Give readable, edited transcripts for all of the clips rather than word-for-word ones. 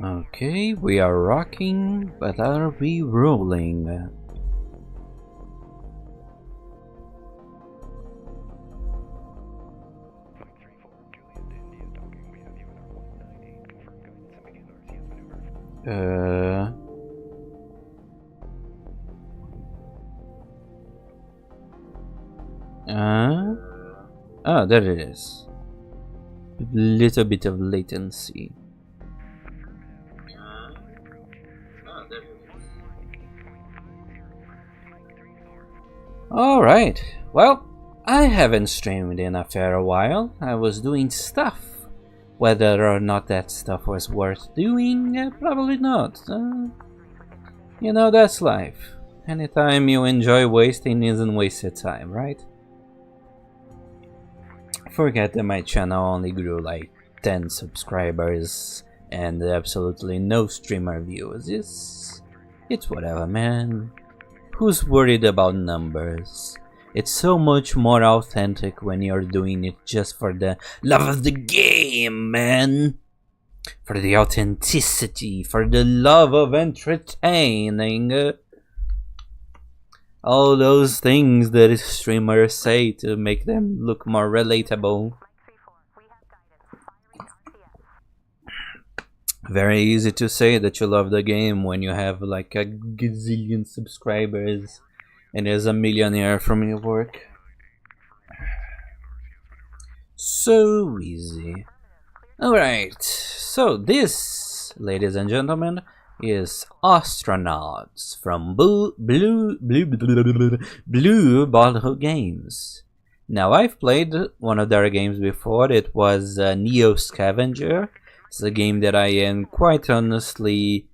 Okay, we are rocking, but are we rolling? Oh, there it is. Little bit of latency. Alright, well, I haven't streamed in a fair while. I was doing stuff. Whether or not that stuff was worth doing, probably not. You know, that's life. Anytime you enjoy wasting isn't wasted time, right? Forget that my channel only grew like 10 subscribers and absolutely no streamer views. It's whatever, man. Who's worried about numbers? It's so much more authentic when you're doing it just for the love of the game, man. For the authenticity, for the love of entertaining. All those things that streamers say to make them look more relatable. Very easy to say that you love the game when you have like a gazillion subscribers and there's a millionaire from your work. So easy. Alright, so this, ladies and gentlemen, is Ostranauts from Blue Bottle Games. Now, I've played one of their games before. It was Neo Scavenger. It's a game that I am quite honestly...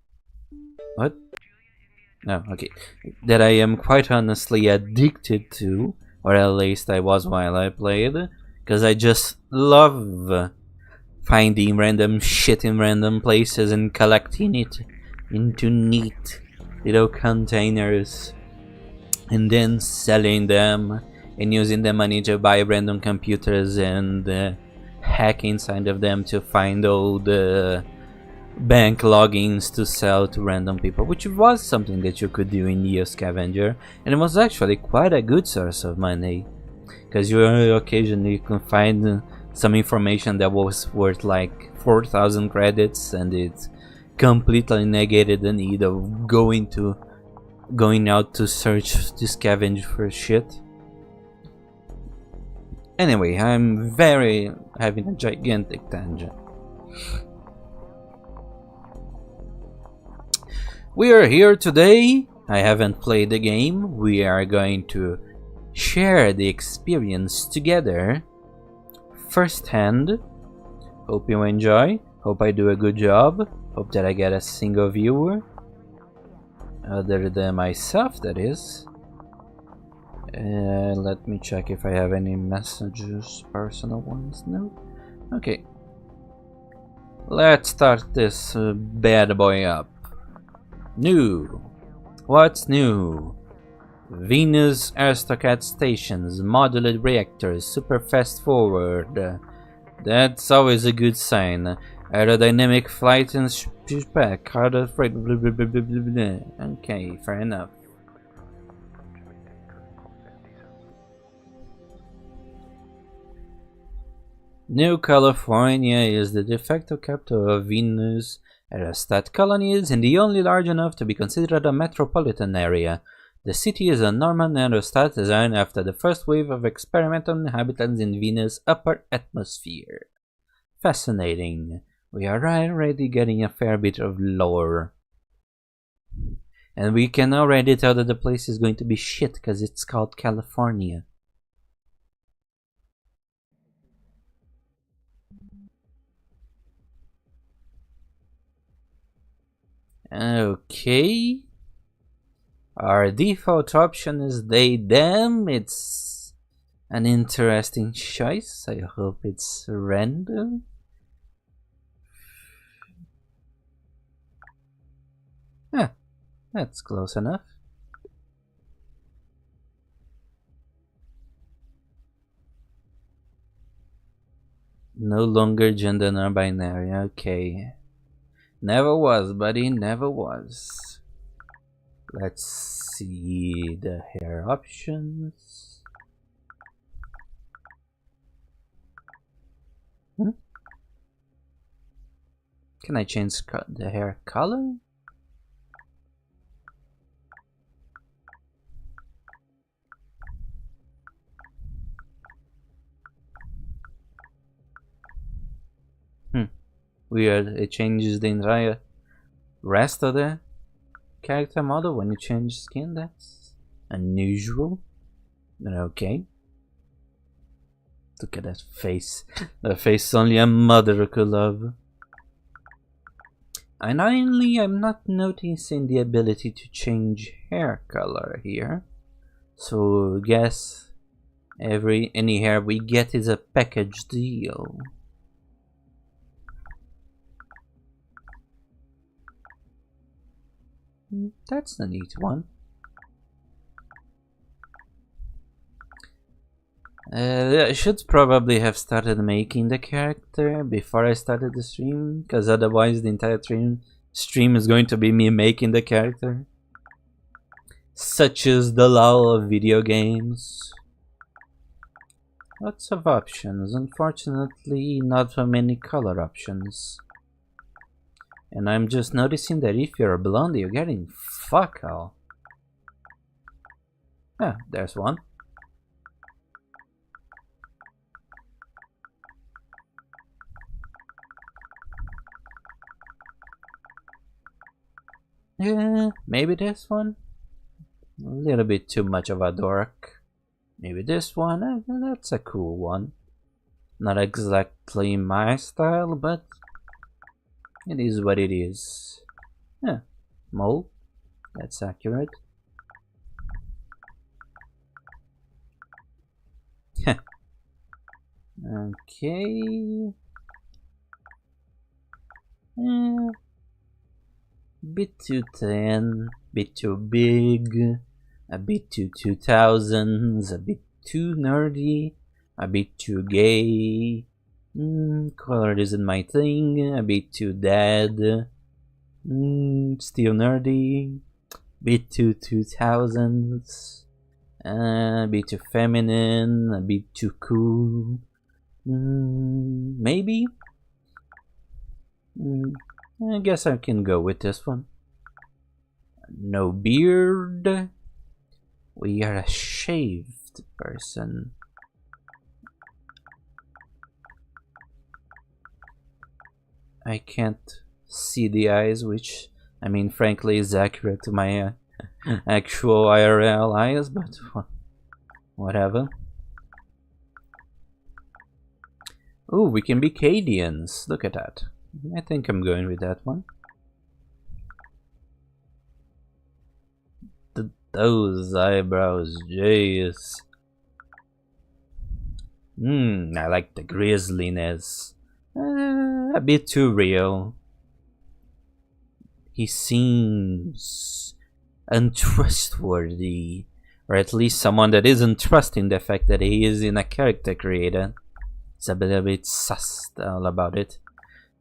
What? No, okay. That I am quite honestly addicted to, or at least I was while I played, because I just love finding random shit in random places and collecting it into neat little containers and then selling them and using the money to buy random computers and hack inside of them to find all the bank logins to sell to random people, which was something that you could do in Neo Scavenger, and it was actually quite a good source of money because you occasionally can find some information that was worth like 4,000 credits, and it completely negated the need of going out to search to scavenge for shit. Anyway, I'm having a gigantic tangent. We are here today. I haven't played the game. We are going to share the experience together firsthand. Hope you enjoy. Hope I do a good job. Hope that I get a single viewer. Other than myself, that is. Let me check if I have any messages, personal ones. No? Okay. Let's start this bad boy up. New. What's new? Venus Aristocat stations, modular reactors, super fast forward. That's always a good sign. Aerodynamic flight and spec, harder freight. Okay, fair enough. New California is the de facto capital of Venus Aerostat colonies and the only large enough to be considered a metropolitan area. The city is a Norman aerostat designed after the first wave of experimental inhabitants in Venus' upper atmosphere. Fascinating. We are already getting a fair bit of lore. And we can already tell that the place is going to be shit because it's called California. Okay. Our default option is they, them. It's an interesting choice. I hope it's random. Huh, that's close enough. No longer gender non-binary, okay. Never was, buddy, never was. Let's see the hair options. Can I change the hair color? Weird, it changes the entire rest of the character model when you change skin. That's unusual. Okay. Look at that face. The face only a mother could love. Annoyingly, I'm not noticing the ability to change hair color here. So guess any hair we get is a package deal. That's a neat one. I should probably have started making the character before I started the stream, because otherwise the entire stream is going to be me making the character. Such is the lull of video games. Lots of options, unfortunately not so many color options. And I'm just noticing that if you're a blonde, you're getting fuck all. Ah, there's one. Yeah, maybe this one. A little bit too much of a dork. Maybe this one. That's a cool one. Not exactly my style, but it is what it is. Yeah, mole. That's accurate. Okay. Bit too thin, bit too big, a bit too 2000s, a bit too nerdy, a bit too gay. Color isn't my thing, a bit too dead. Still nerdy, bit too 2000s, a bit too feminine, a bit too cool. Maybe? I guess I can go with this one. No beard. We are a shaved person. I can't see the eyes, which, I mean, frankly is accurate to my actual IRL eyes, but whatever. Ooh, we can be Cadians. Look at that. I think I'm going with that one. Those eyebrows, jeez. I like the grisliness. A bit too real. He seems untrustworthy, or at least someone that isn't trusting the fact that he is in a character creator. It's a bit sus all about it.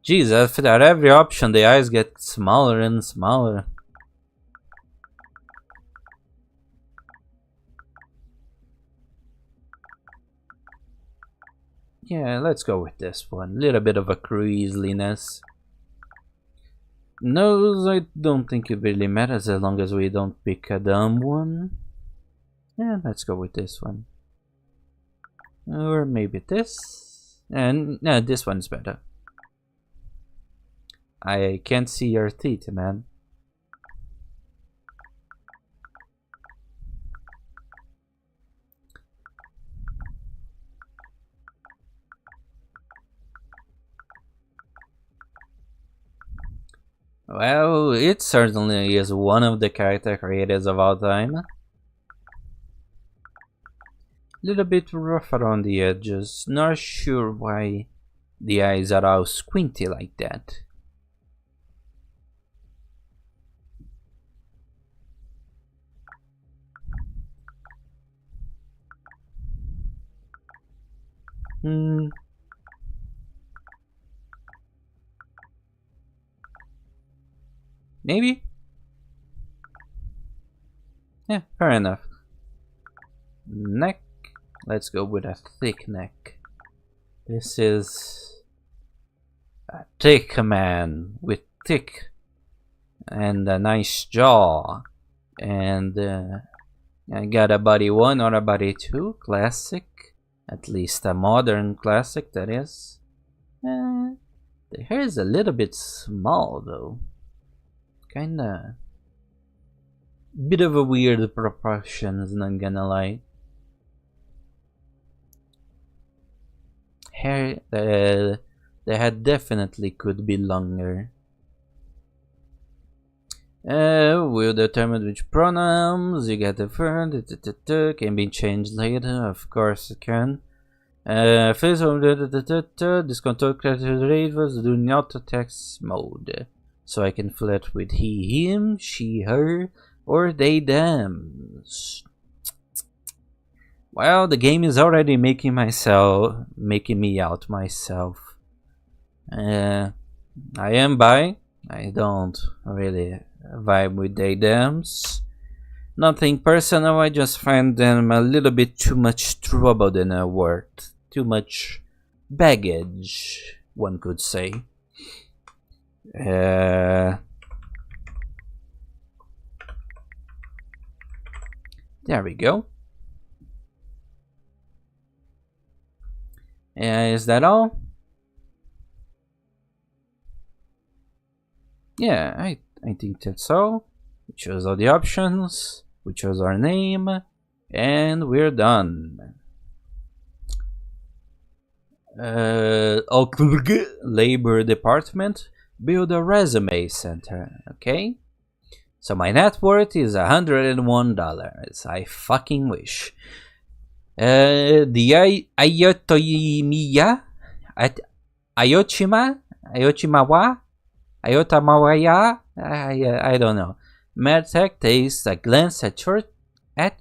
Jeez, after every option the eyes get smaller and smaller. Yeah, let's go with this one. Little bit of a grizzliness. Nose, I don't think it really matters as long as we don't pick a dumb one. Yeah, let's go with this one. Or maybe this. And no, this one's better. I can't see your teeth, man. Well, it certainly is one of the character creators of all time. Little bit rough around the edges. Not sure why the eyes are all squinty like that. Maybe? Yeah, fair enough. Neck. Let's go with a thick neck. This is a thick man with thick and a nice jaw. And I got a body 1 or a body 2. Classic. At least a modern classic, that is. The hair is a little bit small though. Kinda. Bit of a weird proportions, not gonna lie. Hair, the head definitely could be longer. We'll determine which pronouns you get the first. Can be changed later, of course it can. First of this control characters do not text mode, so I can flirt with he, him, she, her, or they, them. Well, the game is already making me out myself. I am bi. I don't really vibe with they, thems. Nothing personal, I just find them a little bit too much trouble than a worth. Too much baggage, one could say. There we go. Is that all? Yeah, I think that's all. We chose all the options, we chose our name, and we're done. Labor Department, build a resume center, okay? So my net worth is $101. I fucking wish. The Ayotomiya, Ayochimawa, Ayotamawaya, I don't know. MedTech takes a glance at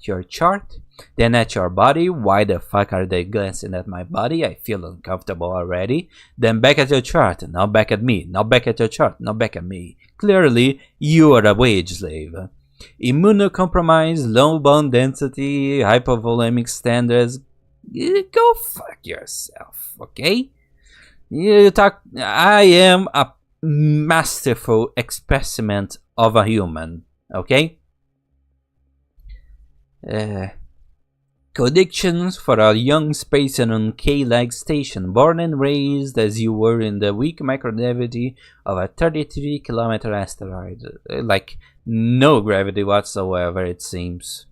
your chart, then at your body. Why the fuck are they glancing at my body? I feel uncomfortable already. Then back at your chart, now back at me, now back at your chart, now back at me. Clearly, you are a wage slave. Immunocompromised, low bone density, hypovolemic standards. Go fuck yourself, okay? I am a masterful specimen of a human, okay? Predictions for a young spacer on K-Lag station, born and raised as you were in the weak microgravity of a 33-kilometer asteroid. Like, no gravity whatsoever, it seems.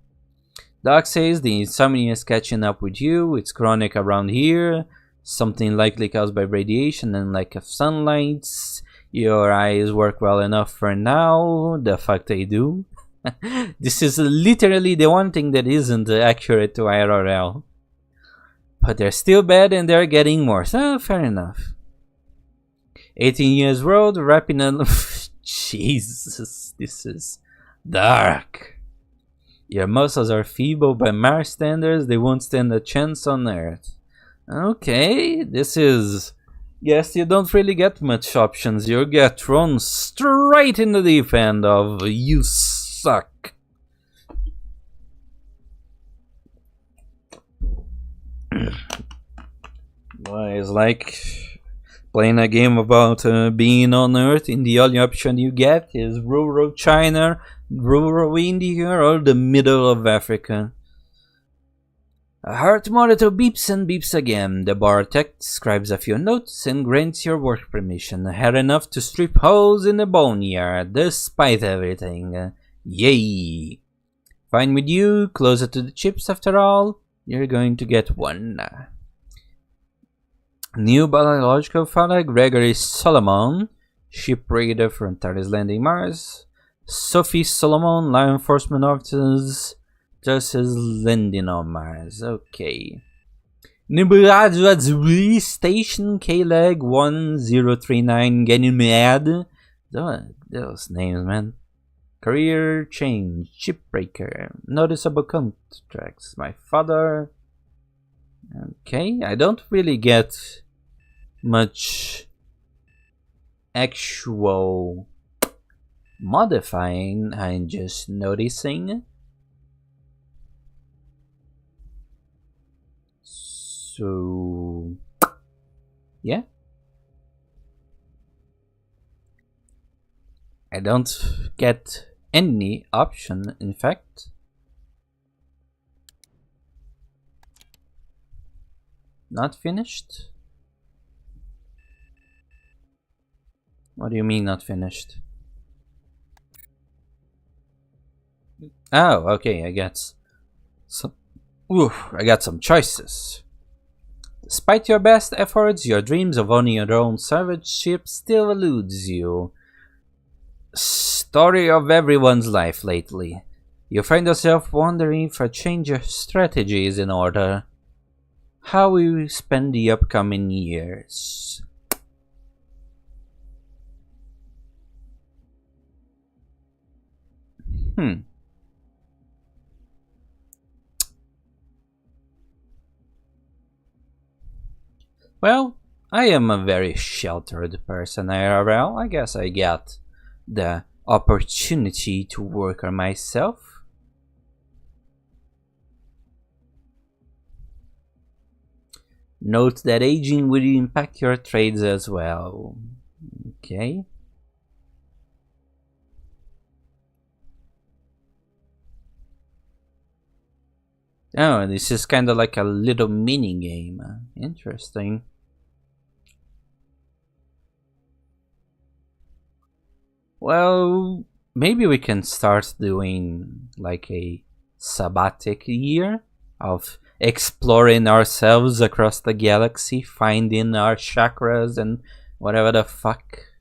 Doc says the insomnia is catching up with you. It's chronic around here. Something likely caused by radiation and lack of sunlight. Your eyes work well enough for now. The fuck they do. This is literally the one thing that isn't accurate to IRL. But they're still bad and they're getting worse. Fair enough. 18 years old, wrapping a... Jesus, this is dark. Your muscles are feeble by Mars standards. They won't stand a chance on Earth. Okay, this is... Yes, you don't really get much options. You get thrown straight in the deep end of you suck. Well, it's like playing a game about being on Earth, and the only option you get is rural China, rural India, or the middle of Africa. A heart monitor beeps and beeps again. The bar tech scribes a few notes and grants your work permission. Had enough to strip holes in the boneyard, despite everything. Yay! Fine with you, closer to the chips after all. You're going to get one. New biological father, Gregory Solomon, ship raider for Antares Landing Mars. Sophie Solomon, law enforcement officers, Justice Landing on Mars. Okay. Nibrazwazri Station, K-Leg 1039, getting mad. Those names, man. Career change, shipbreaker, noticeable contracts. My father. Okay, I don't really get much actual modifying, I'm just noticing. So, yeah. I don't get any option, in fact. Not finished? What do you mean not finished? Oh, okay, I got some. Oof, I got some choices. Despite your best efforts, your dreams of owning your own salvage ship still eludes you. Story of everyone's life lately. You find yourself wondering if a change of strategy is in order. How will you spend the upcoming years? Well, I am a very sheltered person IRL. I guess I get the opportunity to work on myself. Note that aging will impact your trades as well. Okay. Oh, this is kind of like a little mini game. Interesting. Well, maybe we can start doing like a sabbatic year of exploring ourselves across the galaxy, finding our chakras and whatever the fuck.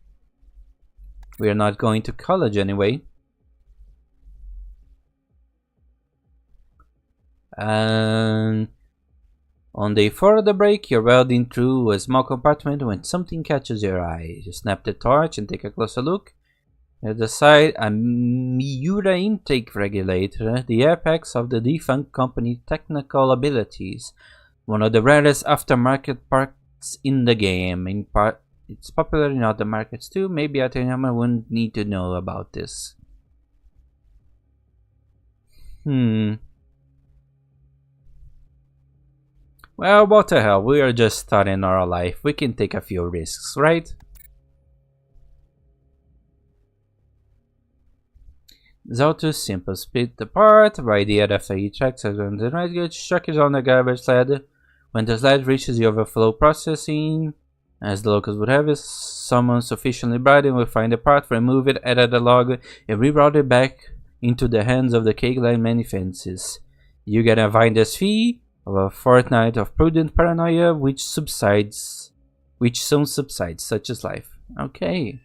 We're not going to college anyway. And on day 4 of the break, you're welding through a small compartment when something catches your eye. You snap the torch and take a closer look. At the side, a Miura intake regulator, the apex of the defunct company's technical abilities. One of the rarest aftermarket parts in the game. In part, it's popular in other markets too. Maybe Atenama wouldn't need to know about this. Well, what the hell, we are just starting our life. We can take a few risks, right? It's all too simple. Split the part, right the other after each track, so on the right good, chuck it on the garbage sled. When the sled reaches the overflow processing, as the locals would have it, someone sufficiently bright will find the part, remove it, edit the log, and reroute it back into the hands of the cake line many fences. You get a finder's fee of a fortnight of prudent paranoia, which soon subsides, such as life. Okay.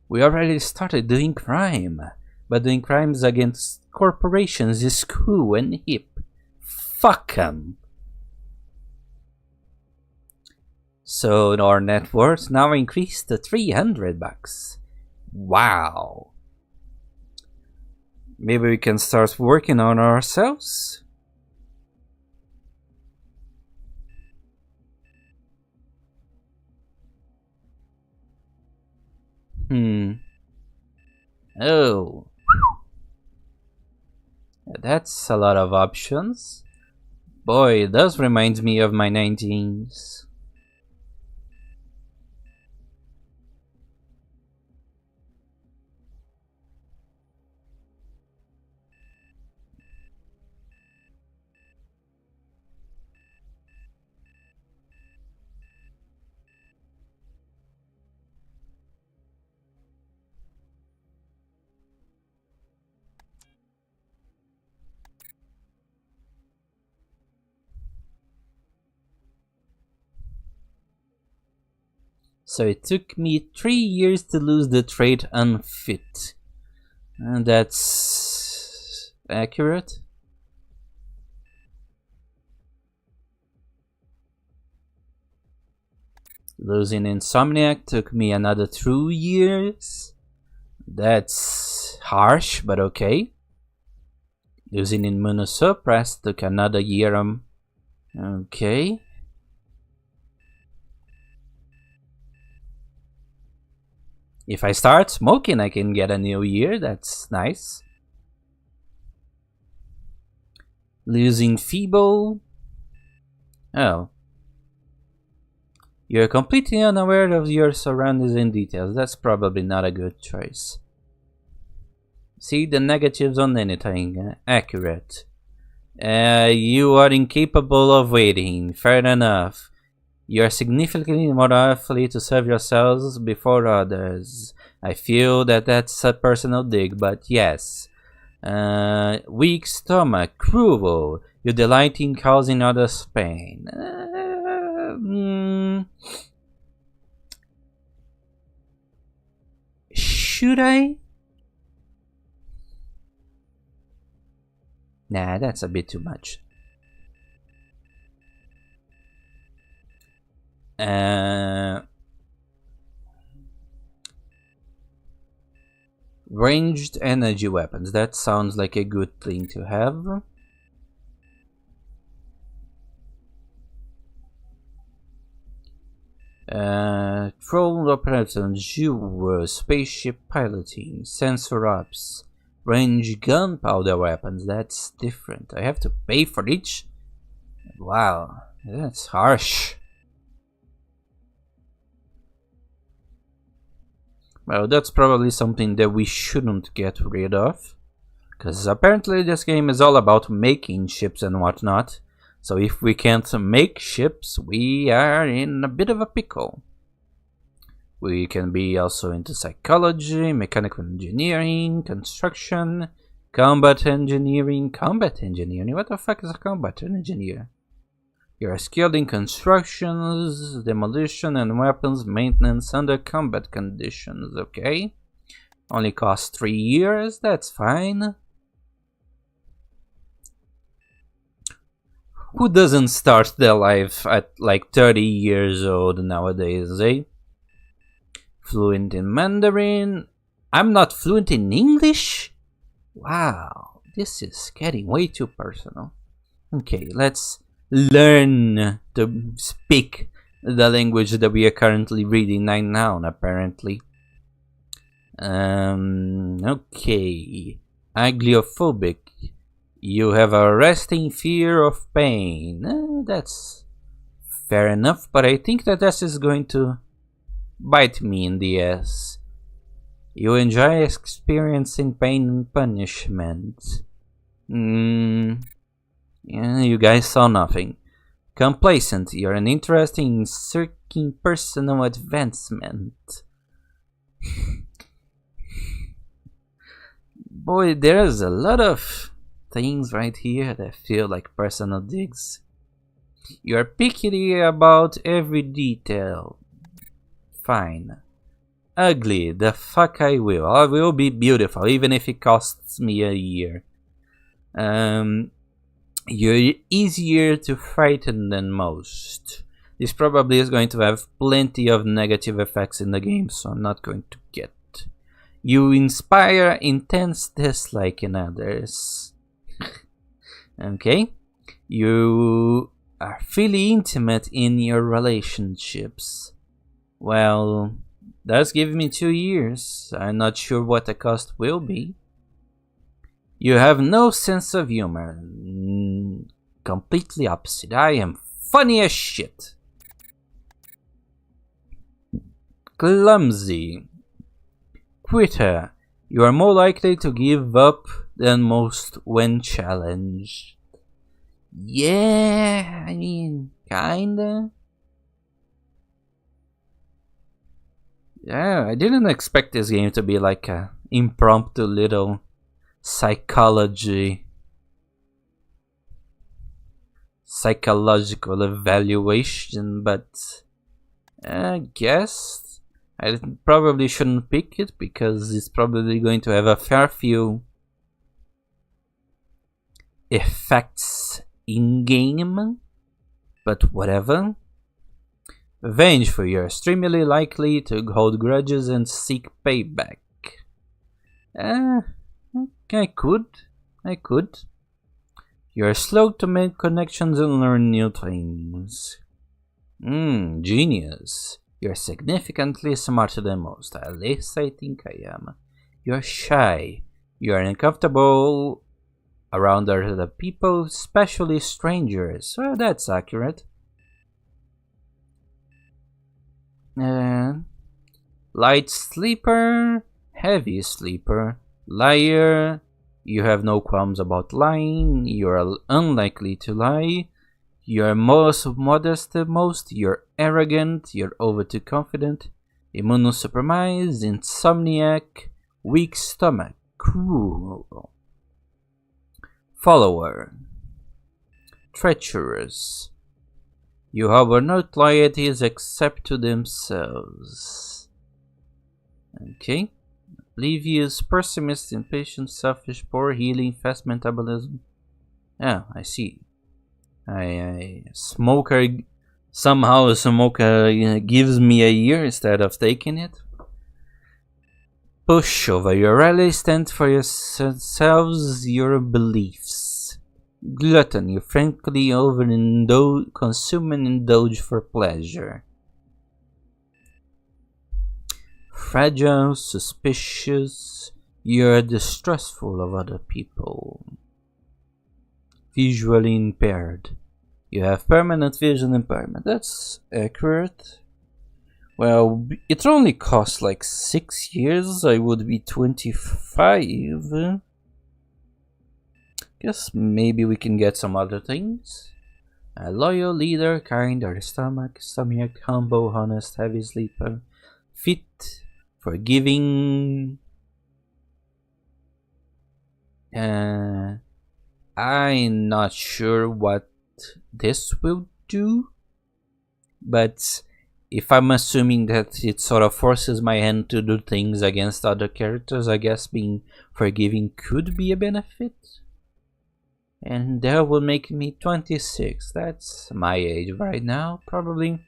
We already started doing crime. But doing crimes against corporations is cool and hip. Fuck 'em. So our net worth now increased to $300. Wow. Maybe we can start working on ourselves? Oh. That's a lot of options. Boy, it does remind me of my 19s. So it took me 3 years to lose the trait unfit. And that's accurate. Losing Insomniac took me another 2 years. That's harsh, but okay. Losing Immunosuppressed took another year. Okay. If I start smoking, I can get a new year. That's nice. Losing feeble. Oh. You're completely unaware of your surroundings and details. That's probably not a good choice. See the negatives on anything. Accurate. You are incapable of waiting. Fair enough. You are significantly more likely to serve yourselves before others. I feel that that's a personal dig, but yes. Weak stomach, cruel. You delight in causing others pain. Should I? Nah, that's a bit too much. Ranged energy weapons. That sounds like a good thing to have. Drone operations, spaceship piloting, sensor ups, range gunpowder weapons. That's different. I have to pay for each? Wow, that's harsh. Well, that's probably something that we shouldn't get rid of, because apparently this game is all about making ships and whatnot. So if we can't make ships, we are in a bit of a pickle. We can be also into psychology, mechanical engineering, construction, combat engineering. Combat engineering? What the fuck is a combat engineer? You're skilled in constructions, demolition, and weapons maintenance under combat conditions, okay? Only costs 3 years, that's fine. Who doesn't start their life at like 30 years old nowadays, eh? Fluent in Mandarin. I'm not fluent in English? Wow, this is getting way too personal. Okay, let's learn to speak the language that we are currently reading right now, apparently. Okay. Agliophobic. You have a resting fear of pain. That's fair enough, but I think that this is going to bite me in the ass. You enjoy experiencing pain and punishment. Yeah, you guys saw nothing. Complacent. You're an interesting seeking personal advancement. Boy, there's a lot of things right here that feel like personal digs. You're picky about every detail. Fine. Ugly, the fuck I will. I will be beautiful, even if it costs me a year. You're easier to frighten than most. This probably is going to have plenty of negative effects in the game, so I'm not going to get. You inspire intense dislike in others. Okay. You are fairly intimate in your relationships. Well, that's giving me 2 years. I'm not sure what the cost will be. You have no sense of humor. Completely opposite. I am funny as shit. Clumsy. Quitter. You are more likely to give up than most when challenged. Yeah, I mean, kinda. Yeah, I didn't expect this game to be like a impromptu little psychological evaluation, but I guess I probably shouldn't pick it because it's probably going to have a fair few effects in game, but whatever. Vengeful, you're extremely likely to hold grudges and seek payback. I could. You're slow to make connections and learn new things. Genius. You're significantly smarter than most. At least I think I am. You're shy. You're uncomfortable around other people, especially strangers. Well, that's accurate. Light sleeper, heavy sleeper, liar. You have no qualms about lying. You're unlikely to lie. You're most modest the most. You're arrogant. You're over too confident. Immunosuppressed, insomniac, weak stomach, cruel. Follower, treacherous. You harbor no loyalties except to themselves. Okay. Oblivious, pessimist, impatient, selfish, poor healing, fast metabolism. Yeah, I see. Smoker. Somehow a smoker gives me a year instead of taking it. Pushover. You rarely stand for yourselves, your beliefs. Glutton. You frankly consume and indulge for pleasure. Fragile, suspicious. You're distrustful of other people. Visually impaired. You have permanent vision impairment. That's accurate. Well, it only costs like 6 years. I would be 25. Guess maybe we can get some other things. A loyal leader, kind, or stomach, humble, honest, heavy sleeper, fit, forgiving. I'm not sure what this will do, but if I'm assuming that it sort of forces my hand to do things against other characters, I guess being forgiving could be a benefit. And that will make me 26. That's my age right now, probably.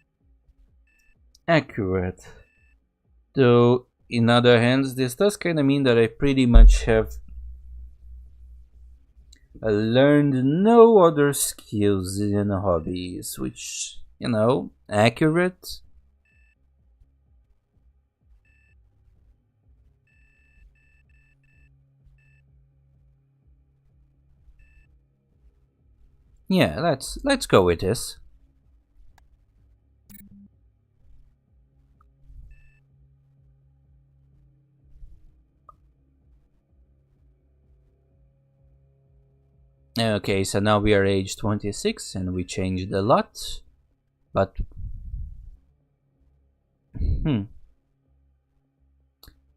Accurate. Though, in other hands, this does kind of mean that I pretty much have learned no other skills in hobbies, which, you know, accurate. Yeah, let's go with this. Okay, so now we are age 26 and we changed a lot, but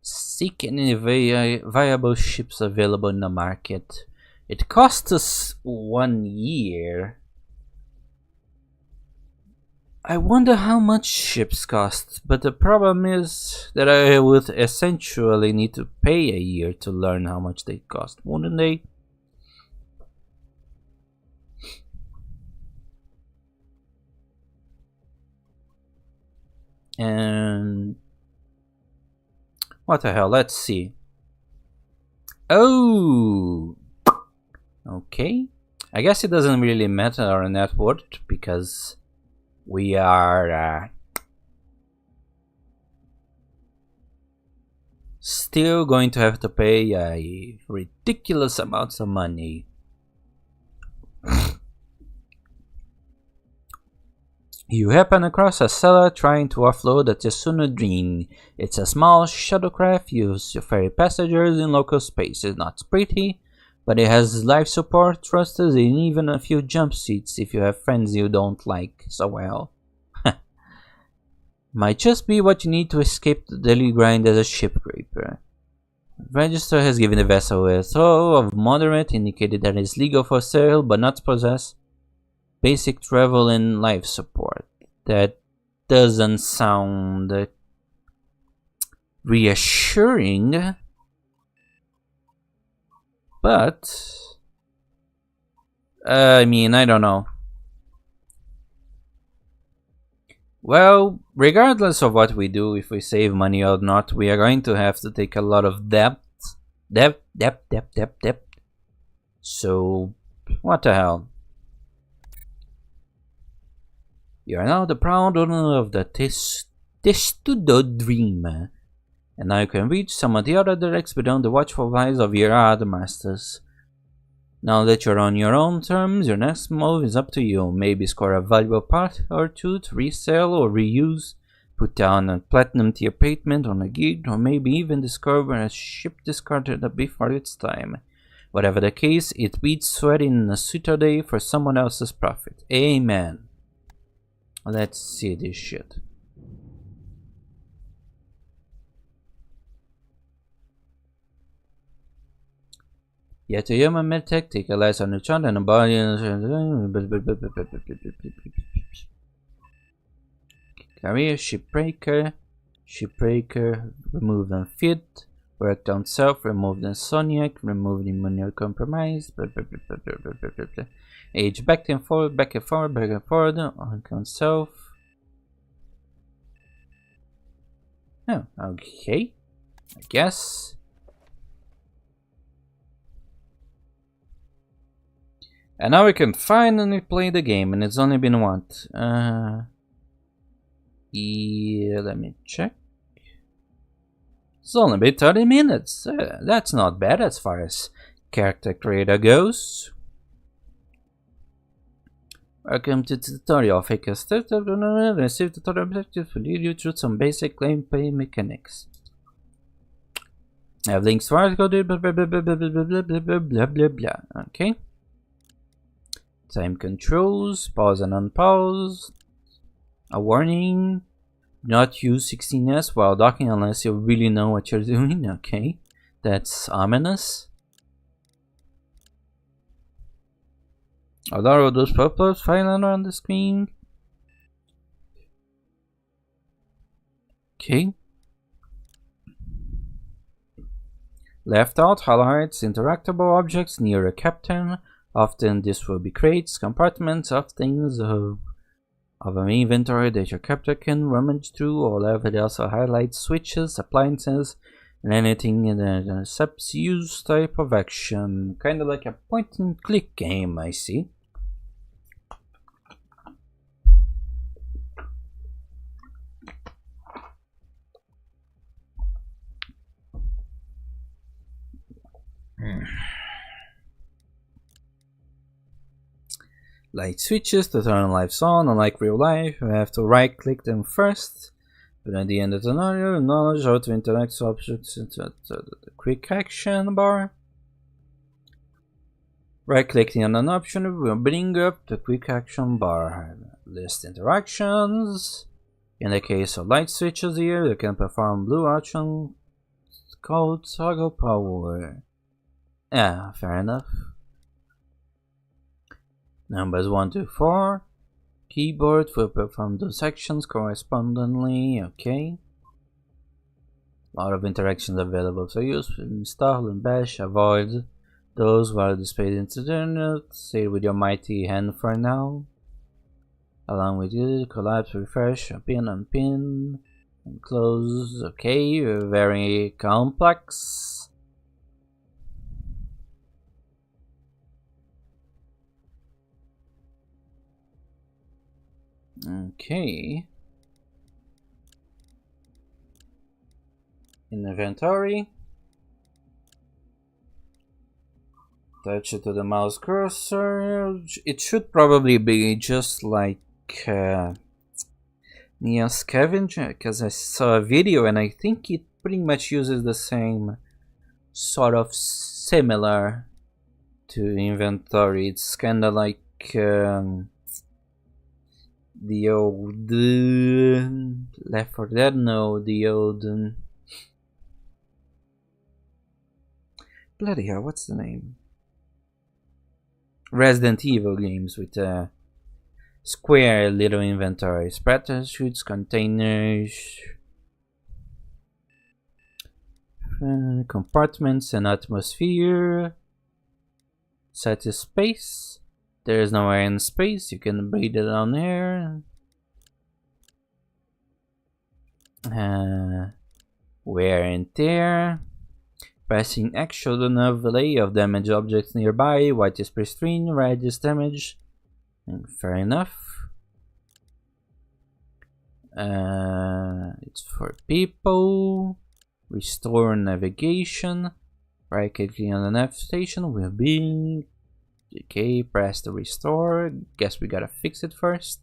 seek any viable ships available in the market. It costs us 1 year. I wonder how much ships cost, but the problem is that I would essentially need to pay a year to learn how much they cost, wouldn't they? And what the hell, let's see. Oh, okay. I guess it doesn't really matter our net worth because we are still going to have to pay a ridiculous amounts of money. You happen across a seller trying to offload a Tsuna Dream. It's a small shuttlecraft used to ferry passengers in local space. It's not pretty, but it has life support, thrusters, and even a few jump seats if you have friends you don't like so well. Might just be what you need to escape the daily grind as a shipcraper. Register has given the vessel a tow of moderate, indicated that it's legal for sale but not possess basic travel and life support. That doesn't sound reassuring, but I mean, I don't know. Well, regardless of what we do, if we save money or not, we are going to have to take a lot of debt. Debt. So, what the hell? You are now the proud owner of the This to the dream. And now you can reach some of the other directs beyond the watchful eyes of your other masters. Now that you're on your own terms, your next move is up to you. Maybe score a valuable part or two to resell or reuse, put down a platinum tier payment on a gig, or maybe even discover a ship discarded before its time. Whatever the case, it beats sweating a suitor day for someone else's profit. Amen. Let's see this shit. Yet a human made tactic relies on each other and a body. Career, shipbreaker, remove and fit, work down self, remove the Soniac, remove the manual compromise, age back and forward, on count self. Oh, okay, I guess. And now we can finally play the game, and it's only been what? Yeah, let me check. It's only been 30 minutes. That's not bad as far as character creator goes. Welcome to the tutorial. Fake a start of receive tutorial objectives to lead you through some basic gameplay mechanics. I have links for article, blah blah blah blah blah blah blah blah blah blah. Okay. Time controls, pause and unpause. A warning: not use 16S while docking unless you really know what you're doing. Okay, that's ominous. A lot of those pop-ups finally on the screen. Okay. Left out highlights interactable objects near a captain. Often this will be crates, compartments of things of an inventory that your captor can rummage through, or level. It also highlights switches, appliances, and anything in a sub-use type of action. Kind of like a point and click game, I see. Light switches to turn lights on. Unlike real life, you have to right click them first, but at the end of the tutorial, knowledge how to interact with objects into the quick action bar. Right clicking on an option will bring up the quick action bar. List interactions. In the case of light switches here, you can perform blue action called toggle power. Yeah, fair enough. Numbers 1 to 4. Keyboard will perform those actions correspondingly. Okay. A lot of interactions available to use. Install and bash. Avoid those while displayed in the internet. Stay with your mighty hand for now. Along with you, collapse, refresh, pin, unpin, and close. Okay, very complex. Okay. Inventory. Touch it to the mouse cursor. It should probably be just like Neo Scavenger, because I saw a video and I think it pretty much uses the same sort of similar to inventory. It's kind of like the old Left 4 Dead. No, the old bloody hell, what's the name? Resident Evil games with square little inventory, spreader shoots, containers, compartments, and atmosphere. Set a space. There is nowhere in space. You can breathe it on here. Wear and tear. Pressing X shows an overlay of damaged objects nearby. White is pristine, red is damaged. Fair enough. It's for people. Restore navigation. Right clicking on the nav station will be. Okay, press the restore. Guess we gotta fix it first.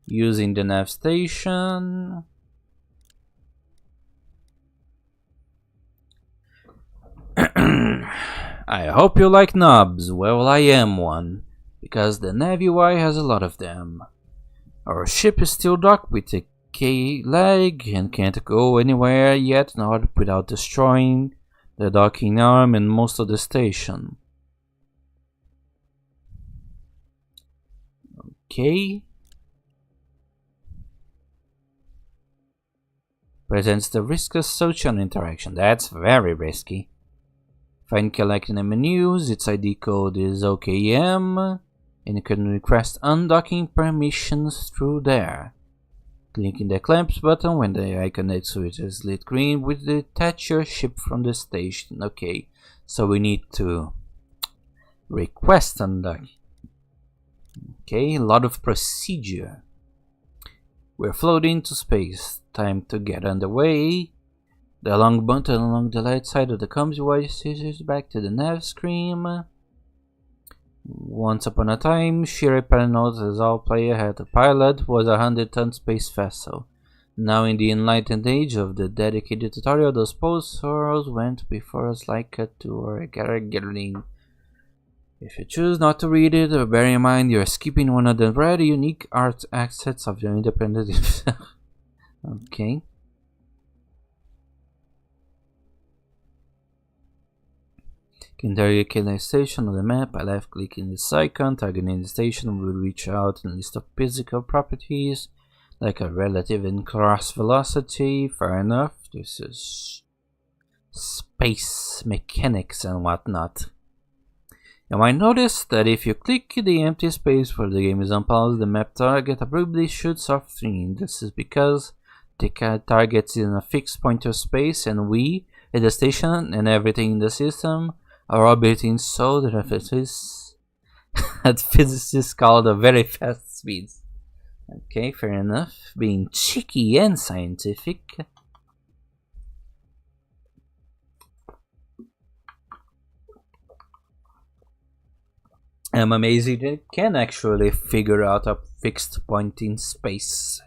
Using the nav station. I hope you like knobs. Well, I am one. Because the nav UI has a lot of them. Our ship is still docked with a K leg and can't go anywhere yet, not without destroying the docking arm and most of the station. Okay. Presents the risk of social interaction. That's very risky. Find collecting the menus, its ID code is OKM, and you can request undocking permissions through there. Clicking the clamps button when the icon next to it is lit green will detach your ship from the station. Okay, so we need to request undocking. Okay, a lot of procedure. We're floating to space. Time to get underway. The long button along the right side of the comms UI scissors back to the nav screen. Once upon a time, Shiri Paranoid, as all player had a pilot, was a 100-ton space vessel. Now in the enlightened age of the dedicated tutorial, those post-sorrows went before us like a tour gathering. If you choose not to read it, bear in mind you're skipping one of the very unique art assets of your independent. Okay. Can target the station on the map by left clicking this icon. Targeting the station will reach out in a list of physical properties like a relative and cross velocity. Fair enough. This is space mechanics and whatnot. You might notice that if you click the empty space where the game is unpaused, the map target abruptly shoots off screen. This is because the target is in a fixed point of space, and we, at the station and everything in the system, are orbiting so that it is at physicists called a very fast speeds. Okay, fair enough. Being cheeky and scientific. I'm amazed it can actually figure out a fixed point in space.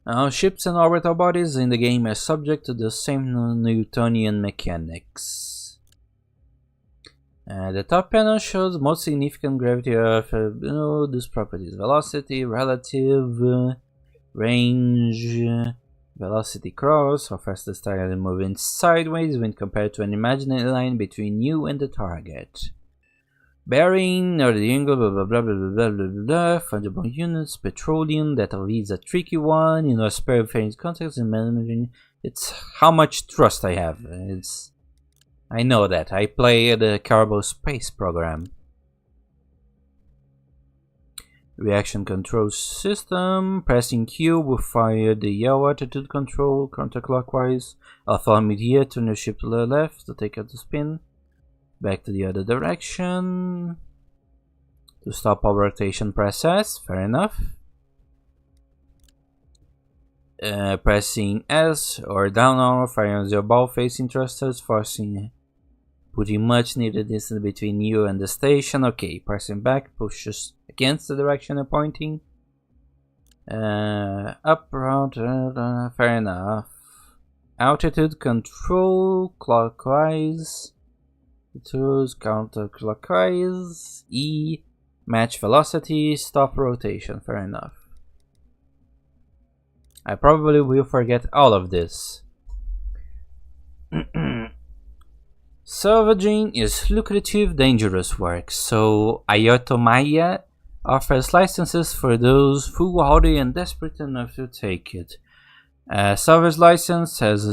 Now, ships and orbital bodies in the game are subject to the same Newtonian mechanics. The top panel shows most significant gravity of these properties: velocity, relative, range, velocity cross, how fast the target is moving sideways when compared to an imaginary line between you and the target. Bearing, or the angle, blah blah blah blah blah blah blah blah. Fungible units, petroleum, that is a tricky one. You know, spare phase context and managing. It's how much trust I have. I know that. I play the Carbo Space program. Reaction control system. Pressing Q will fire the yaw attitude control counterclockwise. Alpha media, turn your ship to the left to take out the spin. Back to the other direction. To stop our rotation, press S. Fair enough. Pressing S or down arrow fires your ball facing thrusters, forcing putting much needed distance between you and the station. Okay, pressing back pushes against the direction you're pointing. Up, round, fair enough. Altitude control clockwise. Choose counterclockwise. E, match velocity, stop rotation. Fair enough. I probably will forget all of this. Salvaging is lucrative, dangerous work, so Ayotomaya offers licenses for those foolhardy and desperate enough to take it. A salvage license has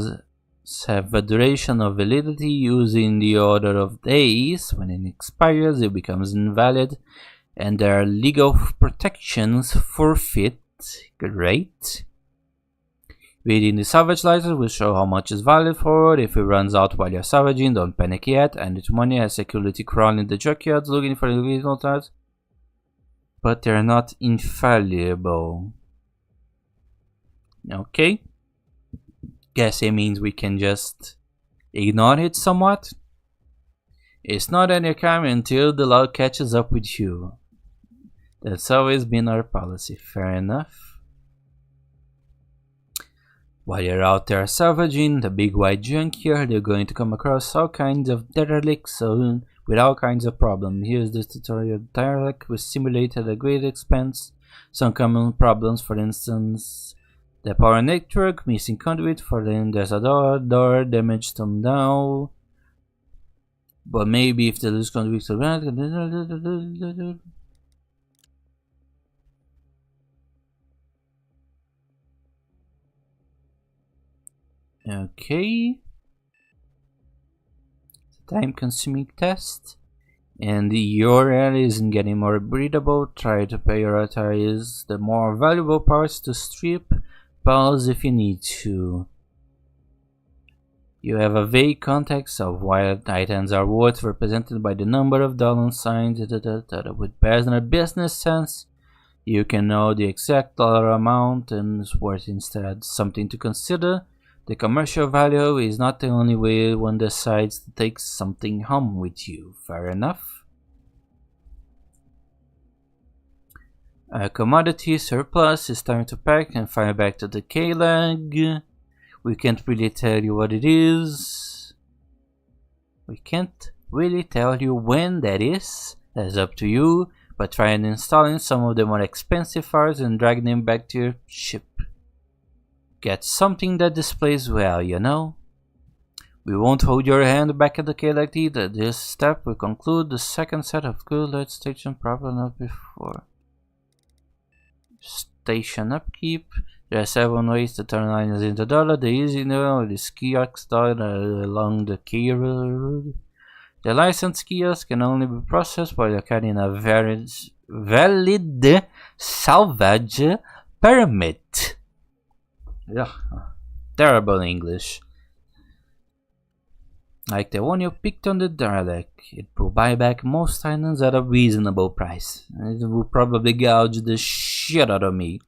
a duration of validity using the order of days. When it expires, it becomes invalid, and there are legal protections forfeit. Great. Reading the salvage license will show how much is valid for. If it runs out while you're salvaging, don't panic yet. And it's money has security crawling the junkyards looking for the results, but they're not infallible. Okay. Guess it means we can just ignore it somewhat. It's not any crime until the law catches up with you. That's always been our policy. Fair enough. While you're out there salvaging the big white junkyard, you're going to come across all kinds of derelicts with all kinds of problems. Here's this tutorial. Derelict was simulated at great expense. Some common problems, for instance, the power network, missing conduit, for then there's a door damaged from now. But maybe if the loose conduit okay. Time-consuming test. And the URL isn't getting more breathable. Try to prioritize the more valuable parts to strip. Pause if you need to. You have a vague context of what items are worth, represented by the number of dollar signs. With personal business sense, you can know the exact dollar amount and it's worth instead. Something to consider. The commercial value is not the only way one decides to take something home with you. Fair enough. A commodity surplus is time to pack and fire back to the K-Lag. We can't really tell you what it is. We can't really tell you when that is. That's up to you. But try and installing some of the more expensive files and drag them back to your ship. Get something that displays well, you know? We won't hold your hand back at the K-Lag either. This step will conclude the second set of good station proper enough before. Station upkeep. There are 7 ways to turn lines into dollar. The easy one is kiosks along the key road. The licensed kiosk can only be processed while you're carrying a valid salvage permit. Ugh, terrible English. Like the one you picked on the derelict, it will buy back most items at a reasonable price. It will probably gouge the shit out of me.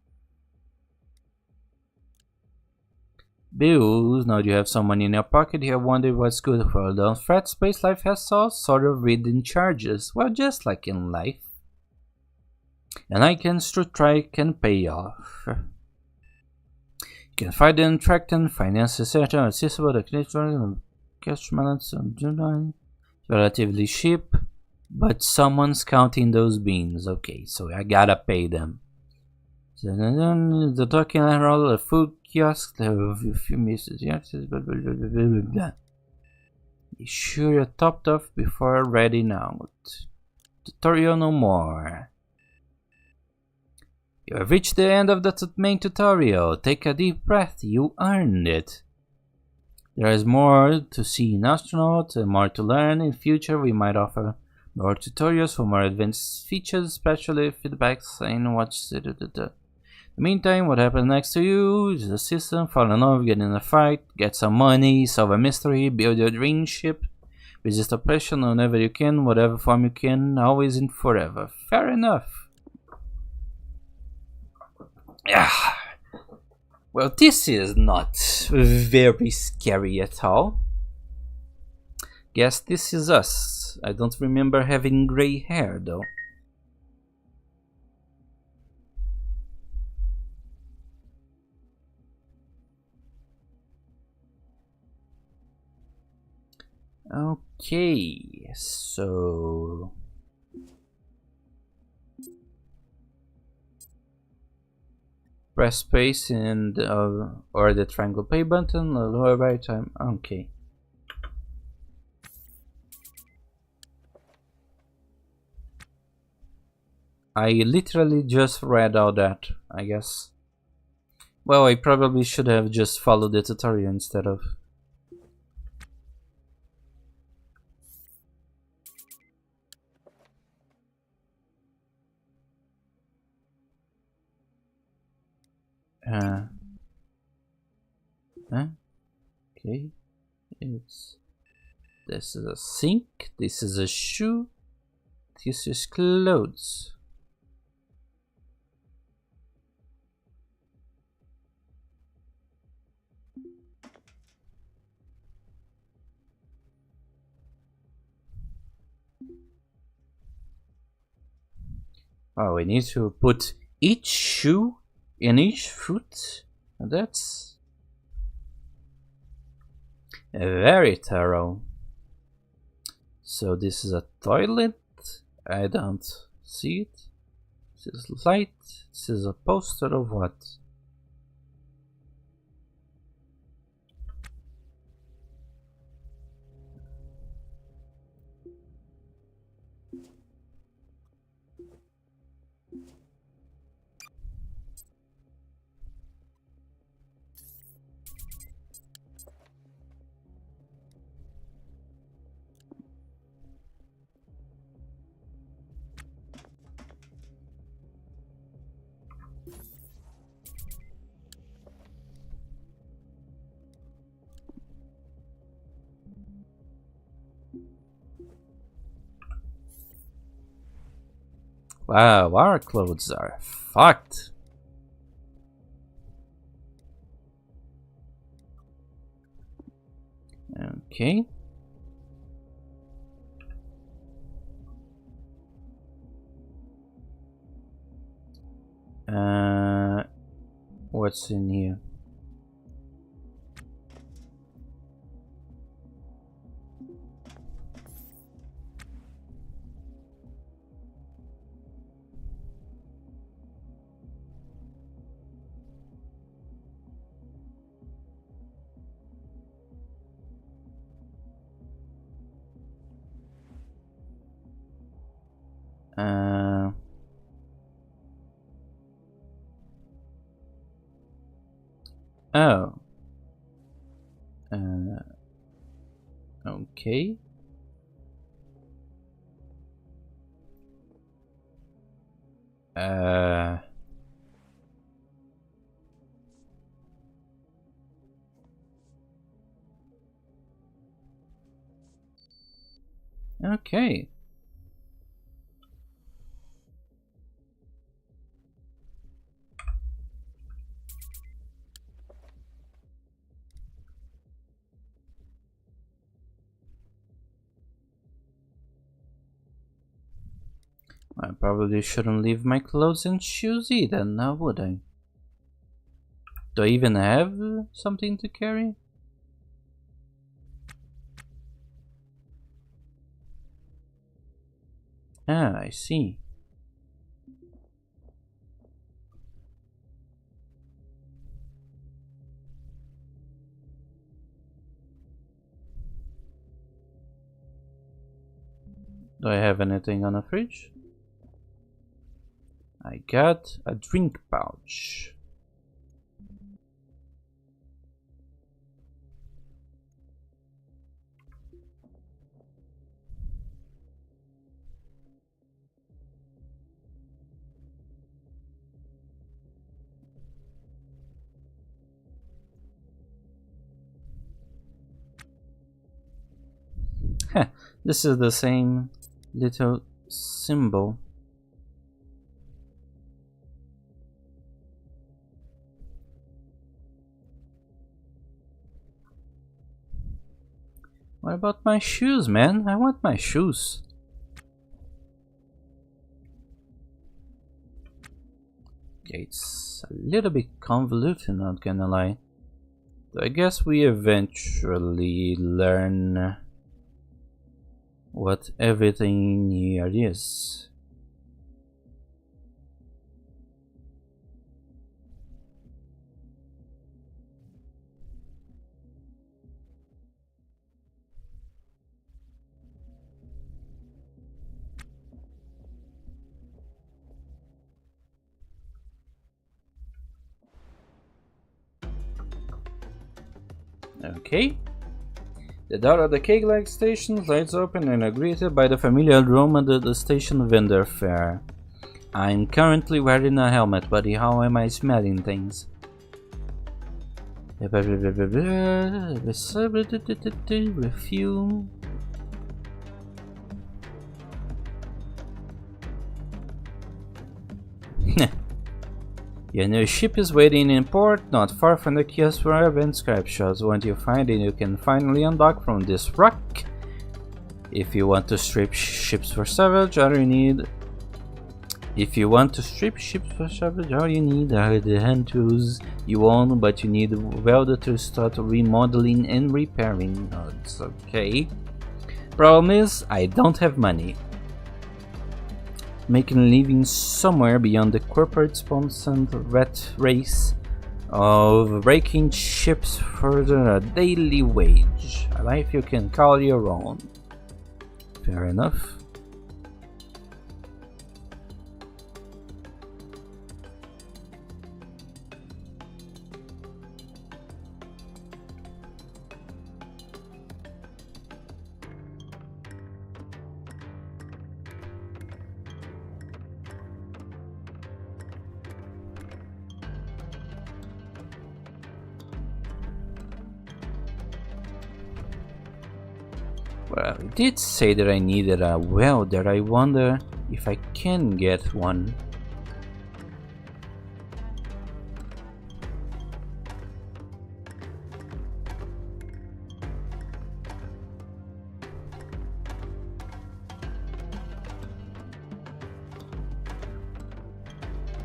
Bills, now you have some money in your pocket, you wonder what's good for. Don't fret, space life has all sort of hidden charges. Well, just like in life. And I can strike and pay off. You can find and track them, finance, etc. Accessible, the cash balance relatively cheap, but someone's counting those beans. Okay, so I gotta pay them. The talking roll, a food kiosk, a few misses. Be sure you're topped off before ready now. Tutorial no more. You have reached the end of the main tutorial. Take a deep breath, you earned it. There is more to see in Ostranauts and more to learn. In future, we might offer more tutorials for more advanced features, especially feedbacks and what's it. In the meantime, what happens next to you is the system, fall in love, get in a fight, get some money, solve a mystery, build your dream ship, resist oppression whenever you can, whatever form you can, always and forever. Fair enough. Yeah. Well, this is not very scary at all. Guess this is us. I don't remember having gray hair though. Okay, so press space and or the triangle play button, lower right time. Okay. I literally just read all that, I guess. Well, I probably should have just followed the tutorial instead of. Okay, this is a sink, this is a shoe, this is clothes. Oh, we need to put each shoe in each foot. That's very thorough. So this is a toilet. I don't see it. This is light. This is a poster of what? Wow, our clothes are fucked. Okay. What's in here? Oh. Okay. Okay. I probably shouldn't leave my clothes and shoes either, now would I? Do I even have something to carry? Ah, I see. Do I have anything on the fridge? I got a drink pouch. This is the same little symbol. What about my shoes, man? I want my shoes. Okay, it's a little bit convoluted, not gonna lie. So I guess we eventually learn what everything here is. Okay. The door of the cake-like station slides open and are greeted by the familiar aroma of the station vendor fare. I'm currently wearing a helmet, buddy. How am I smelling things? Refuel. Your new ship is waiting in port, not far from the kiosk for event scrap shots. Once you find it, you can finally undock from this rock. If you want to strip ships for salvage, all you need If you want to strip ships for salvage, all you need are the hand tools you own, but you need a welder to start remodeling and repairing nodes. Okay. Problem is, I don't have money. Making a living somewhere beyond the corporate-sponsored rat race of breaking ships for a daily wage. A life you can call your own. Fair enough. Well, it did say that I needed a welder. I wonder if I can get one.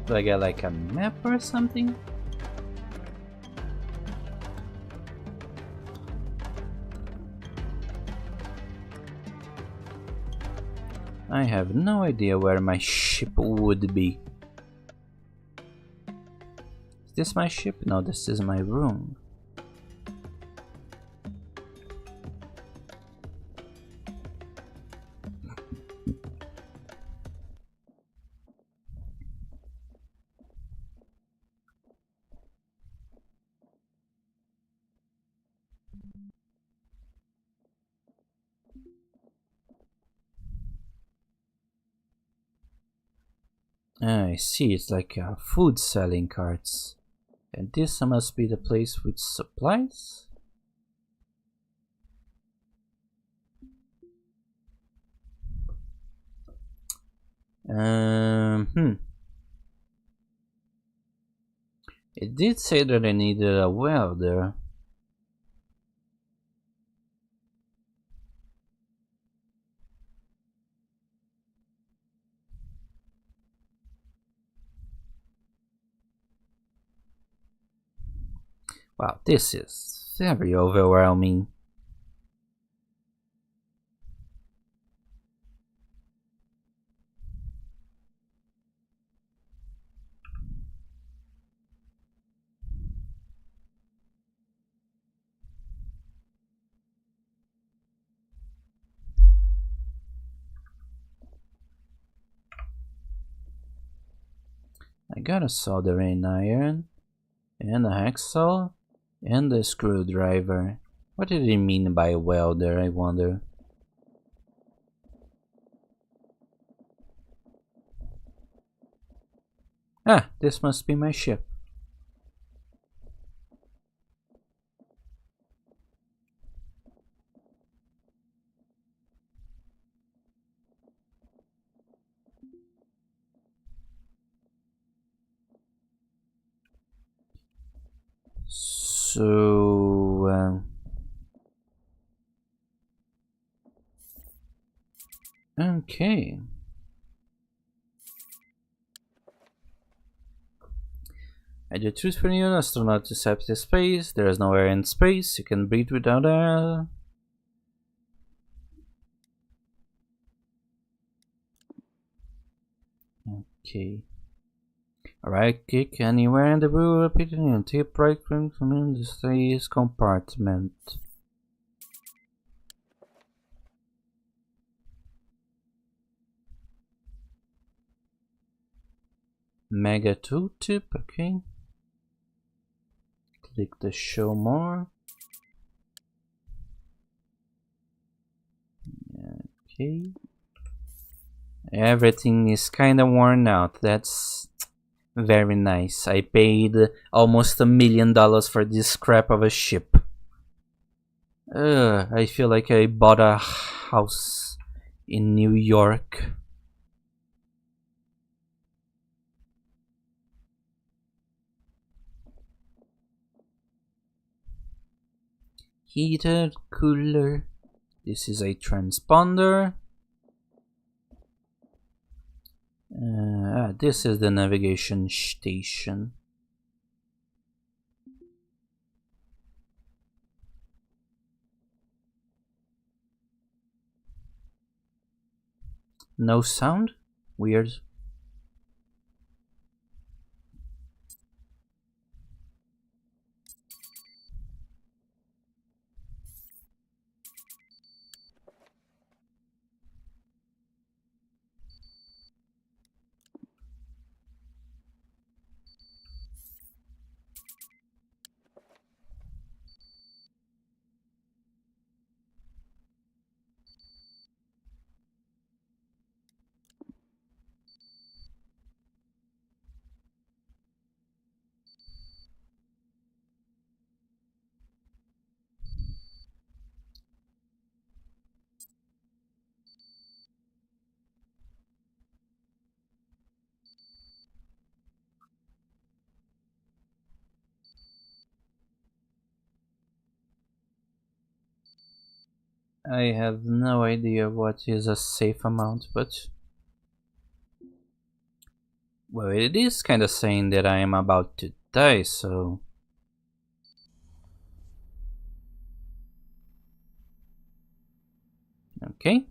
Do I get like a map or something? I have no idea where my ship would be. Is this my ship? No, this is my room. I see, it's like food selling carts. And this must be the place with supplies? It did say that I needed a welder. Wow, this is very overwhelming. I got a soldering iron, and a hacksaw, and a screwdriver. What did he mean by welder, I wonder? Ah, this must be my ship. So, okay. I do truth for you, astronaut is empty space. There is no air in space. You can breathe without air. Okay. Right click anywhere in the room, repeating and tip right click from the space compartment. Mega tooltip, okay. Click the show more. Okay. Everything is kinda worn out. That's very nice. I paid almost $1 million for this scrap of a ship. I feel like I bought a house in New York. Heater, cooler. This is a transponder. this is the navigation station. No sound? Weird. I have no idea what is a safe amount, but... well, it is kinda saying that I am about to die, so... okay.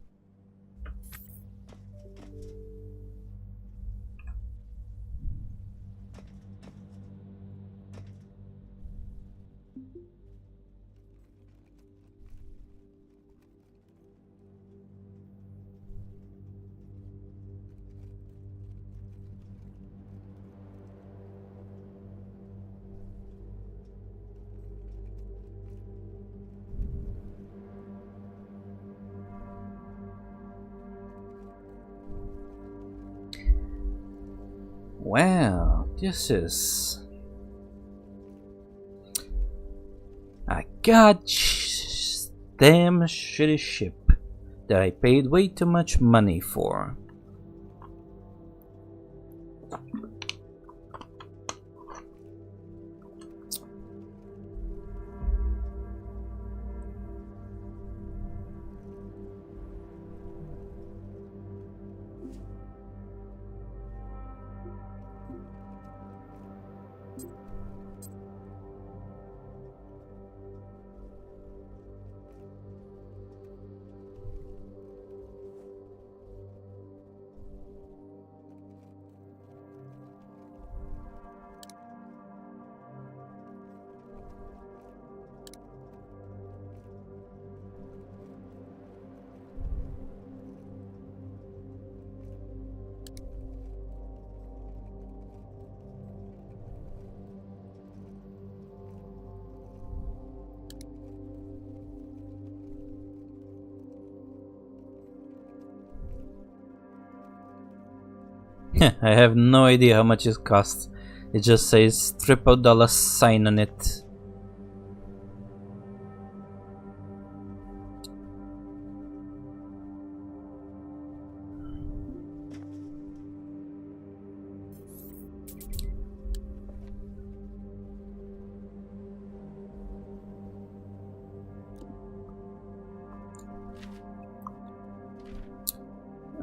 Well, this is a goddamn shitty ship that I paid way too much money for. I have no idea how much it costs. It just says $triple sign on it.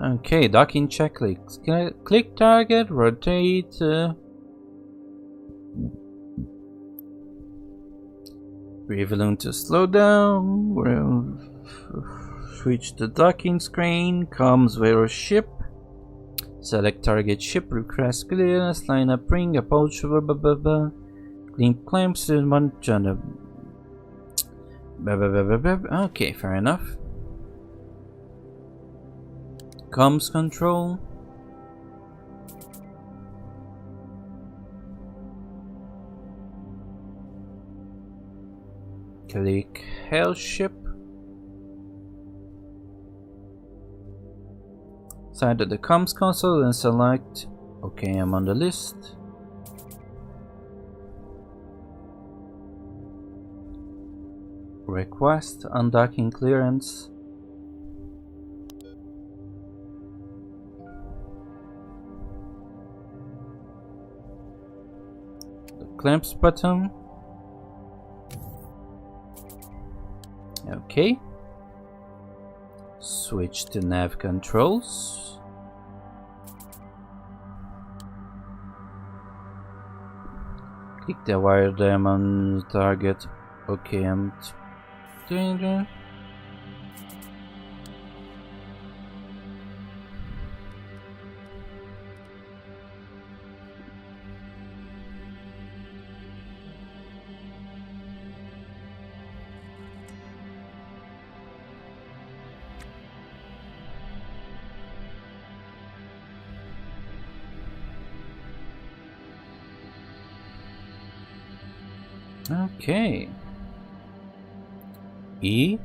Okay, docking checklists. Click target, rotate. Brave balloon to slow down. We'll switch the docking screen. Comes with a ship. Select target ship. Request clearance. Line up ring. Approach. Clean clamps. One channel. Okay, fair enough. Comms control. Click Hell Ship. Side of the comms console and select OK, I'm on the list. Request undocking clearance. Clamps button. Okay. Switch to nav controls. Click the wire diamond target. Okay, I'm doing that. Okay. E.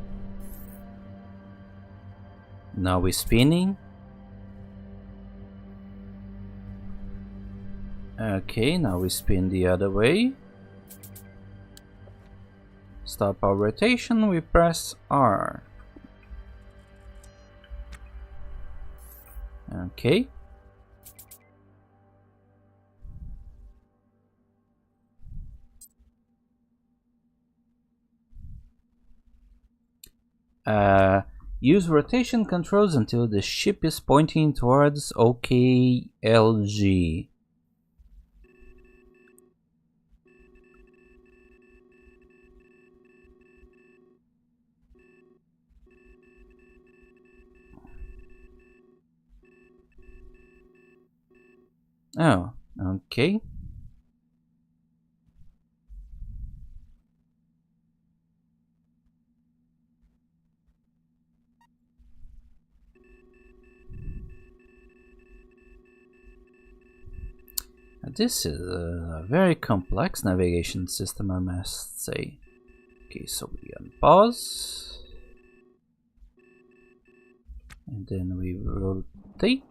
Now we're spinning. Okay, now we spin the other way. Stop our rotation, we press R. Okay. Use rotation controls until the ship is pointing towards OKLG. Oh, okay. This is a very complex navigation system, I must say. Okay, so we unpause. And then we rotate.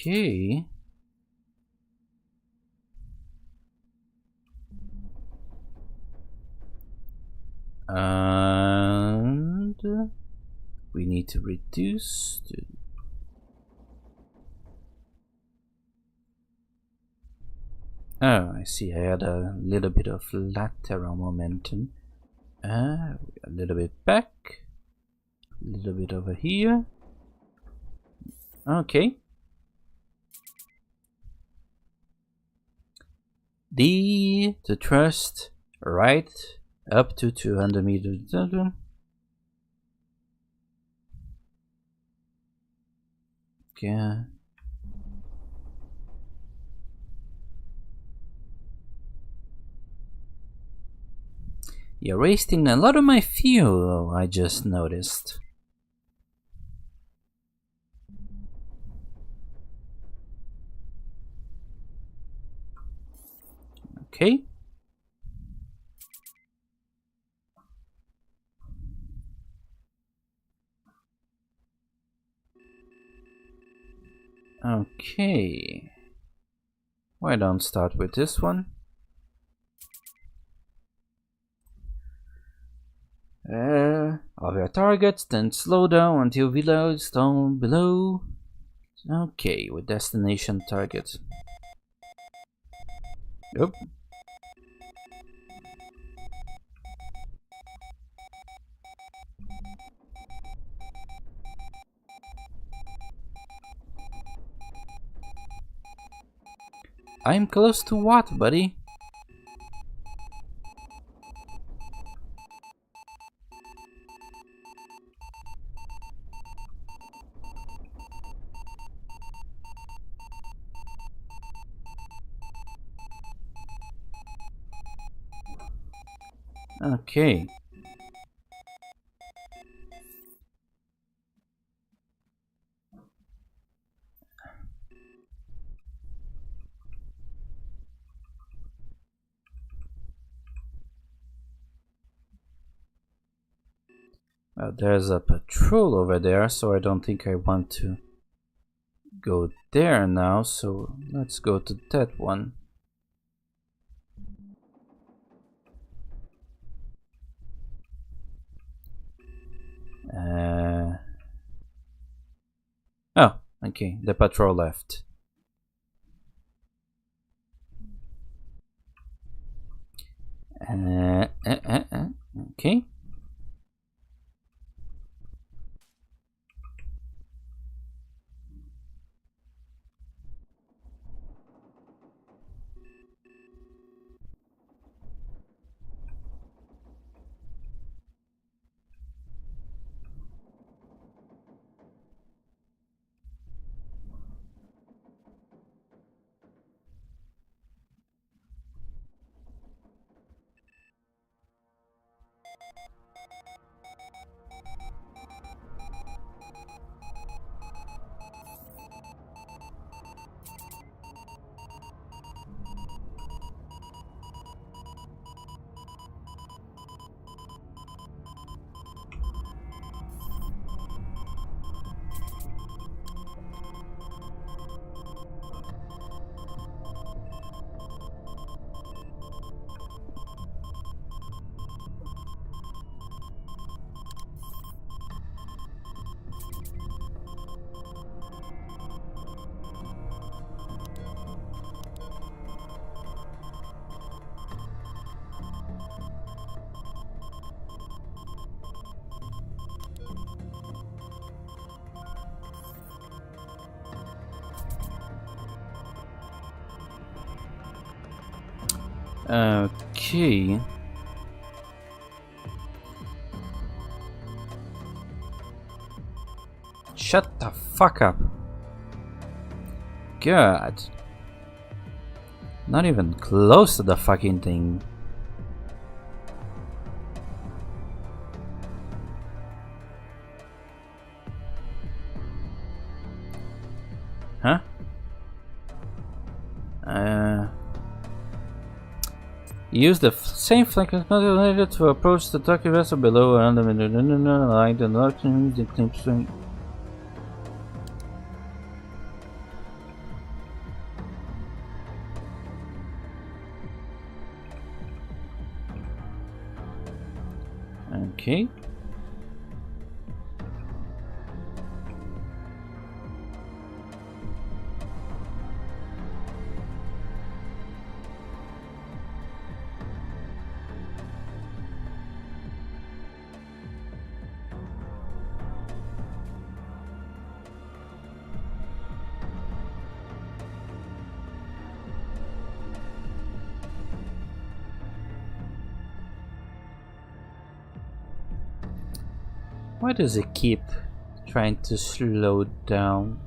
Okay. And we need to reduce to oh, I see. I had a little bit of lateral momentum. A little bit back, a little bit over here. Okay. D to thrust right up to 200 meters. Okay. You're wasting a lot of my fuel, I just noticed. Okay. Okay. Why don't start with this one? Of your targets, then slow down until reloads down below. Okay, with destination target. Yep. I'm close to what, buddy? Okay. There's a patrol over there, so I don't think I want to go there now, so let's go to that one. Oh, okay, the patrol left. Okay. Okay. Shut the fuck up. God. Not even close to the fucking thing. Huh? Use the same flank as needed to approach the Turkey vessel below and line the northern the clip string. Okay. Why does it keep trying to slow down?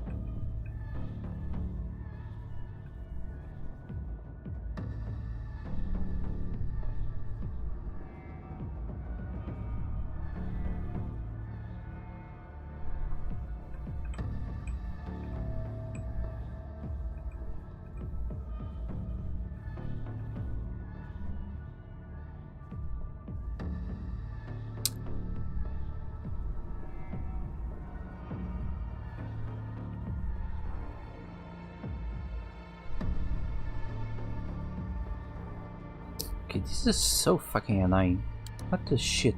Okay, this is so fucking annoying. What the shit?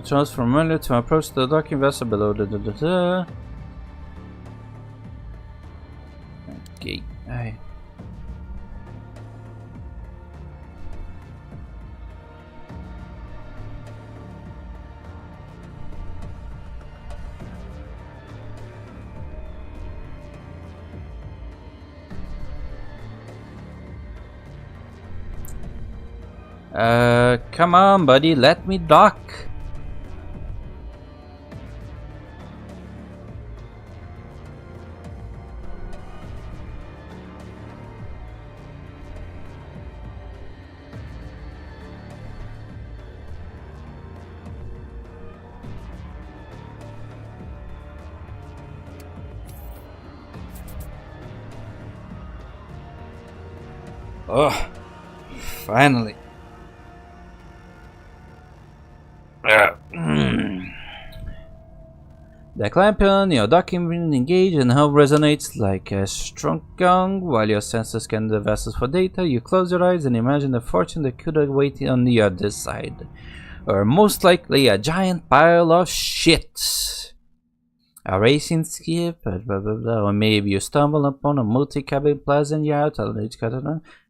Transform earlier to approach the docking vessel below the Okay, aye. Come on, buddy, let me dock. Oh, finally. The clampion, your docking engage and hull resonates like a strong gong. While your sensors scan the vessels for data, you close your eyes and imagine the fortune that could await on the other side. Or most likely a giant pile of shit. A racing skip, blah, blah, blah. Or maybe you stumble upon a multi-cabin pleasant yacht,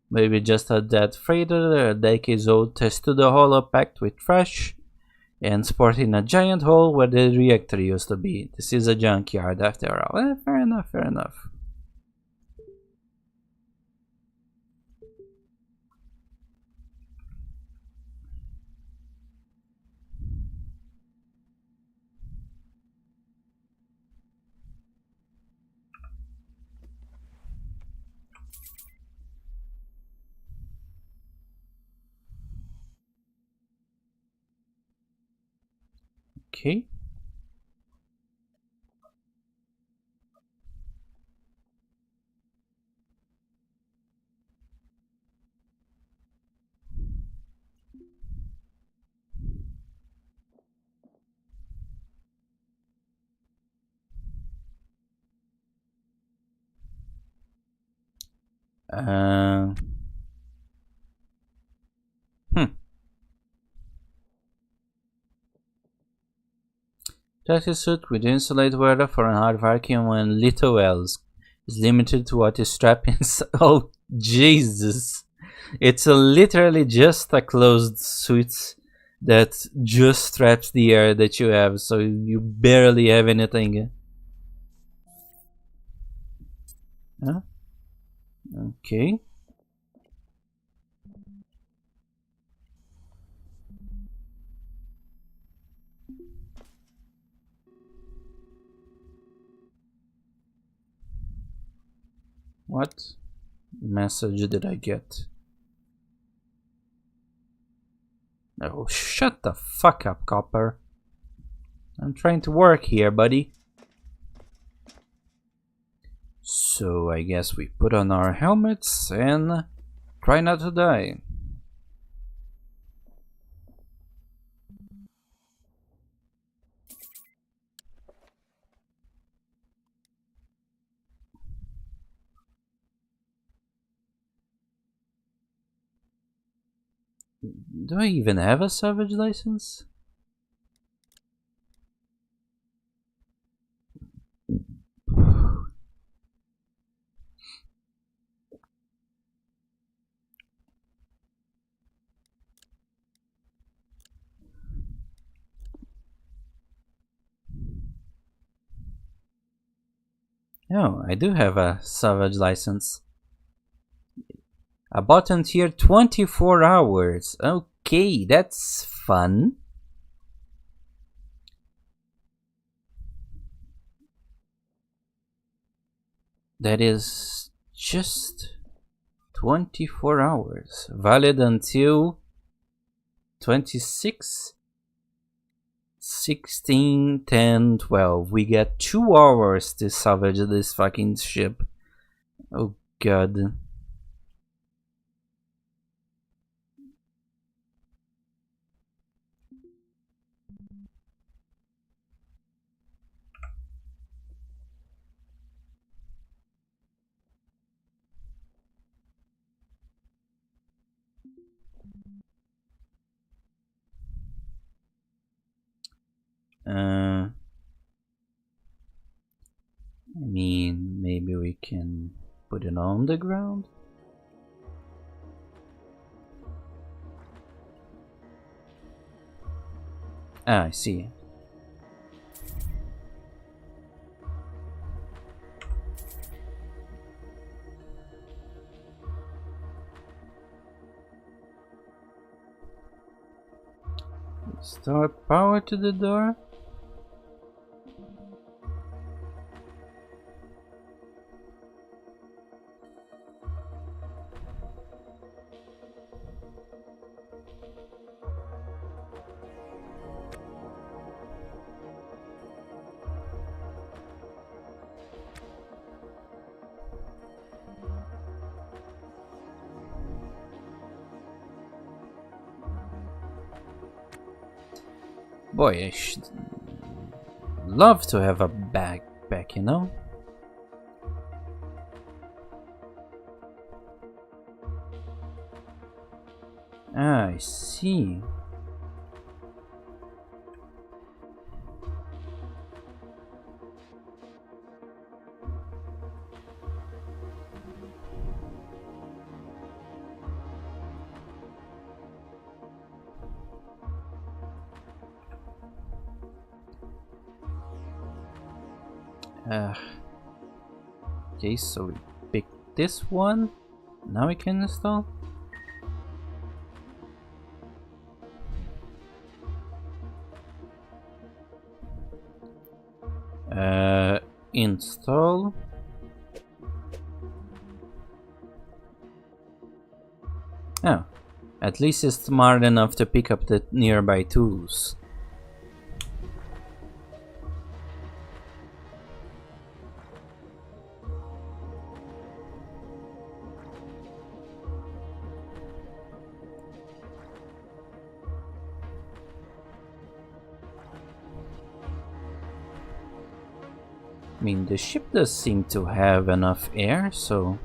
maybe just a dead freighter, a decades-old testudo hull packed with trash, and sporting a giant hole where the reactor used to be. This is a junkyard after all. Fair enough, fair enough. Okay. Hmm. Practice suit with insulate weather for a hard vacuum and little else is limited to what is strapped inside. Oh, Jesus. It's literally just a closed suit that just straps the air that you have, so you barely have anything. Huh? Okay. What message did I get? Oh, shut the fuck up, Copper. I'm trying to work here, buddy. So I guess we put on our helmets and try not to die. Do I even have a salvage license? No, I do have a salvage license. A button tier 24 hours. Okay, that's fun. That is just 24 hours. Valid until 26, 16, 10, 12. We get 2 hours to salvage this fucking ship. Oh god. I mean, maybe we can put it on the ground? Ah, I see. Start power to the door? Boy, love to have a backpack, you know? Ah, I see. Okay, so we pick this one. Now we can install. Install. Oh, at least it's smart enough to pick up the nearby tools. I mean, the ship does seem to have enough air, so...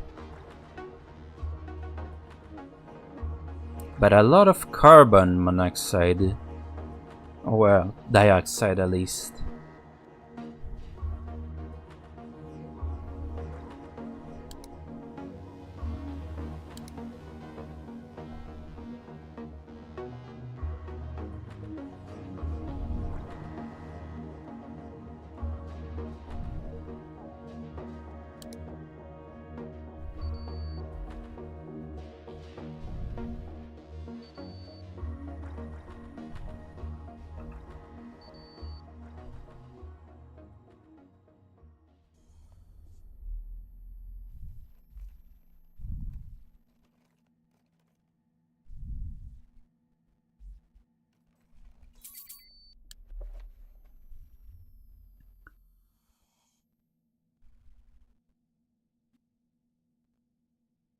But a lot of carbon monoxide. Oh, well, dioxide at least.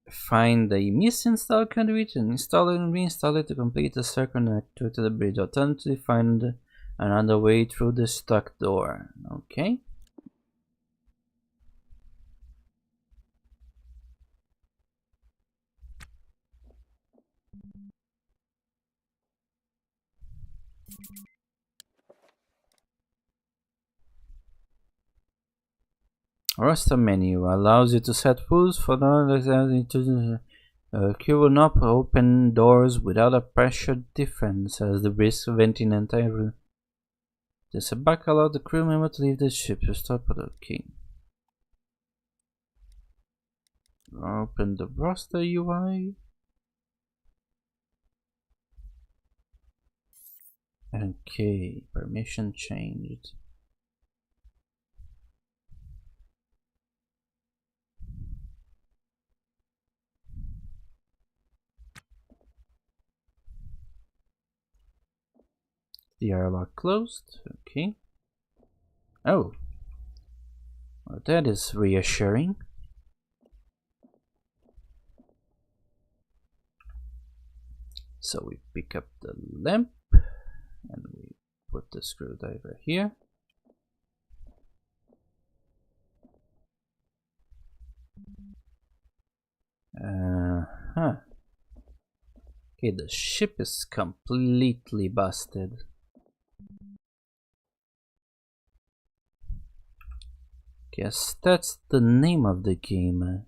Find the misinstalled conduit and install it and reinstall it to complete the circuit connector to the bridge. Alternatively, find another way through the stuck door. Okay. Roster menu allows you to set rules for the queue will not open doors without a pressure difference as the risk of venting an entire room. There's a back allow the crew member to leave the ship to stop at the key. Open the roster UI. Okay, permission changed. The airlock closed. Okay. Oh. Well, that is reassuring. So we pick up the lamp and we put the screwdriver here. Okay, the ship is completely busted. Guess that's the name of the game.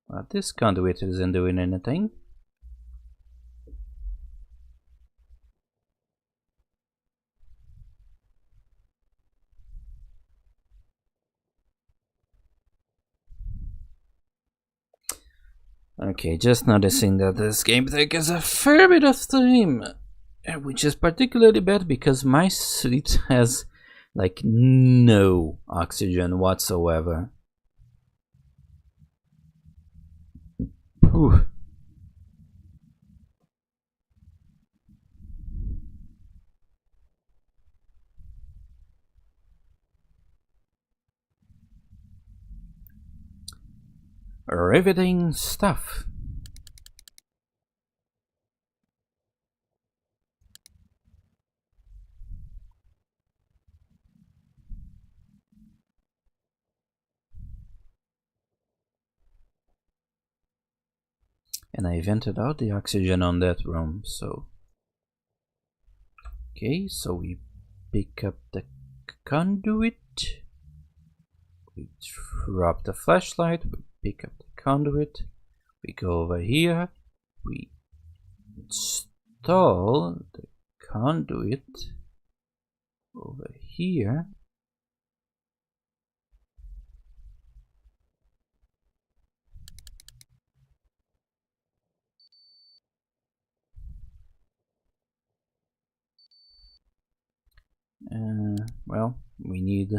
Well, this conduit isn't doing anything. Okay, just noticing that this game takes a fair bit of time, which is particularly bad because my suit has like no oxygen whatsoever. Whew. riveting stuff. And I vented out the oxygen on that room, so... Okay, so we pick up the conduit. We drop the flashlight, we pick up the conduit. We go over here. We install the conduit over here. Well, we need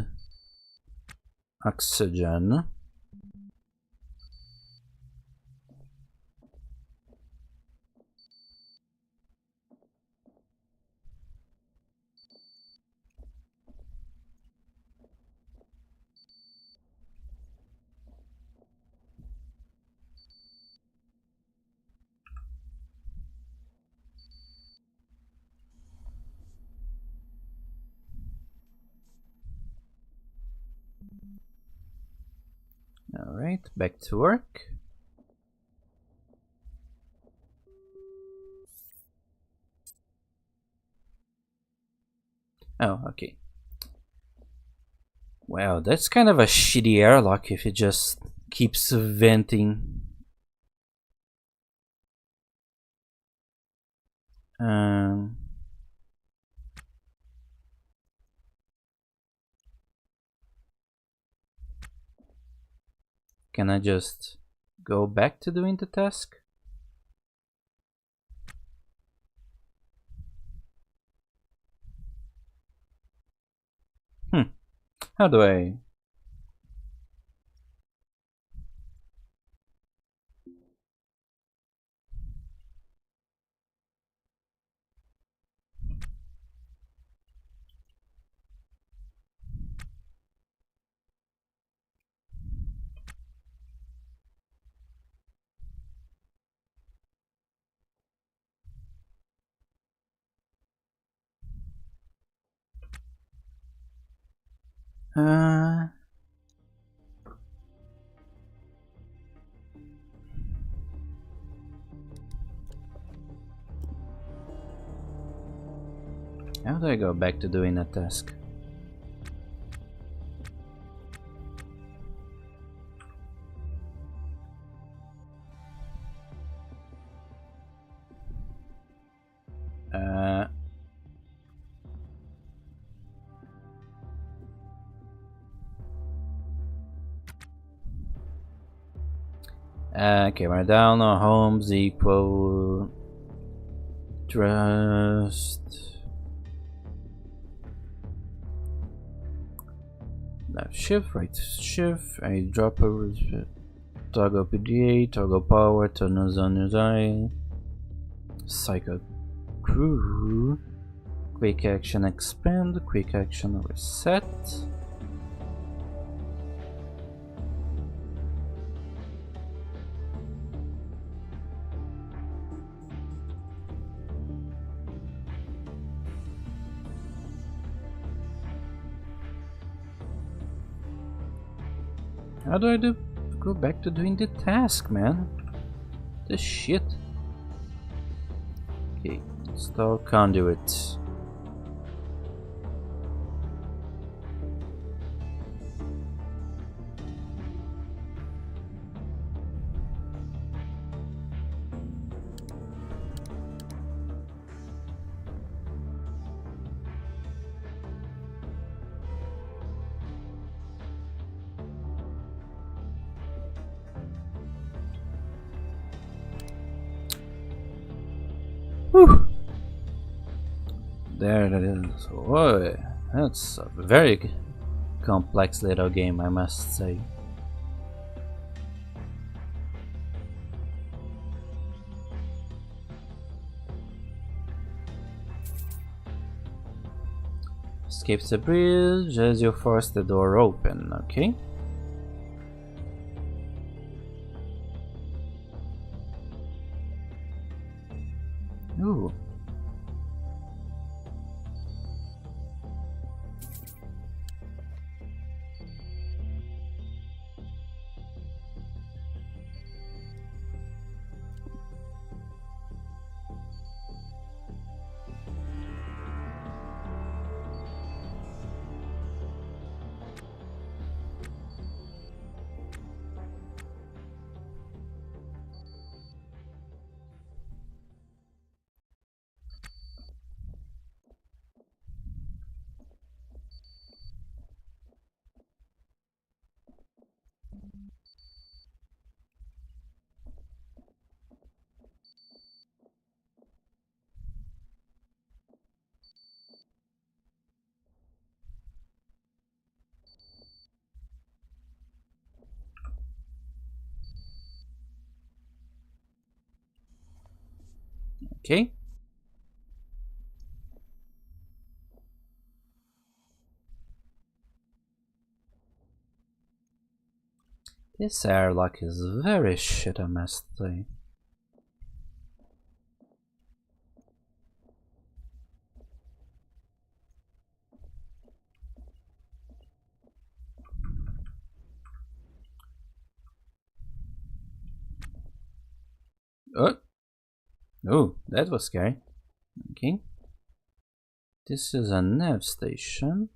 oxygen. Alright, back to work. Oh, okay. Wow, that's kind of a shitty airlock if it just keeps venting. Can I just go back to doing the task? How do I... How do I go back to doing a task? Okay, we're down on homes equal trust. Left shift, right shift, I drop a toggle PDA, toggle power, turn on his eye, cycle crew, quick action expand, quick action reset. How do I go back to doing the task, man? This shit. Okay, install conduit. Whew. There it is. Whoa, that's a very complex little game, I must say. Escape the bridge as you force the door open, okay? Ooh. Okay. This airlock is very shit, I must say. Oh, oh, that was scary. Okay. This is a nav station.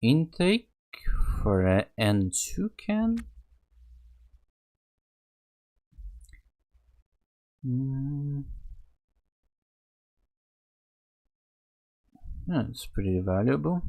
Intake for a N2 can. That's pretty valuable.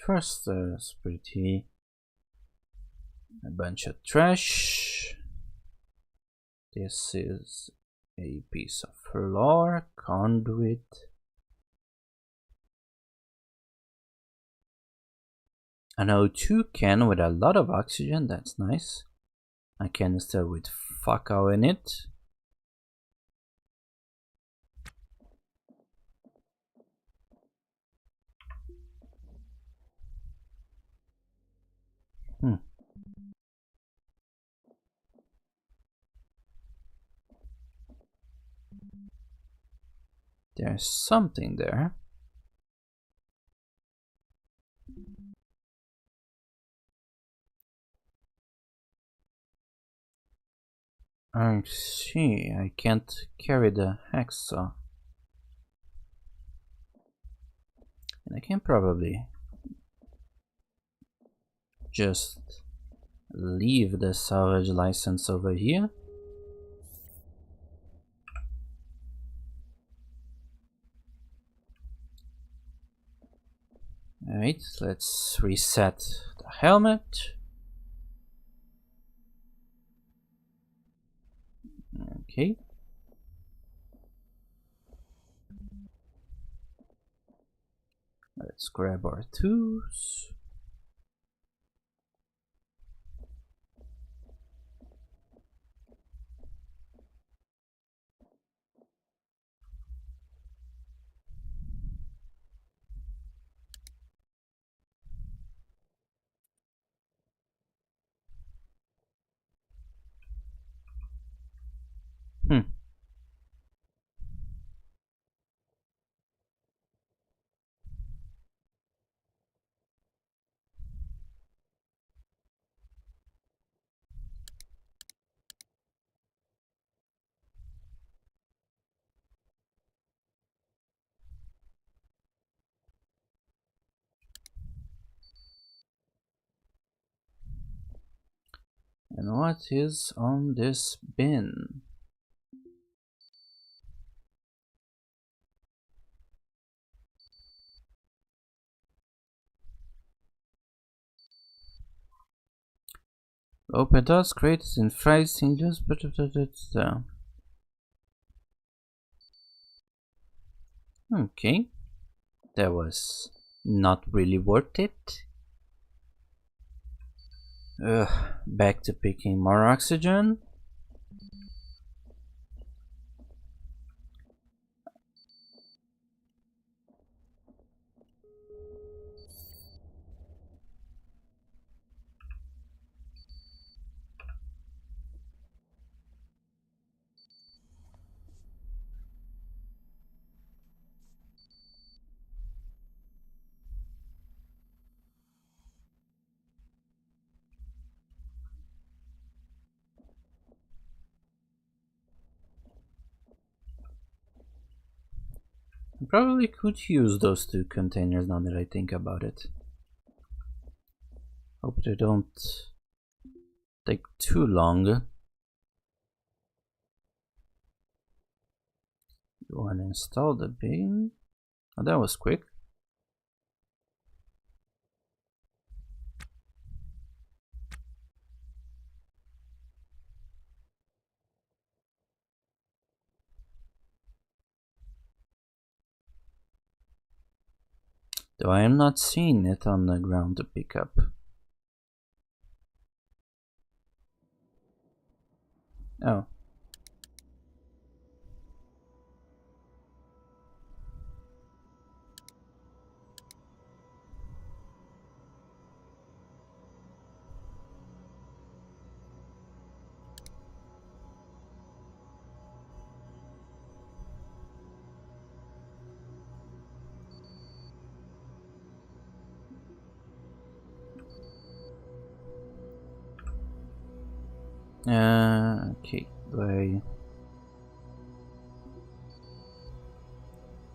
Thruster is pretty. A bunch of trash. This is a piece of floor, conduit. An O2 can with a lot of oxygen, that's nice. A canister with fuck all in it. There's something there. I see, I can't carry the hacksaw. And I can probably just leave the salvage license over here. Alright, let's reset the helmet. Okay. Let's grab our tools. And what is on this bin? Open doors created in fries in use, Okay, that was not really worth it. Back to picking more oxygen. I probably could use those two containers now that I think about it. Hope they don't take too long. You want to install the bin? Oh, that was quick. Though I am not seeing it on the ground to pick up. Oh. Okay.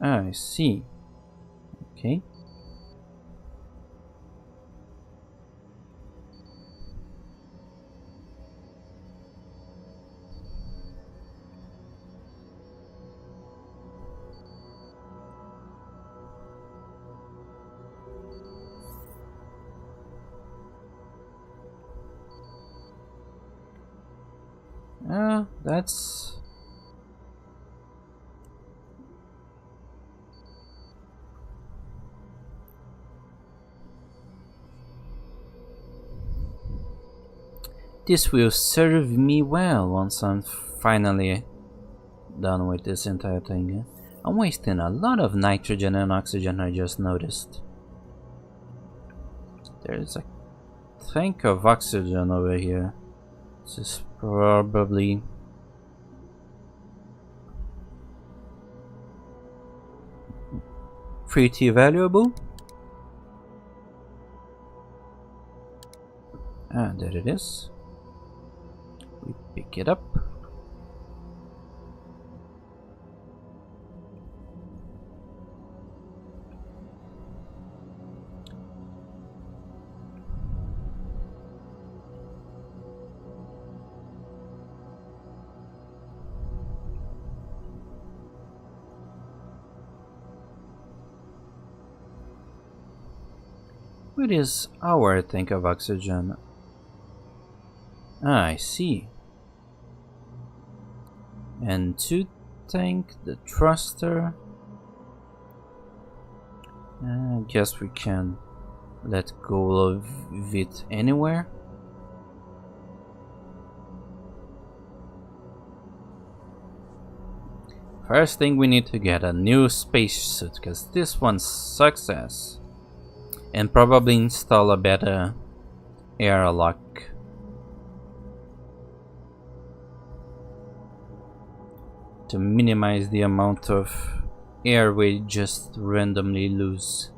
I see. Okay. That's... This will serve me well once I'm finally done with this entire thing. I'm wasting a lot of nitrogen and oxygen, I just noticed. There's a tank of oxygen over here. This is probably... pretty valuable. Ah, there it is. We pick it up. What is our tank of oxygen? Ah, I see. And 2 tank, the thruster. I guess we can let go of it anywhere. First thing, we need to get a new spacesuit, because this one sucks ass. And probably install a better airlock. To minimize the amount of air we just randomly lose.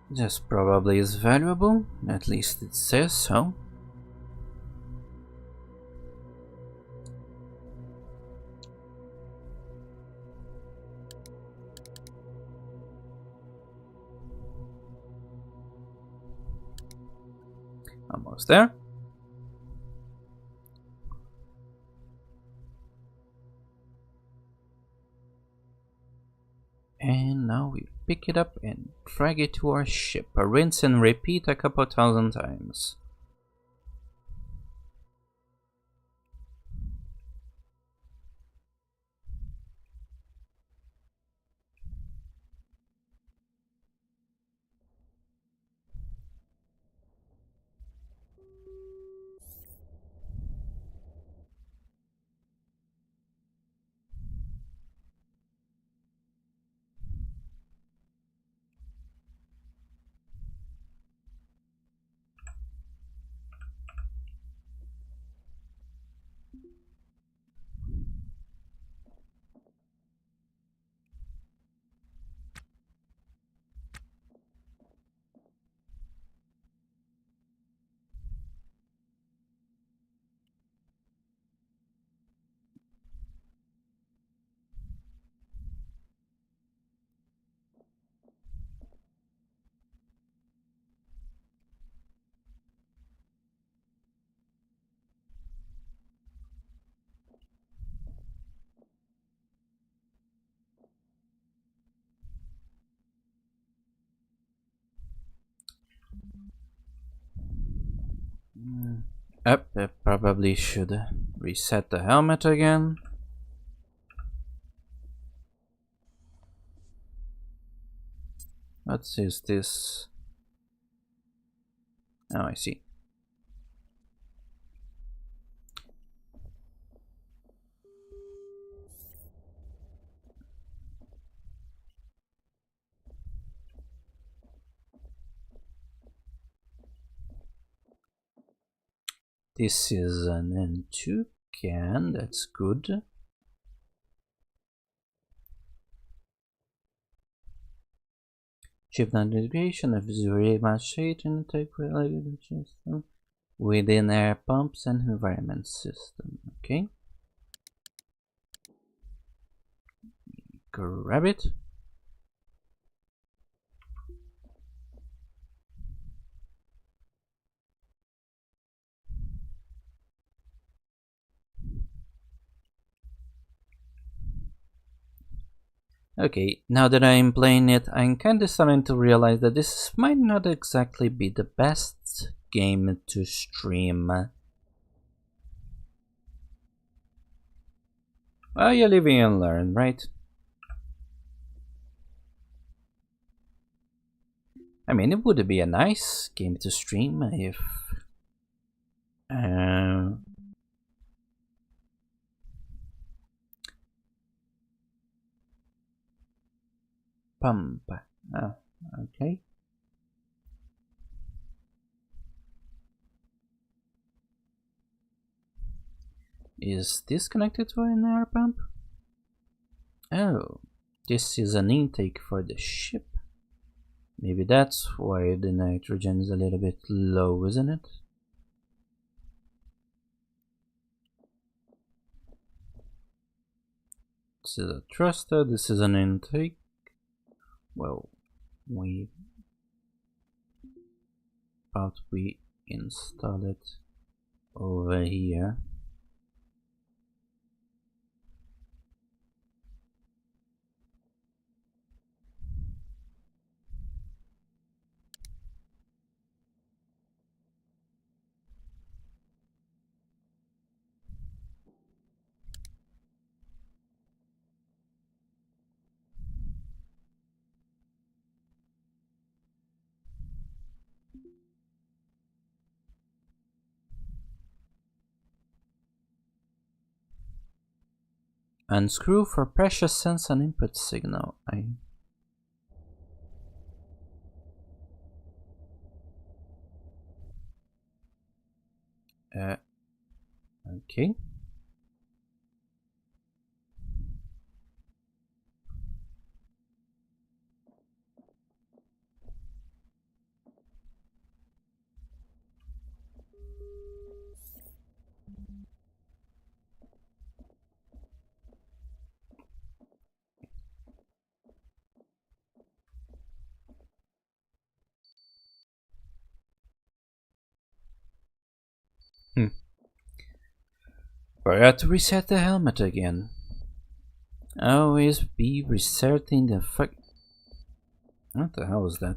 This probably is valuable, at least it says so. Almost there. And now we pick it up and drag it to our ship. Rinse and repeat a couple thousand times. Up, I probably should reset the helmet again. What is this? Oh, I see. This is an N2 can, that's good. Shift integration of very much shade in the type system within air pumps and environment system. Okay. Grab it. Okay, now that I'm playing it, I'm kinda starting to realize that this might not exactly be the best game to stream. Well, you live and learn, right? I mean, it would be a nice game to stream if... pump. Ah, okay. Is this connected to an air pump? Oh, this is an intake for the ship. Maybe that's why the nitrogen is a little bit low, isn't it? This is a thruster, this is an intake. Well, we install it over here. Unscrew for pressure sense and input signal. Okay. Forgot to reset the helmet again. Always be resetting the fuck. What the hell was that?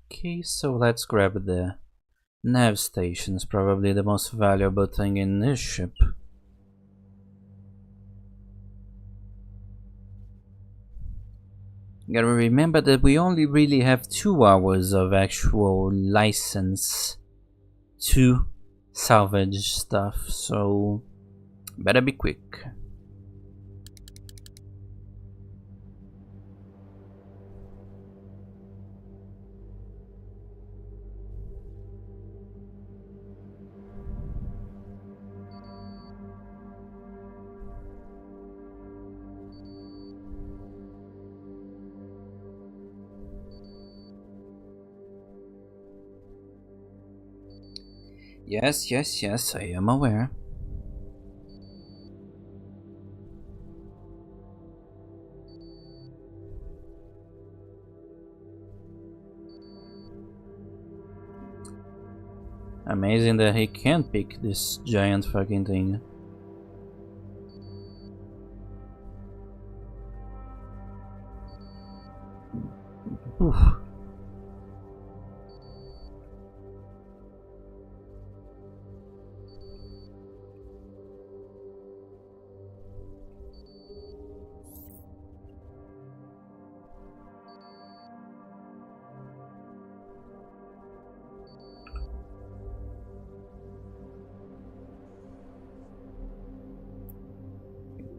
Okay, so let's grab the nav station. It's probably the most valuable thing in this ship. Gotta remember that we only really have 2 hours of actual license to salvage stuff, so better be quick. Yes, I am aware. Amazing that he can pick this giant fucking thing. Oof.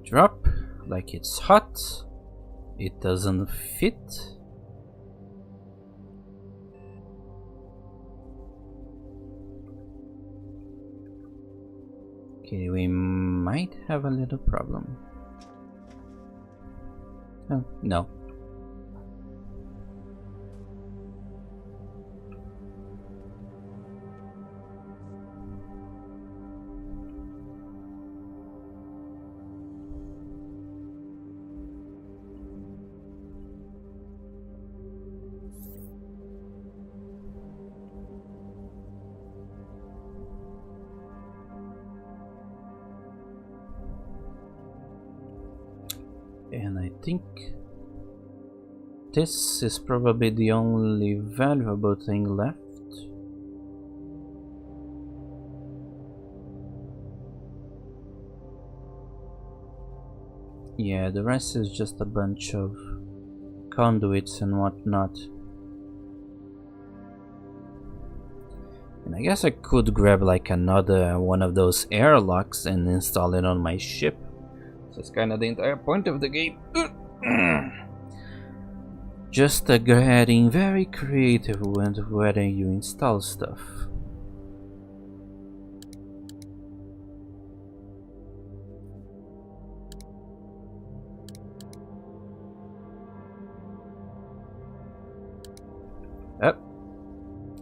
Drop like it's hot. It doesn't fit. Okay, we might have a little problem. Oh, no. And I think this is probably the only valuable thing left. Yeah, the rest is just a bunch of conduits and whatnot. And I guess I could grab like another one of those airlocks and install it on my ship. That's kind of the entire point of the game. Just getting very creative with whether you install stuff.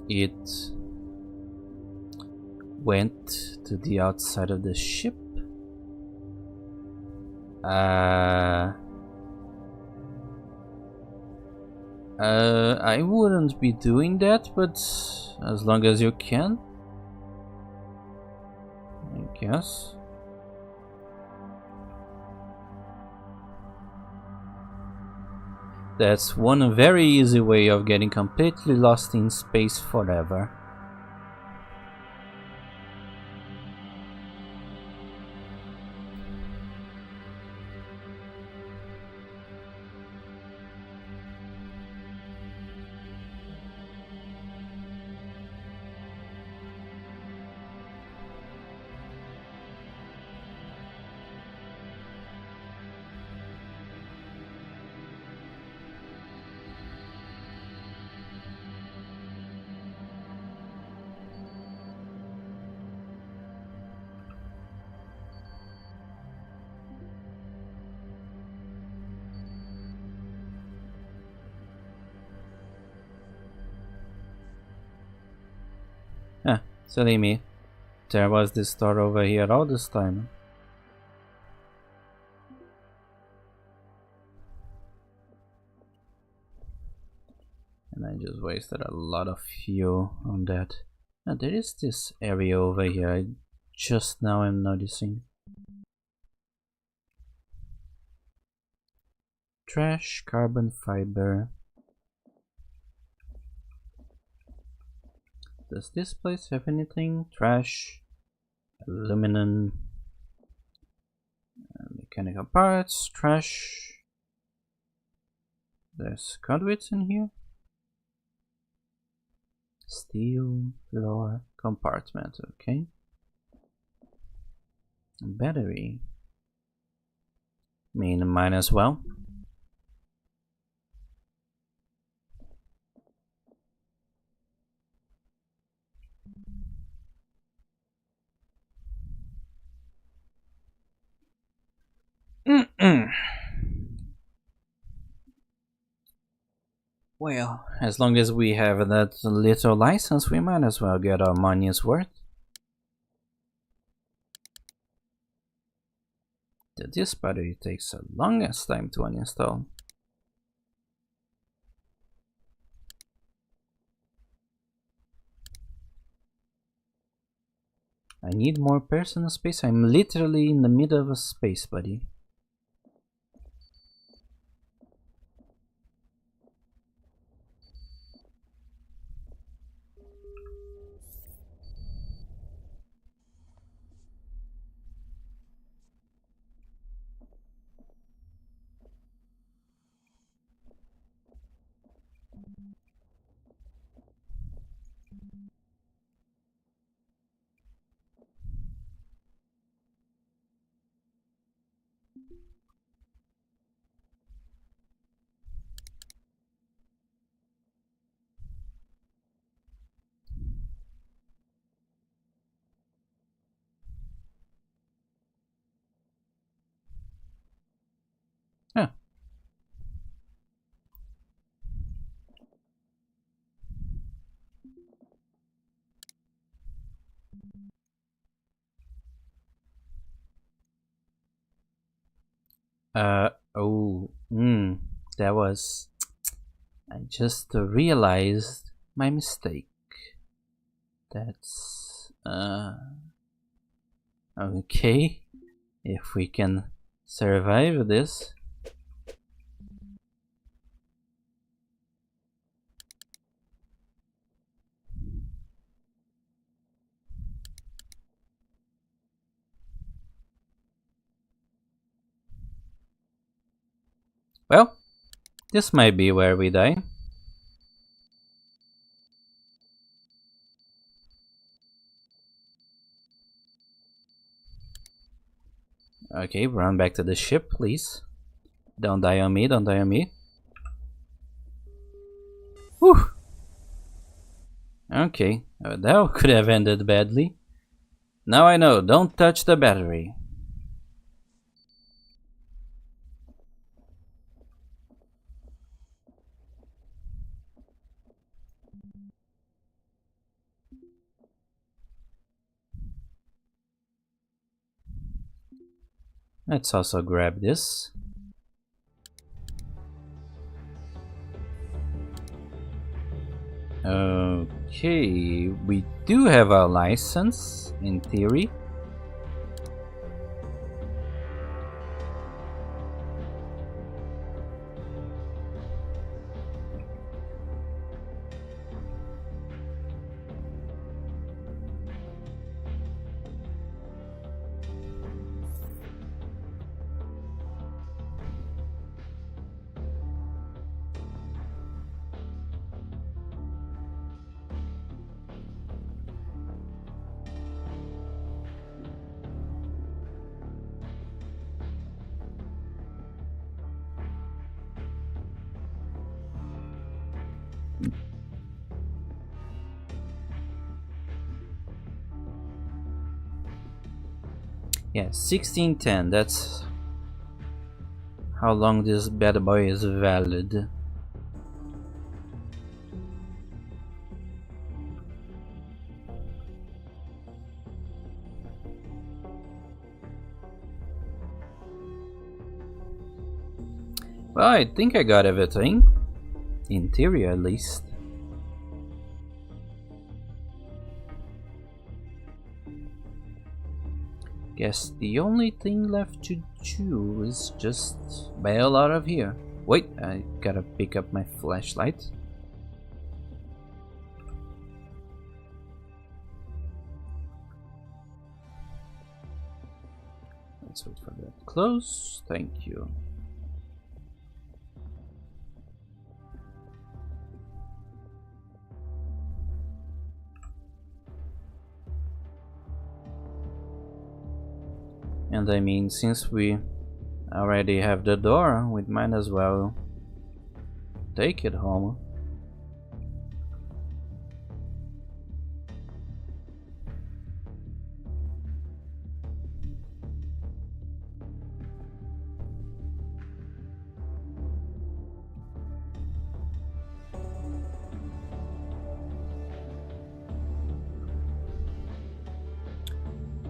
It went to the outside of the ship. I wouldn't be doing that, but as long as you can, I guess. That's one very easy way of getting completely lost in space forever. Silly me. There was this door over here all this time. And I just wasted a lot of fuel on that. Now there is this area over here. I just now am noticing. Trash, carbon fiber. Does this place have anything? Trash, aluminum, mechanical parts, trash. There's conduits in here. Steel floor compartment, okay. Battery. Mine as well. Well, as long as we have that little license, we might as well get our money's worth. This battery takes the longest time to uninstall. I need more personal space. I'm literally in the middle of a space, buddy. Huh. That was... I just realized my mistake. That's... Okay. If we can survive this... Well, this might be where we die. Okay, run back to the ship, please. Don't die on me, don't die on me. Whew! Okay, that could have ended badly. Now I know, don't touch the battery. Let's also grab this. Okay, we do have a license, in theory. Yeah, 1610, that's how long this bad boy is valid. Well, I think I got everything. In theory, at least. Guess the only thing left to do is just bail out of here. Wait, I gotta pick up my flashlight. Let's wait for that close. Thank you. And I mean, since we already have the door, we might as well take it home.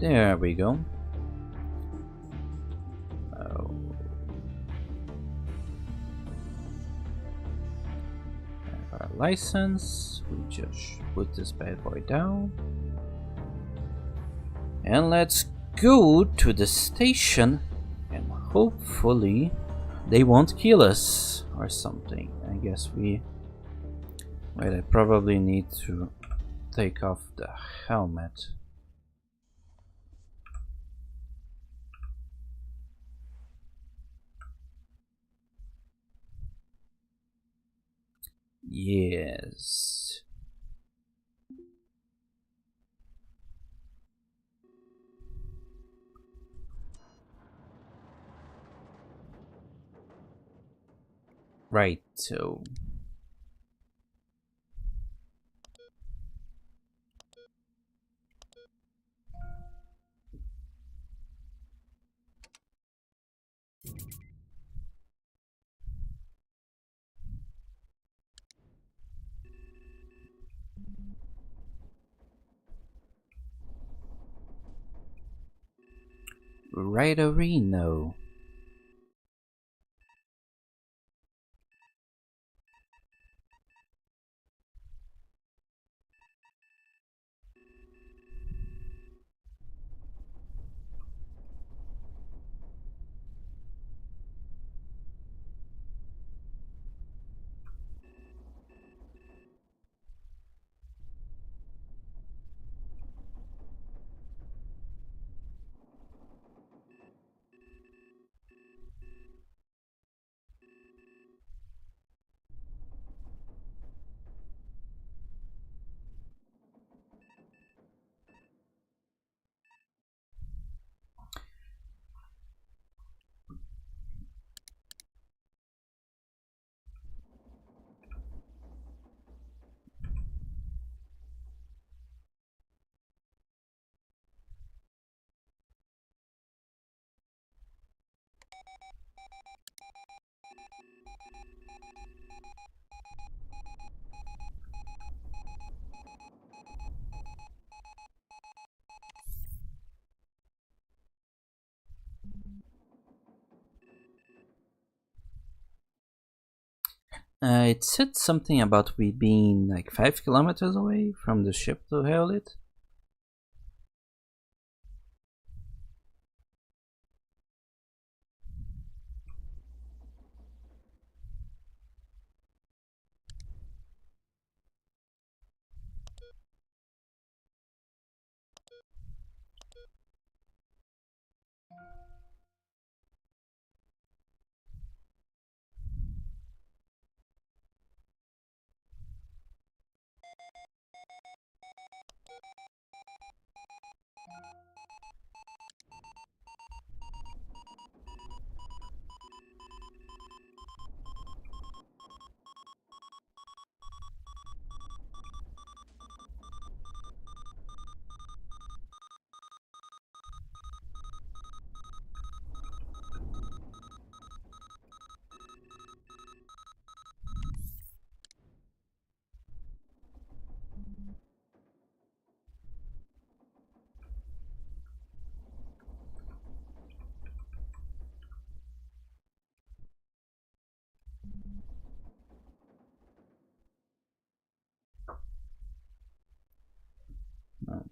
There we go. Our license. We just put this bad boy down. And let's go to the station and hopefully they won't kill us or something. I guess we... Wait, I probably need to take off the helmet. Yes. Right, so... Right, Reno. It said something about we being like 5 kilometers away from the ship to hail it.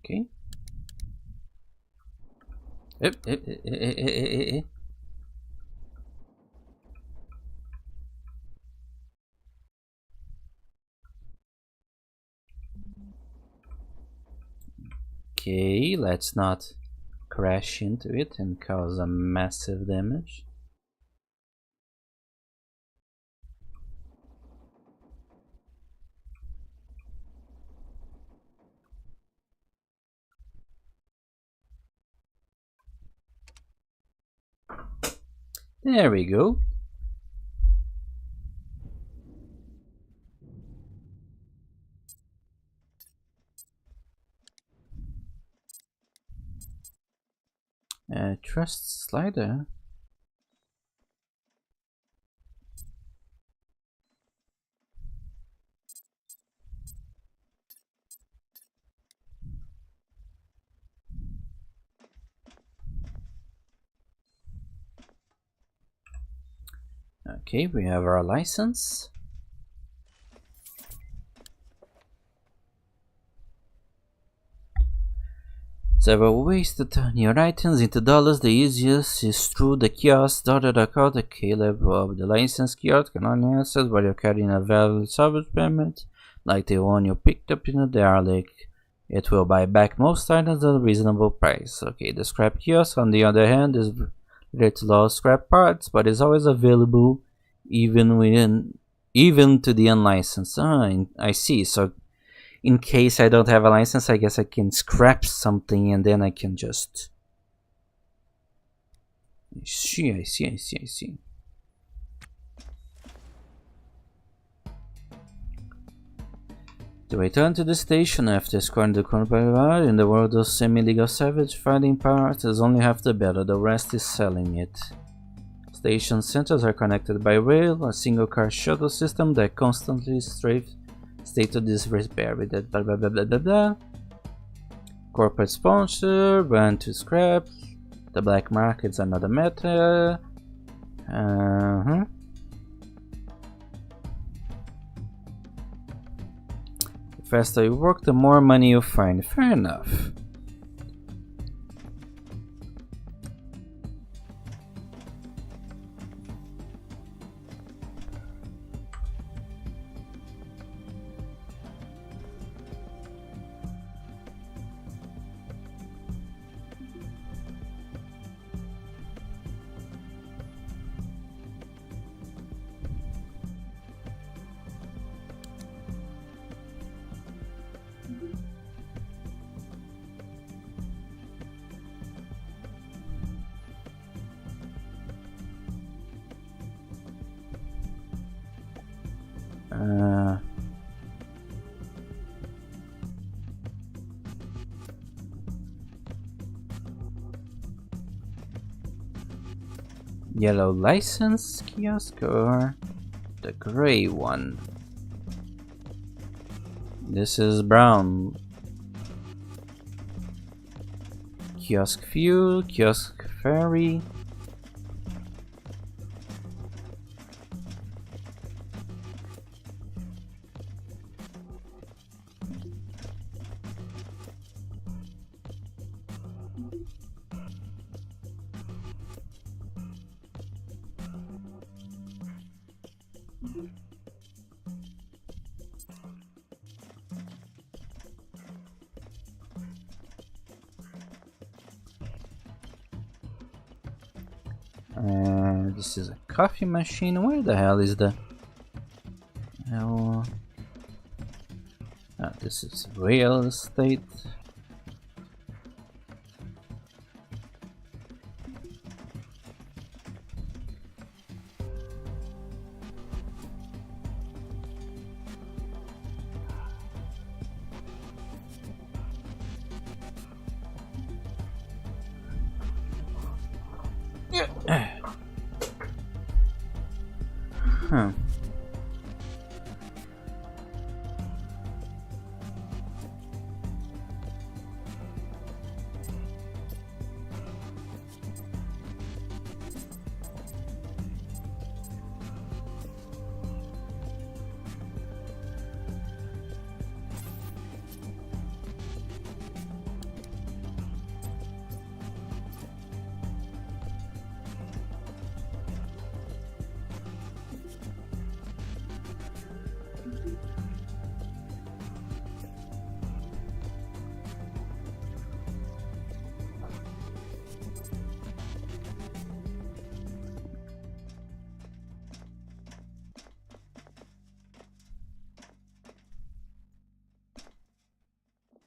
Okay. Okay, let's not crash into it and cause a massive damage. There we go. Trust slider. Okay, we have our license. Several ways to turn your items into dollars. The easiest is through the kiosk. The key level of the license kiosk can only access while you're carrying a valid service permit, like the one you picked up in the derelict. It will buy back most items at a reasonable price. Okay, the scrap kiosk, on the other hand, is related to lost scrap parts, but is always available even to the unlicensed. I see. So in case I don't have a license, I guess I can scrap something and then I can just... I see. To return to the station after scoring the corner in the world of semi-legal savage, finding parts is only half the battle, the rest is selling it. Station centers are connected by rail, a single car shuttle system that constantly strafes state to disrepair with that blah blah blah blah blah blah. Corporate sponsor, burn to scrap. The black market's another matter. The faster you work, the more money you find. Fair enough. Yellow license kiosk or the gray one? This is brown. Kiosk fuel, kiosk ferry. This is a coffee machine. Where the hell is the... Oh, this is real estate. Huh.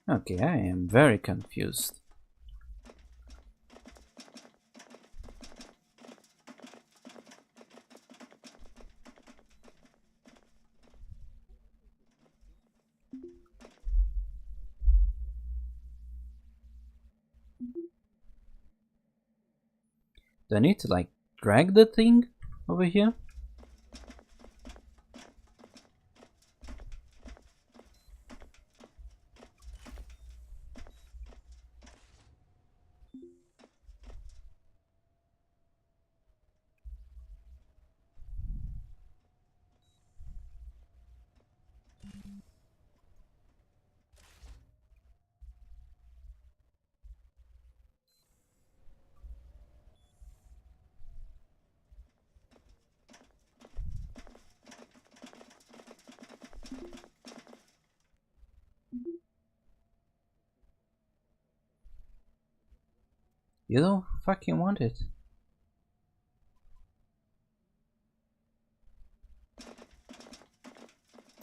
Okay, I am very confused. Do I need to like drag the thing over here? You don't fucking want it.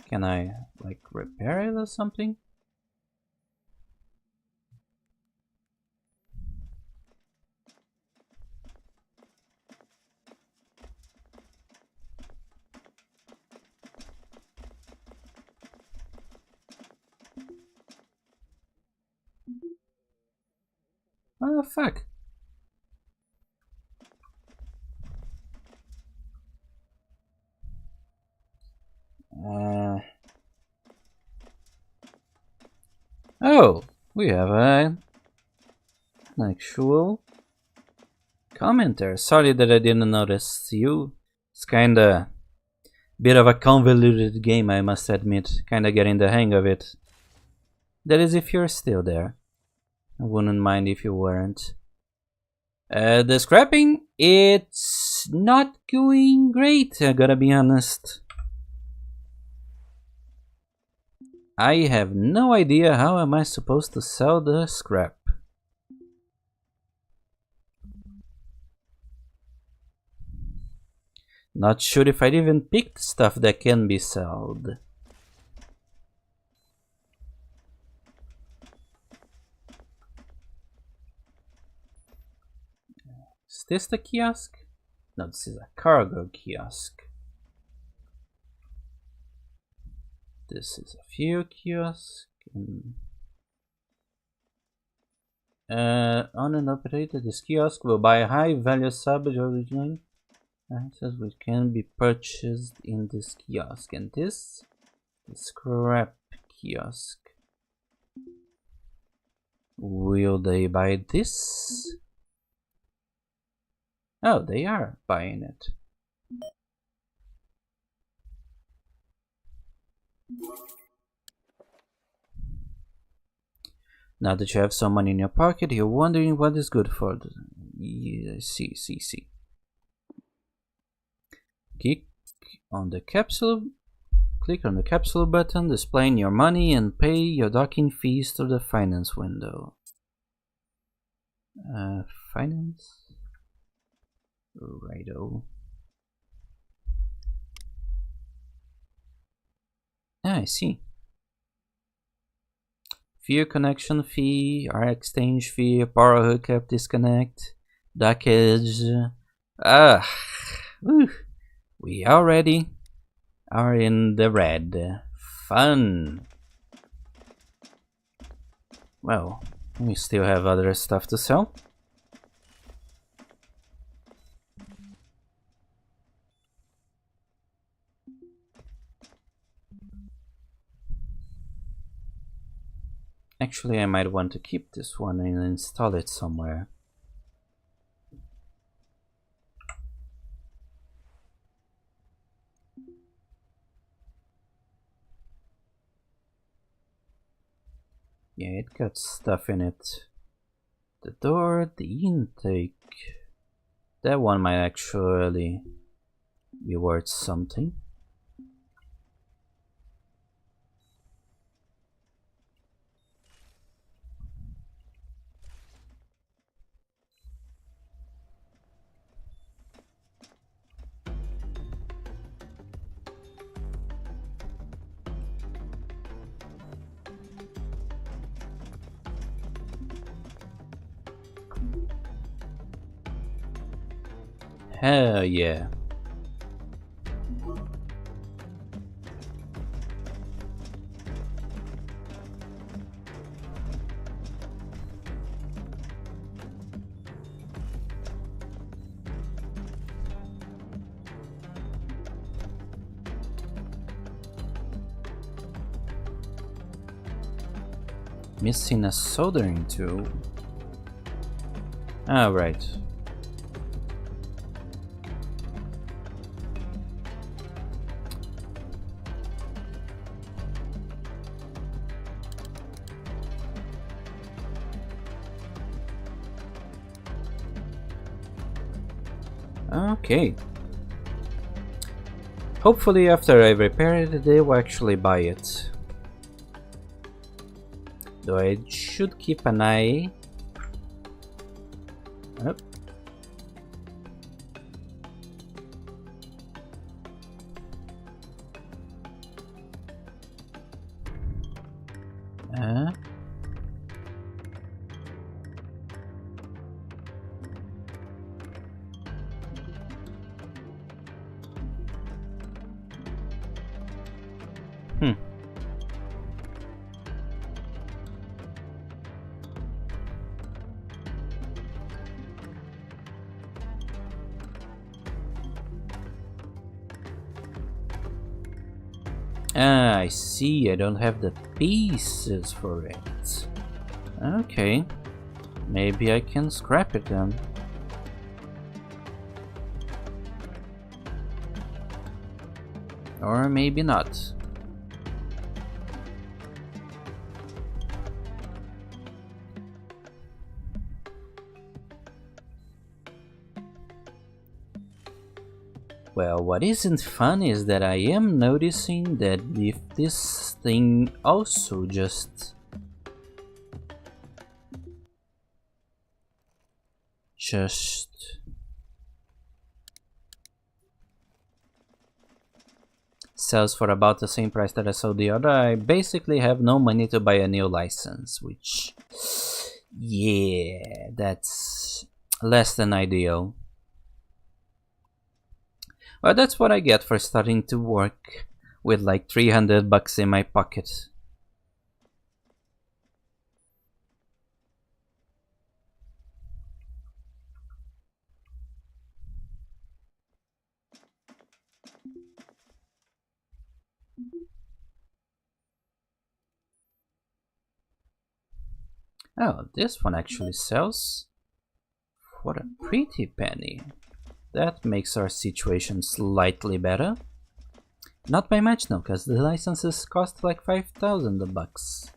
Can I like repair it or something? Oh fuck. Oh, we have an actual commenter. Sorry that I didn't notice you. It's kinda bit of a convoluted game, I must admit. Kinda getting the hang of it. That is if you're still there. I wouldn't mind if you weren't. The scrapping, it's not going great, I gotta be honest. I have no idea how am I supposed to sell the scrap. Not sure if I'd even picked stuff that can be sold. Is this the kiosk? No, this is a cargo kiosk. This is a fuel kiosk. On and operated, this kiosk will buy high value salvage original items which can be purchased in this kiosk. And this is scrap kiosk. Will they buy this? Oh, they are buying it. Now that you have some money in your pocket, you're wondering what is good for. Yeah, see. Click on the capsule button, displaying your money, and pay your docking fees through the finance window. Finance? Righto. Ah, I see. Fuel connection fee, our exchange fee, power hookup disconnect, dockage. We already are in the red. Fun. Well, we still have other stuff to sell. Actually, I might want to keep this one and install it somewhere. Yeah, it got stuff in it. The door, the intake. That one might actually be worth something. Hell yeah. Missing a soldering tool. Ah, right. Okay. Hopefully after I repair it, they will actually buy it. Though I should keep an eye. Oh. Ah, I see, I don't have the pieces for it. Okay, maybe I can scrap it then. Or maybe not. Well, what isn't fun is that I am noticing that if this thing also just sells for about the same price that I sold the other, I basically have no money to buy a new license, which, yeah, that's less than ideal. Well, that's what I get for starting to work with like 300 bucks in my pocket. Oh, this one actually sells for a pretty penny. That makes our situation slightly better. Not by much though, because the licenses cost like 5,000 bucks.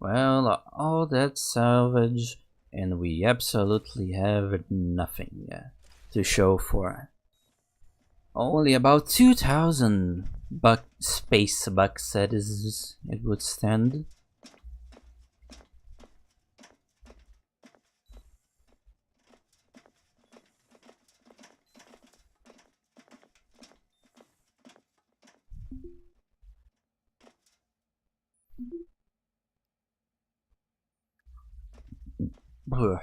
Well, all that salvage, and we absolutely have nothing to show for it. Only about 2,000 space bucks that is it would stand. Ugh.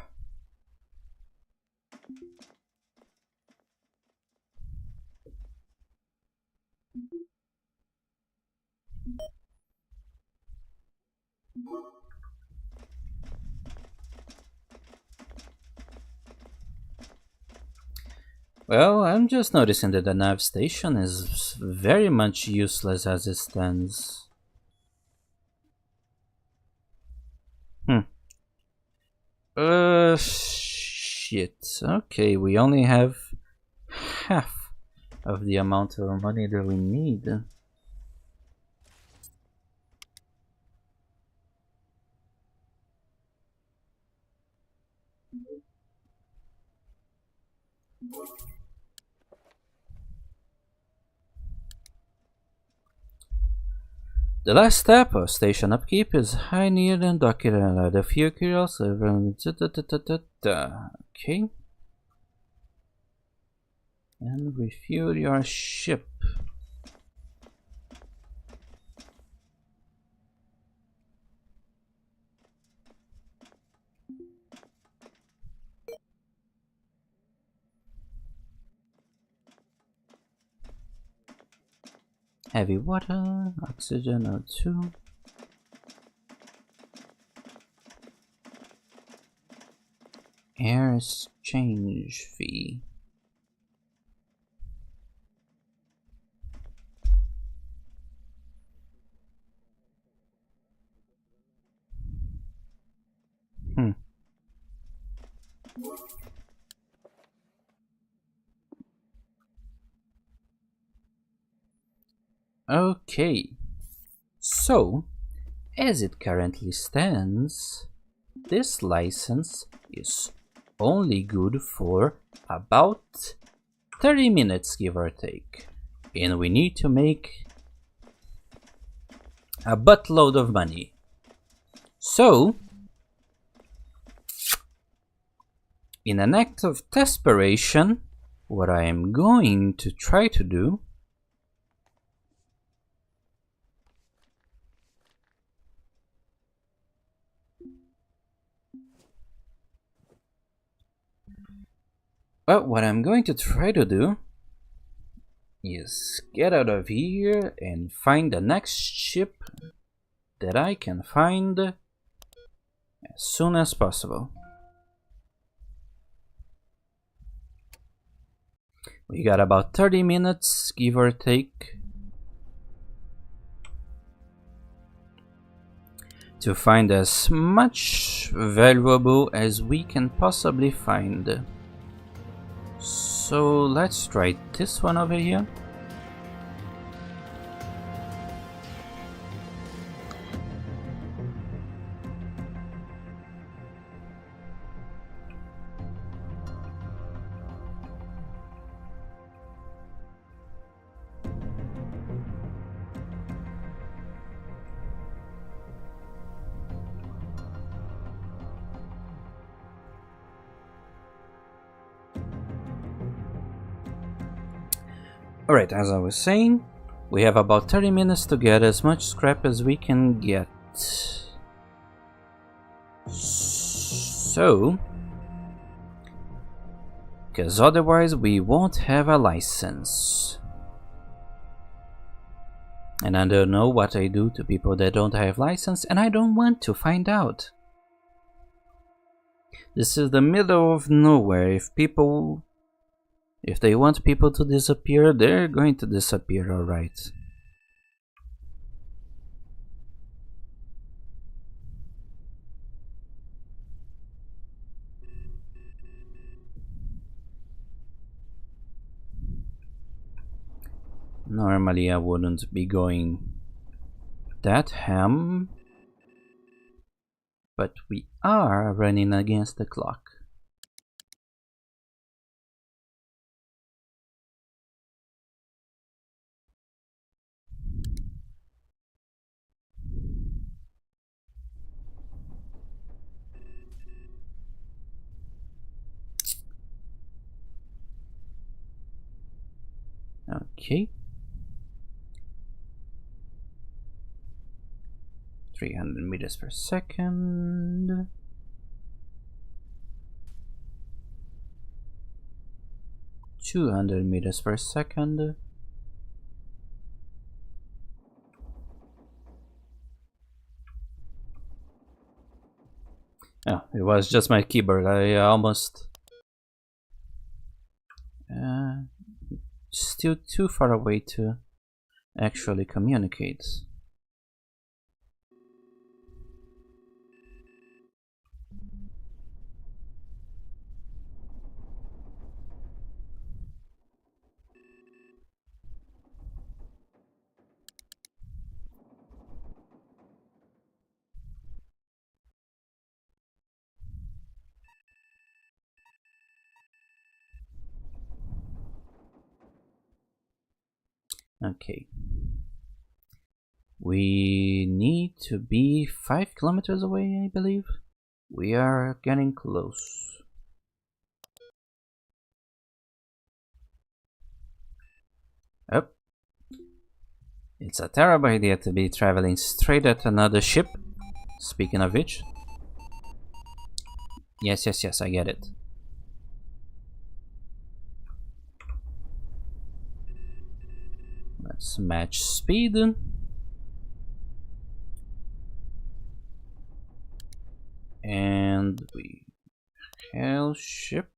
Well, I'm just noticing that the nav station is very much useless as it stands. Shit. Okay, we only have half of the amount of money that we need. The last step of station upkeep is high near and docket and add a few curious. Okay. And refuel your ship. Heavy water, oxygen O2. Air exchange fee. Okay, so as it currently stands, this license is only good for about 30 minutes, give or take, and we need to make a buttload of money. So, in an act of desperation, what I am going to try to do is get out of here and find the next ship that I can find as soon as possible. We got about 30 minutes, give or take, to find as much valuable as we can possibly find. So let's try this one over here. Alright, as I was saying, we have about 30 minutes to get as much scrap as we can get. So, because otherwise we won't have a license. And I don't know what I do to people that don't have license, and I don't want to find out. This is the middle of nowhere. If they want people to disappear, they're going to disappear, alright. Normally I wouldn't be going that ham, but we are running against the clock. Okay. 300 meters per second. $200 per second. Oh, it was just my keyboard. I almost still too far away to actually communicate. Okay. We need to be 5 kilometers away, I believe. We are getting close. Oh, it's a terrible idea to be traveling straight at another ship. Speaking of which. Yes, yes, yes, I get it. Let's match speed. And we hail ship.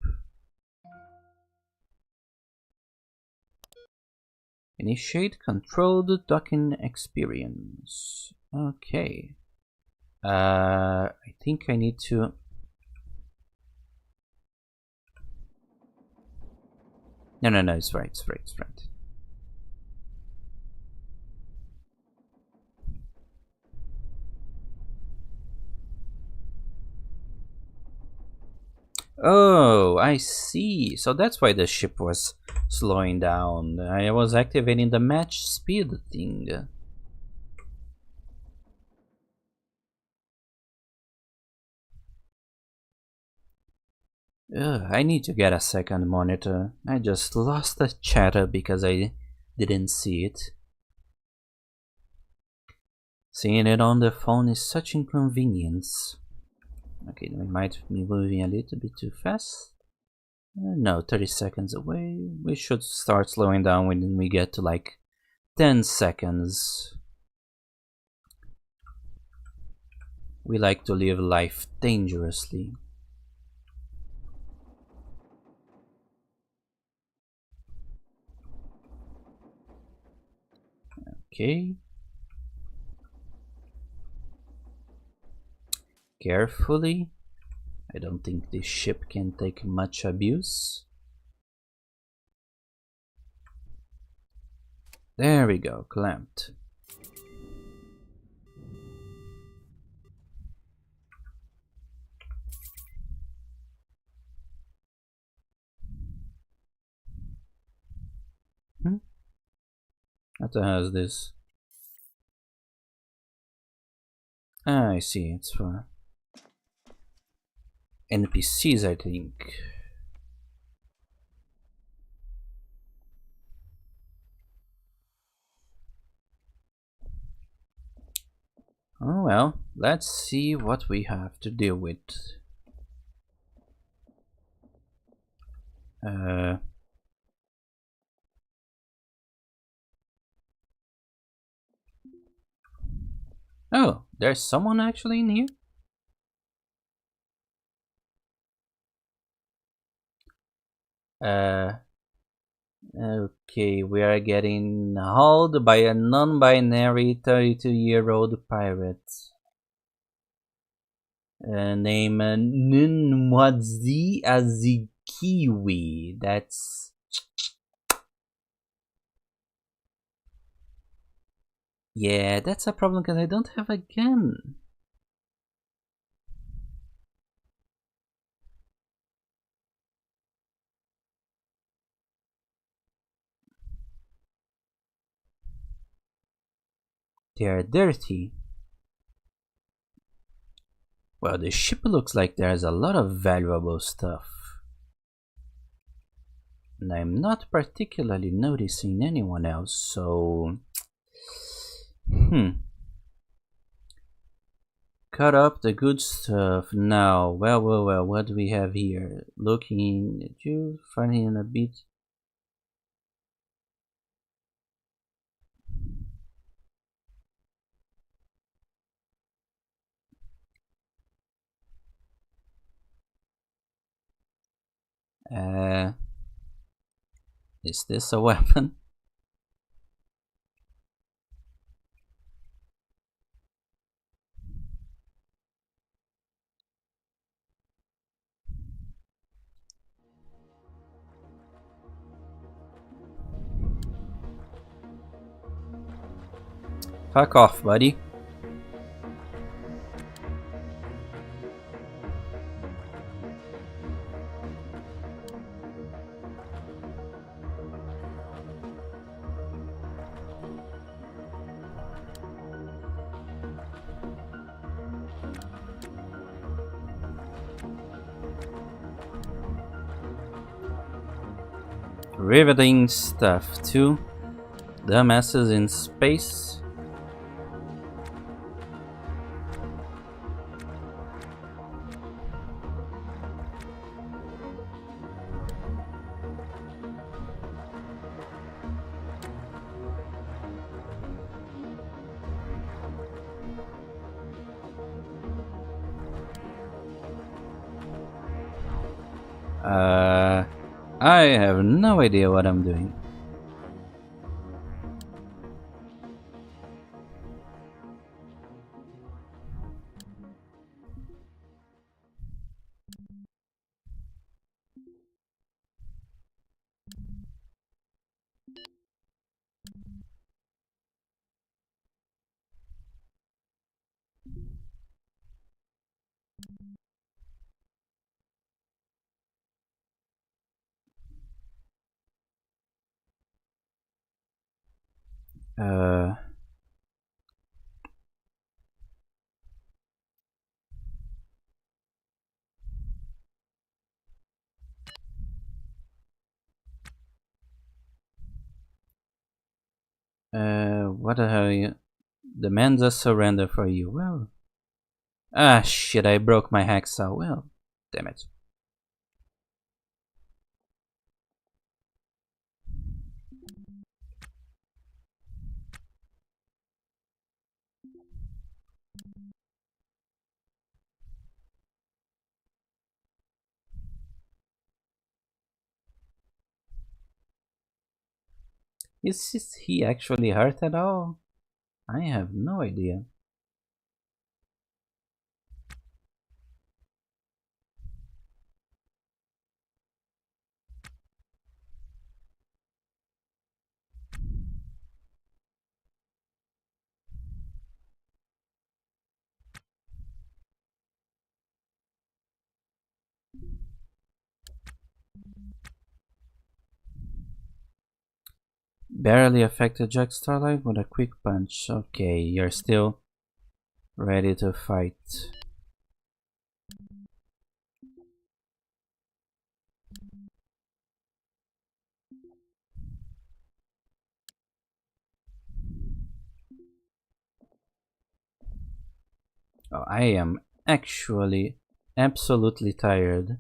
Initiate controlled docking experience. Okay. I think I need to. No, it's right, it's right, it's right. Oh, I see. So that's why the ship was slowing down. I was activating the match speed thing. Ugh, I need to get a second monitor. I just lost the chatter because I didn't see it. Seeing it on the phone is such inconvenience. Okay, we might be moving a little bit too fast. No, 30 seconds away. We should start slowing down when we get to like 10 seconds. We like to live life dangerously. Okay. Carefully. I don't think this ship can take much abuse. There we go, clamped. What the hell is this? Ah, I see, it's for NPCs, I think. Oh well, let's see what we have to deal with. Oh, there's someone actually in here? Okay, we are getting hauled by a non-binary 32-year-old pirate. Named Nunwadzi Azikiwi. That's... Yeah, that's a problem because I don't have a gun. They're dirty. Well, the ship looks like there's a lot of valuable stuff. And I'm not particularly noticing anyone else, so... Cut up the good stuff now. Well, what do we have here? Looking at you, finding a bit... Is this a weapon? Fuck off, buddy. Riveting stuff too. Dumbasses in space. I have no idea what I'm doing. Uh, what the hell? Demands a surrender for you. Well, ah, shit! I broke my hacksaw. Well, damn it. Is he actually hurt at all? I have no idea. Barely affected Jack Starlight with a quick punch. Okay, you're still ready to fight. Oh, I am actually absolutely tired.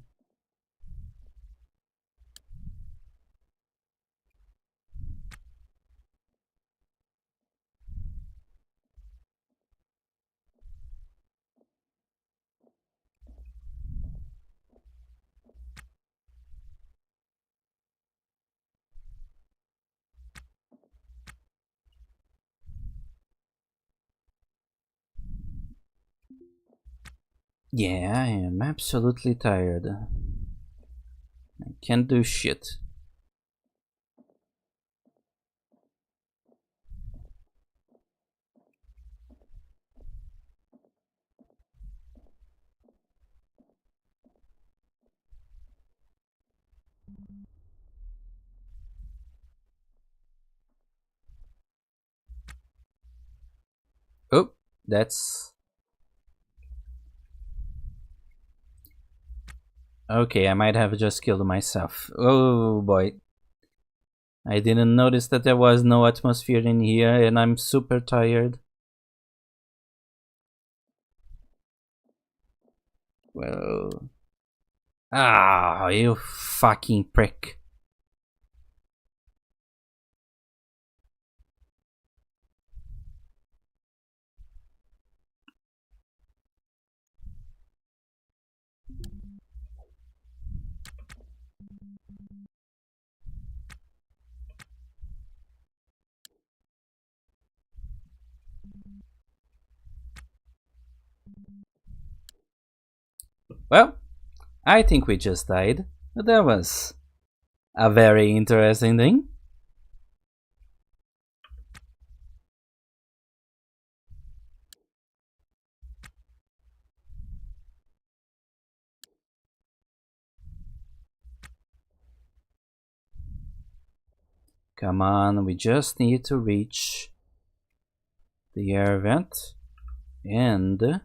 Yeah, I am absolutely tired. I can't do shit. Oh, that's... Okay, I might have just killed myself. Oh boy. I didn't notice that there was no atmosphere in here and I'm super tired. Well... Ah, you fucking prick. Well, I think we just died. That was a very interesting thing. Come on, we just need to reach the air vent and...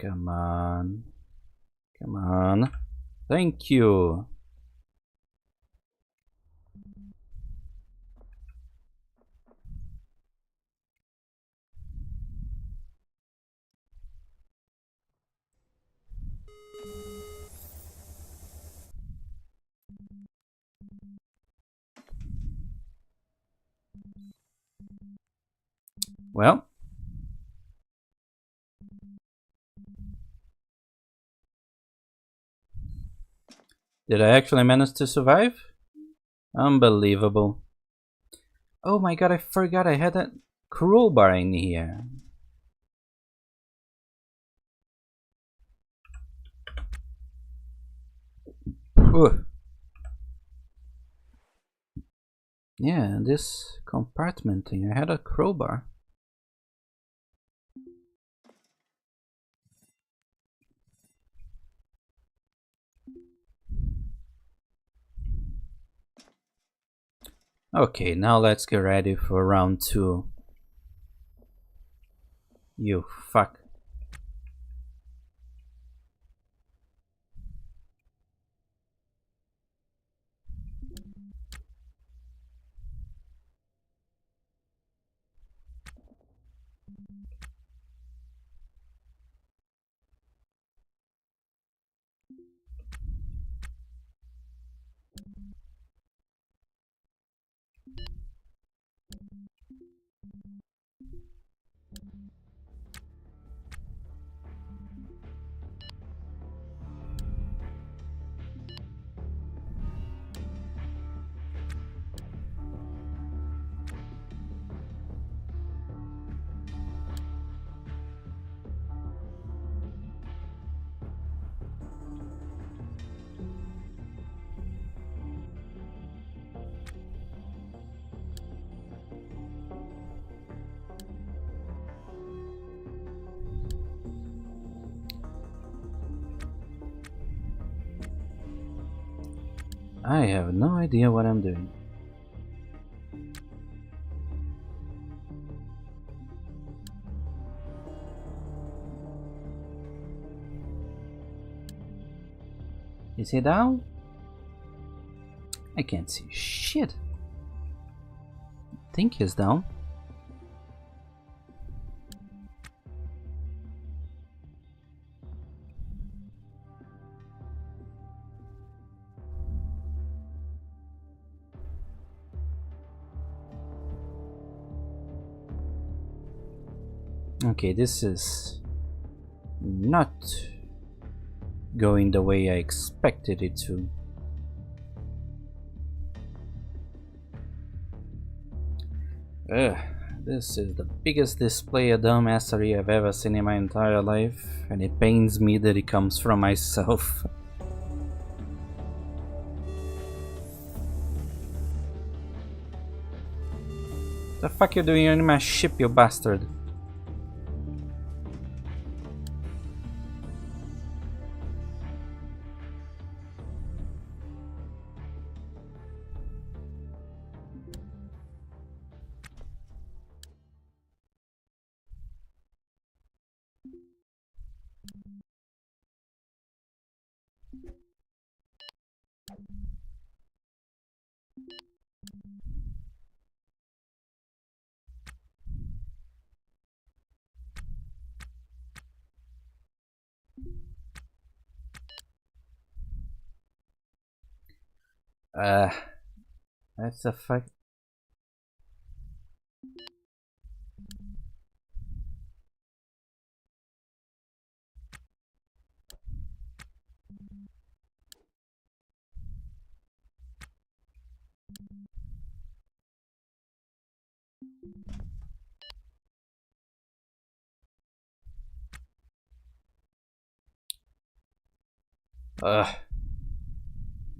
Come on. Come on. Thank you. Well. Did I actually manage to survive? Unbelievable. Oh my god, I forgot I had that crowbar in here. Ooh. Yeah, this compartment thing, I had a crowbar. Okay, now let's get ready for round 2. You fuck. I have no idea what I'm doing. Is he down? I can't see shit. I think he's down. Okay, this is not going the way I expected it to. Ugh, this is the biggest display of dumbassery I've ever seen in my entire life, and it pains me that it comes from myself. The fuck you doing in my ship, you bastard? That's a fuck.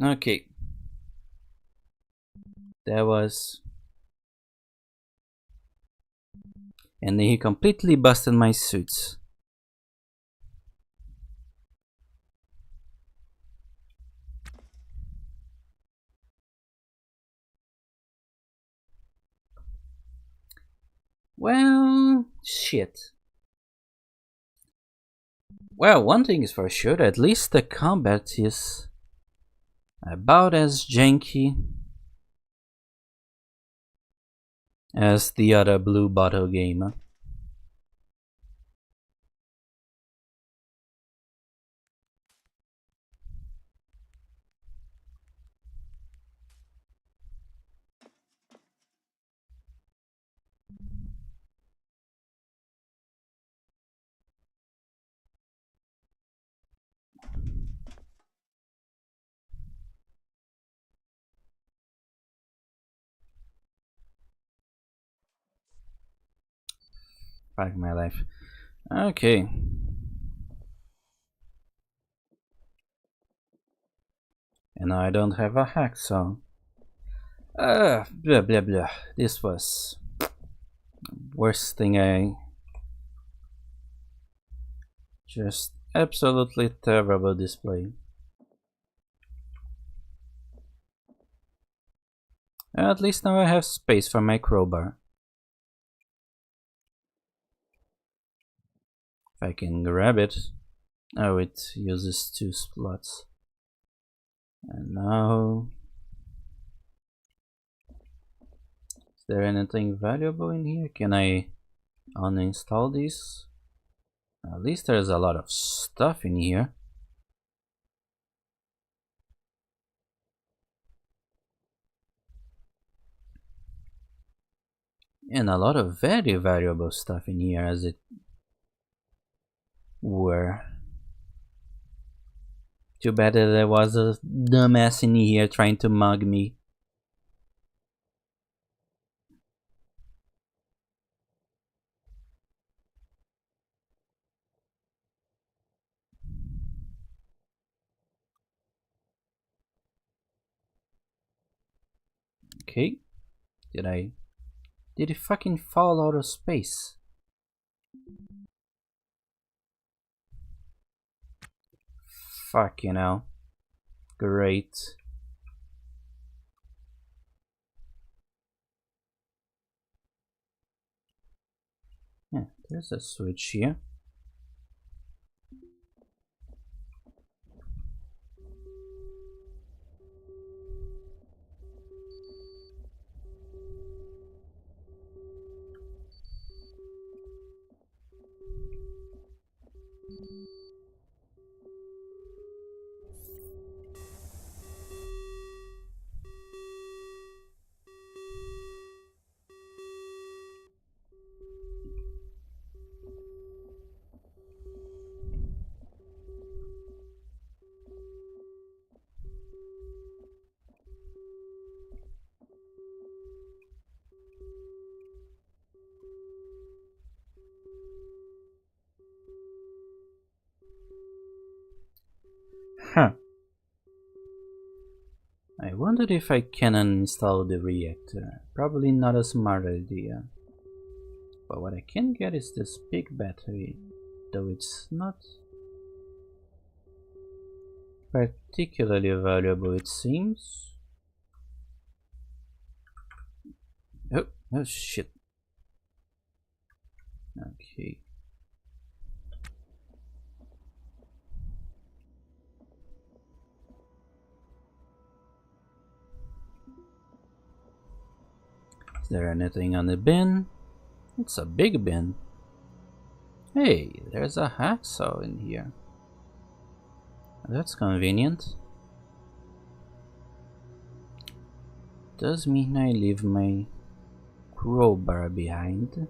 Okay. That was... And then he completely busted my suits. Well, shit. Well, one thing is for sure, at least the combat is about as janky as the other Blue Bottle game. Fuck my life. Okay. And I don't have a hacksaw. Blah blah blah. This was worst thing I... Just absolutely terrible display. At least now I have space for my crowbar. If I can grab it. Oh, it uses 2 slots. And now... Is there anything valuable in here? Can I uninstall this? At least there's a lot of stuff in here. And a lot of very valuable stuff in here, as it were. Too bad that there was a dumbass in here trying to mug me. Okay. Did it fucking fall out of space? Fuck, you know. Great. Yeah, there's a switch here. Huh. I wondered if I can uninstall the reactor. Probably not a smart idea. But what I can get is this big battery, though it's not particularly valuable, it seems. Oh shit. Okay. Is there anything on the bin? It's a big bin. Hey, there's a hacksaw in here. That's convenient. Does mean I leave my crowbar behind.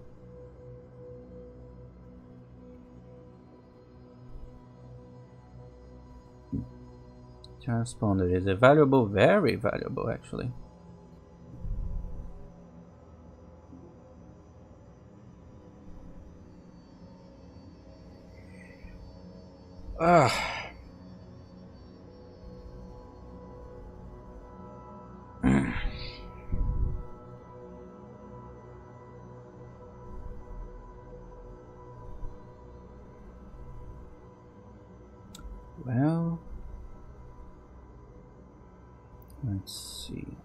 Transponder is a valuable, very valuable actually. Well, let's see.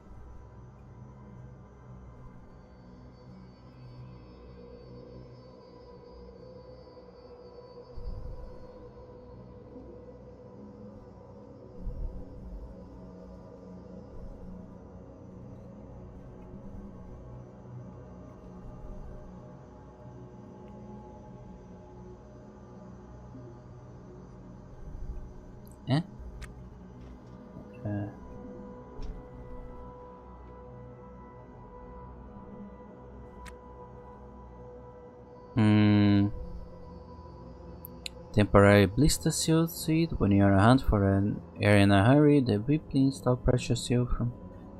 Temporary blister shield seed. When you are on hunt for an air in a hurry, the whip install pressure shield from.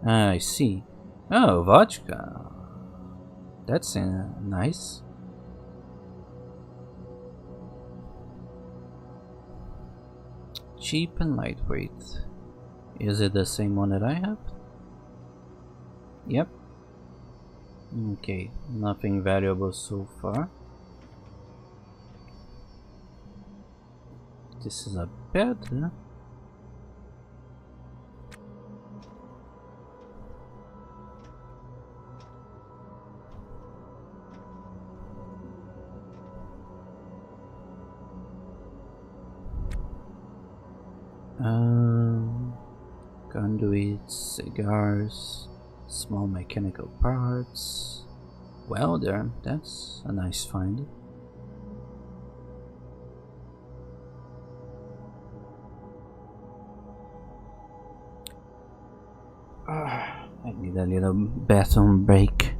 Ah, I see. Oh, vodka. That's nice. Cheap and lightweight. Is it the same one that I have? Yep. Okay, nothing valuable so far. This is a bed, huh? Conduits, cigars, small mechanical parts. Welder, that's a nice find. I need a little bathroom break.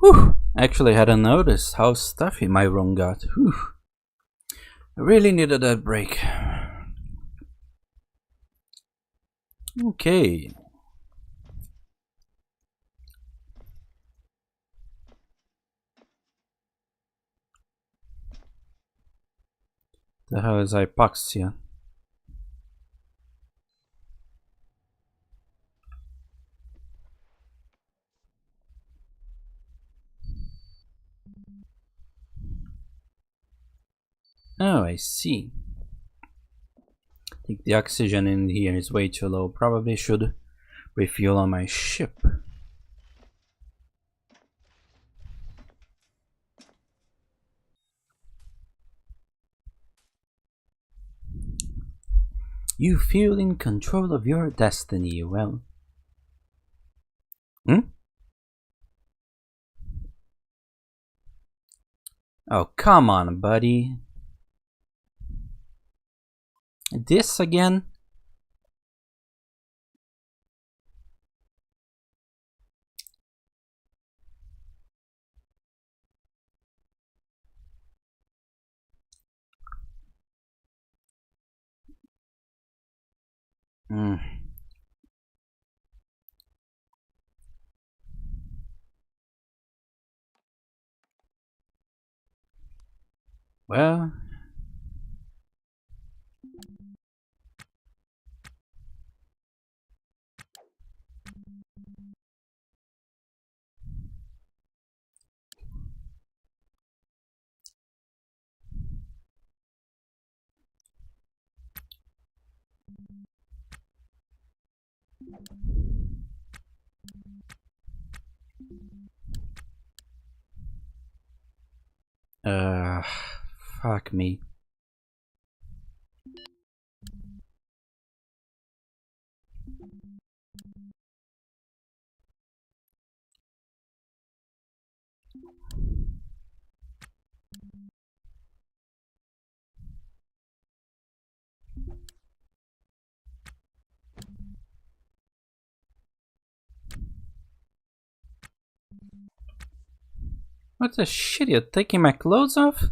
Whew! Actually hadn't noticed how stuffy my room got. Whew. I really needed that break. Okay. The hell is hypoxia? Oh, I see. I think the oxygen in here is way too low. Probably should refuel on my ship. You feel in control of your destiny. Well. Hmm? Oh, come on, buddy. This again? Hmm. Well, Uh, fuck me. What the shit, you're taking my clothes off?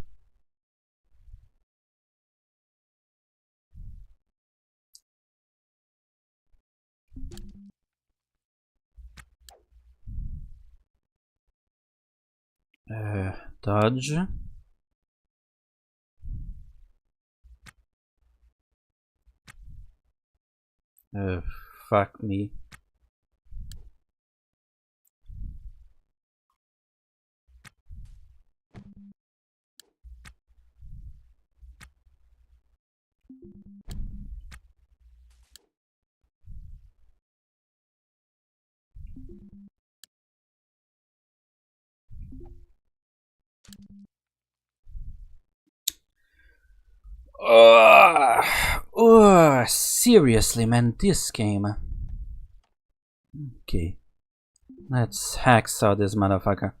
Dodge. Fuck me. Seriously, man, this game. Okay, let's hacksaw this motherfucker.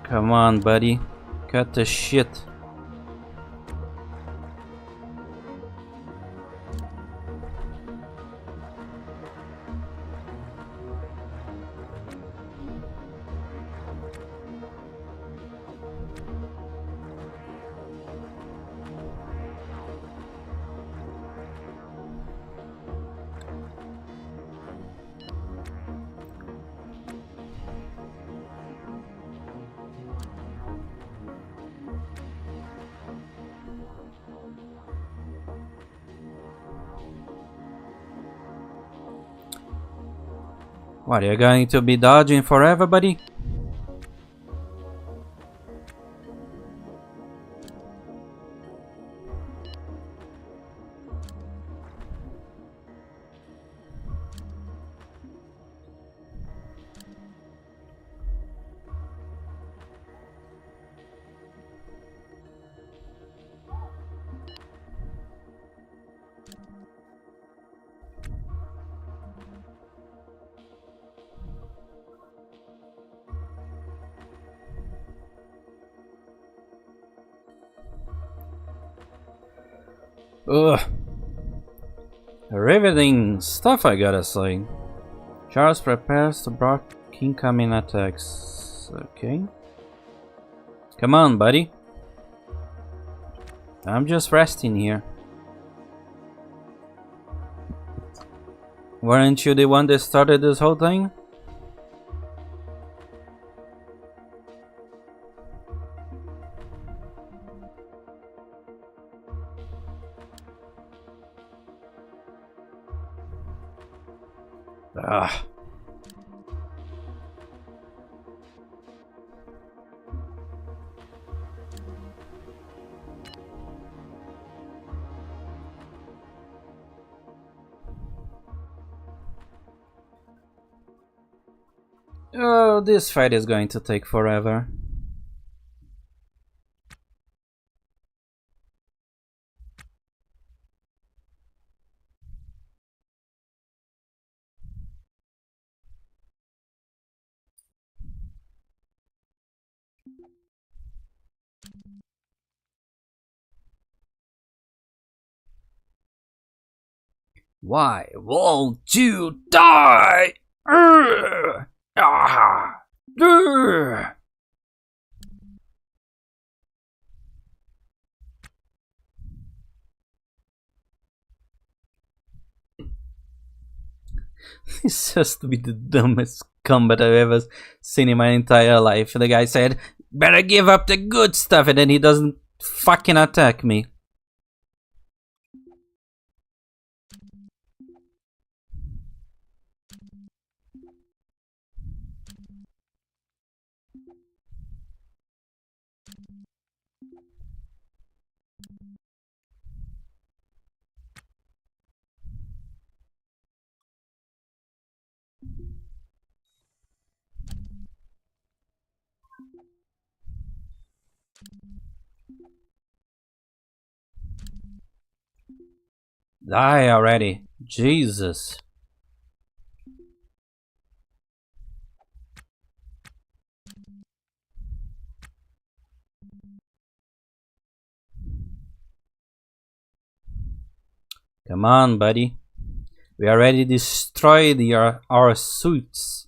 Come on, buddy. Cut the shit. What, you're going to be dodging forever, buddy? Ugh. Riveting stuff, I gotta say. Charles prepares to block incoming attacks. Okay. Come on, buddy. I'm just resting here. Weren't you the one that started this whole thing? Ah. Oh, this fight is going to take forever. Why won't you die? Ah! This has to be the dumbest combat I've ever seen in my entire life. The guy said, better give up the good stuff, and then he doesn't fucking attack me. Die already. Jesus. Come on, buddy. We already destroyed our suits.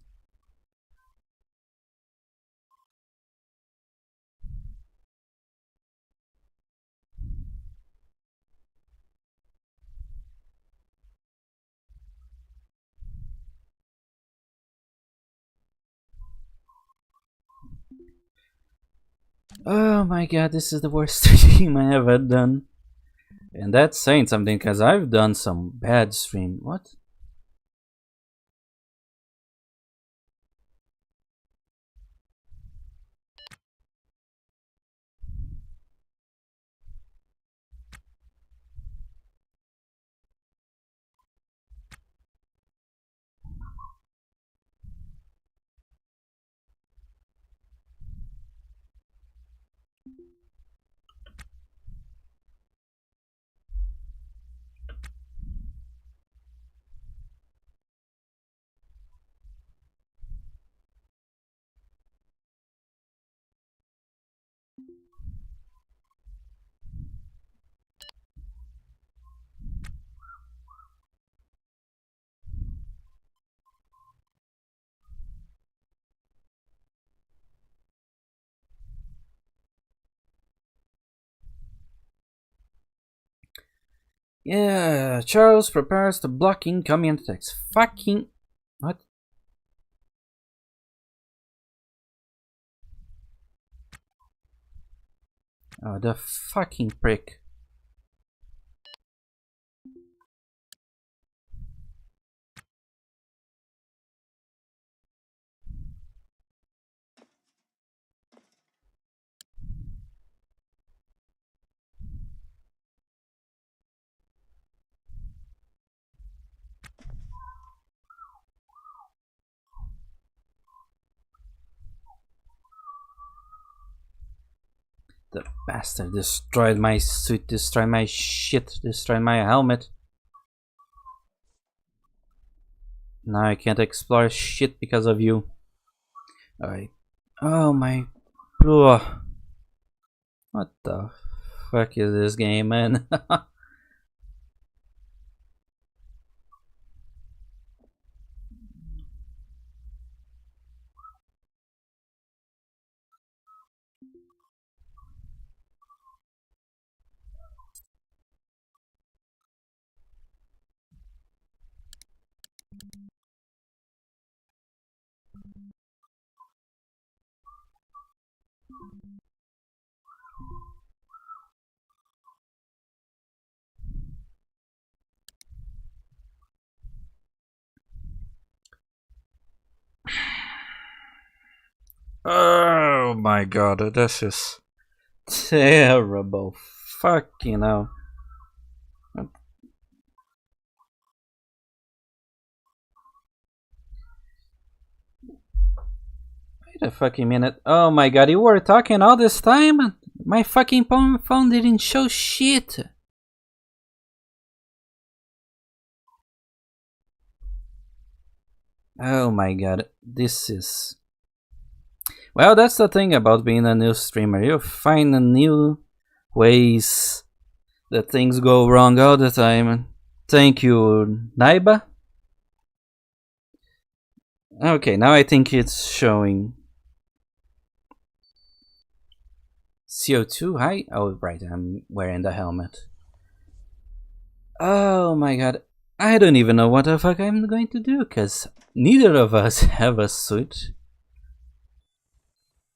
Oh my god, this is the worst stream I ever done. And that's saying something, because I've done some bad stream. What? Yeah, Charles prepares to block incoming attacks. Fucking... What? Oh, the fucking prick. The bastard destroyed my suit, destroyed my shit, destroyed my helmet. Now I can't explore shit because of you. Alright. Oh my... Ugh. What the fuck is this game, man? Oh my god, this is terrible. Fucking hell. Wait a fucking minute. Oh my god, you were talking all this time? My fucking phone didn't show shit. Oh my god, this is... Well, that's the thing about being a new streamer. You find new ways that things go wrong all the time. Thank you, Naiba. Okay, now I think it's showing. CO2, hi? Oh, right, I'm wearing the helmet. Oh my god. I don't even know what the fuck I'm going to do, because neither of us have a suit.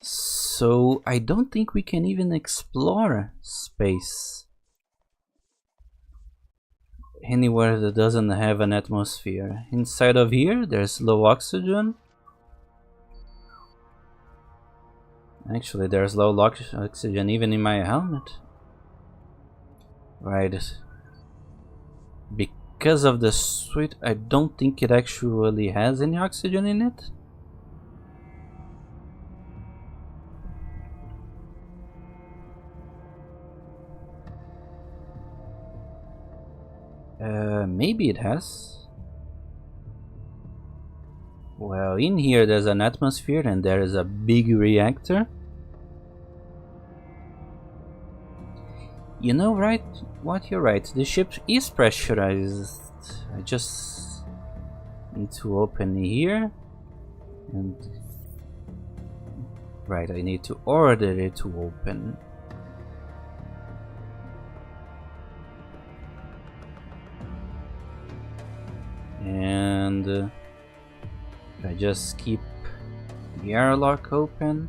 So I don't think we can even explore space. Anywhere that doesn't have an atmosphere. Inside of here, there's low oxygen. Actually, there's low oxygen even in my helmet. Right. Because of the suit, I don't think it actually has any oxygen in it. Maybe it has. Well, in here there's an atmosphere and there is a big reactor. You know, right? What, you're right. The ship is pressurized. I just need to open here. And... right, I need to order it to open. And... if I just keep the airlock open,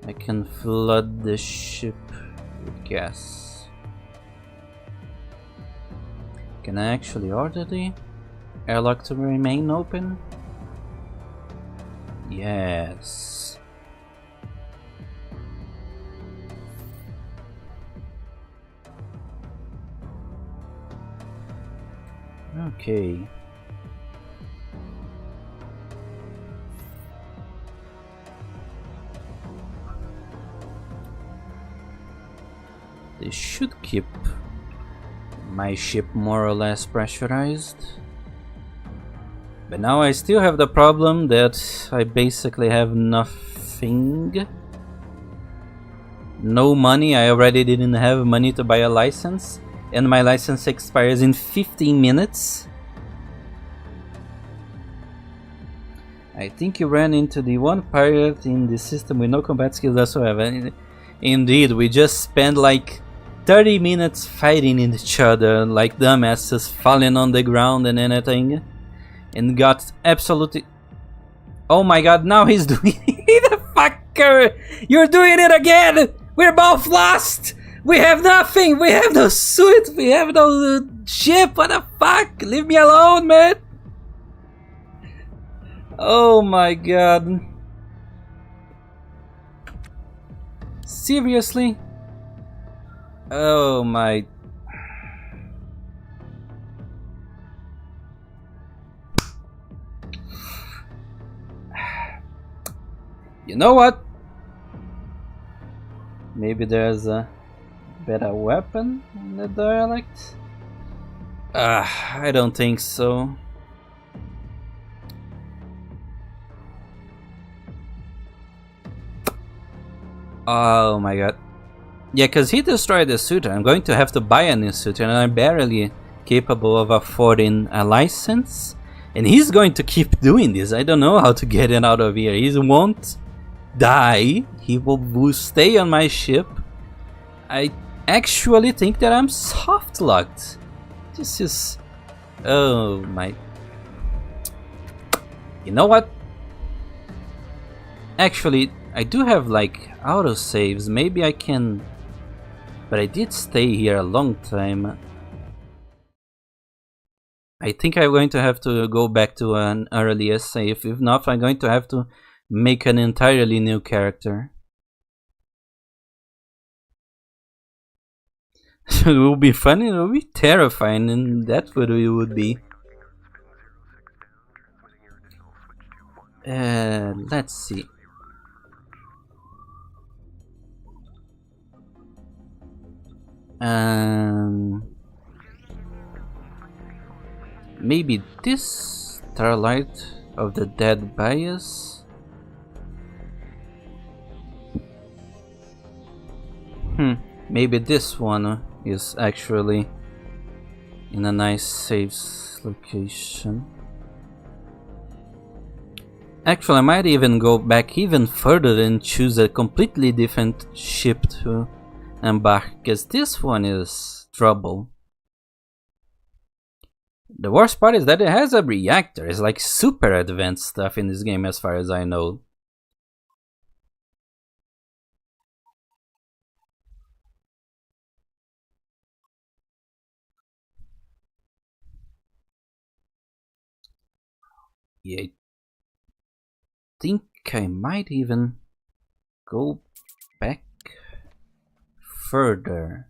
I can flood the ship with gas. Can I actually order the airlock to remain open? Yes. Okay. This should keep my ship more or less pressurized. But now I still have the problem that I basically have nothing. No money. I already didn't have money to buy a license. And my license expires in 15 minutes. I think you ran into the one pirate in the system with no combat skills whatsoever. Indeed, we just spent like 30 minutes fighting each other like dumbasses, falling on the ground and anything, and got absolutely... oh my god, now he's doing it! The fucker! You're doing it again! We're both lost! We have nothing! We have no suit! We have no ship! What the fuck? Leave me alone, man! Oh my god. Seriously? Oh my... you know what? Maybe there's a better weapon in the dialect? I don't think so. Oh my god. Yeah, because he destroyed the suit. I'm going to have to buy a new suit, and I'm barely capable of affording a license. And he's going to keep doing this. I don't know how to get it out of here. He won't die. He will stay on my ship. I actually think that I'm soft locked. This is... oh my... you know what? Actually, I do have like autosaves. Maybe I can... but I did stay here a long time. I think I'm going to have to go back to an earlier save. If not, I'm going to have to make an entirely new character. It will be funny, it will be terrifying, and that's what it would be. Let's see. Maybe this Starlight of the Dead Bias? Maybe this one is actually in a nice safe location. Actually, I might even go back even further and choose a completely different ship to embark, because this one is trouble. The worst part is that it has a reactor. It's like super advanced stuff in this game as far as I know. Yeah, I think I might even go back further.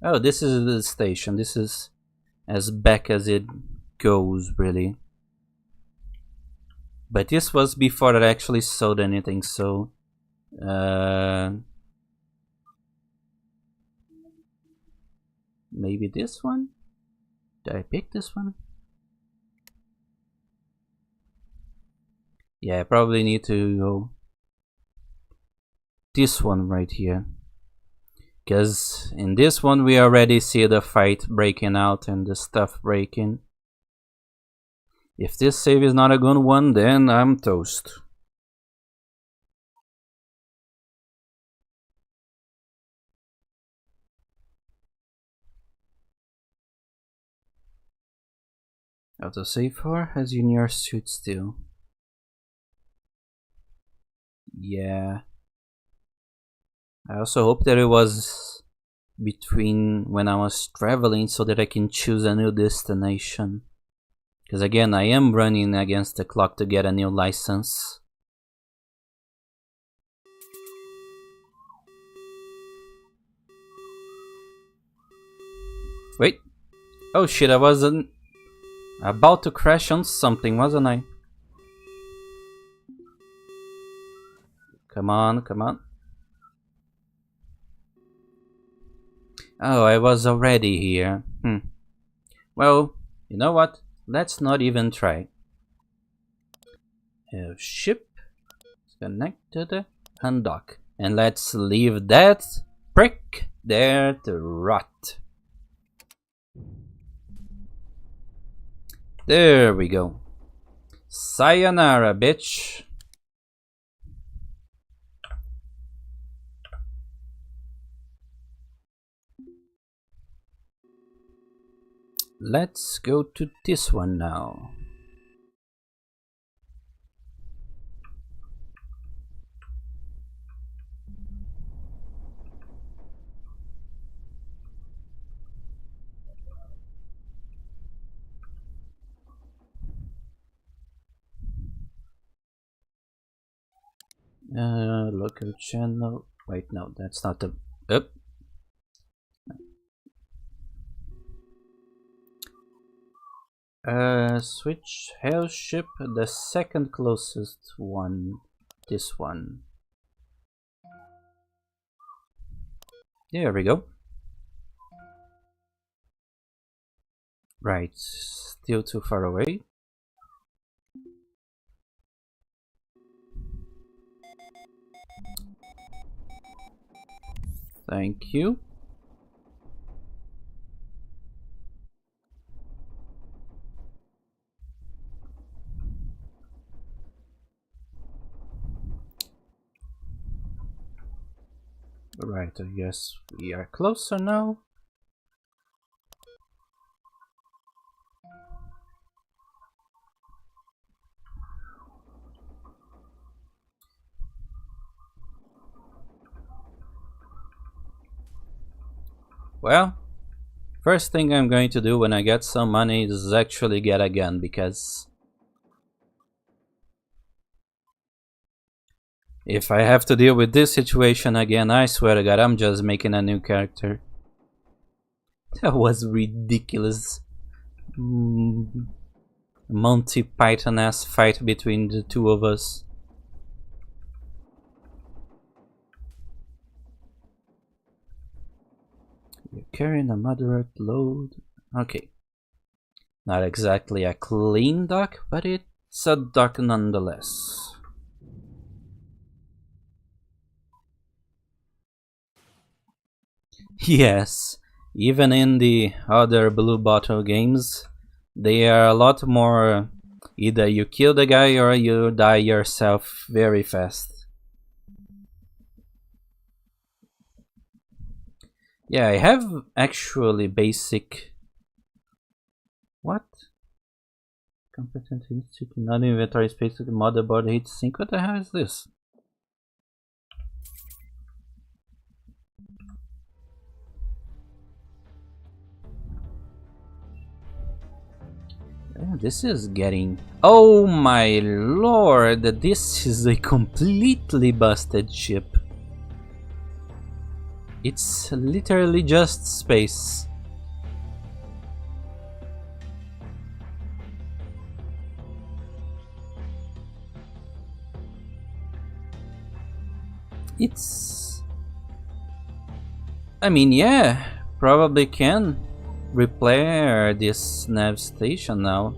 Oh, this is the station. This is as back as it goes, really. But this was before I actually sold anything, so maybe this one? Did I pick this one? Yeah, I probably need to go this one right here. Because in this one we already see the fight breaking out and the stuff breaking. If this save is not a good one, then I'm toast. Autosave for has you in your suit still. Yeah. I also hope that it was between when I was traveling so that I can choose a new destination. Because again, I am running against the clock to get a new license. Wait. Oh shit, I wasn't about to crash on something, wasn't I? Come on, come on. Oh, I was already here. Well, you know what? Let's not even try. Ship connected and dock. And let's leave that prick there to rot. There we go. Sayonara, bitch. Let's go to this one now. Local channel. Wait, no, that's not the. Switch hell ship, the second closest one. This one. There we go. Right, still too far away. Thank you. Right, I guess we are closer now. Well, first thing I'm going to do when I get some money is actually get a gun, because if I have to deal with this situation again, I swear to God, I'm just making a new character. That was ridiculous. Monty Python-ass fight between the two of us. You're carrying a moderate load. Okay. Not exactly a clean dock, but it's a dock nonetheless. Yes, even in the other Blue Bottle games, they are a lot more either you kill the guy or you die yourself very fast. Yeah, I have actually basic... What? Competent heat seeking, not inventory space to the motherboard heat sink. What the hell is this? This is getting... Oh my lord, this is a completely busted ship. It's literally just space. It's... I mean, yeah, probably can repair this nav station now.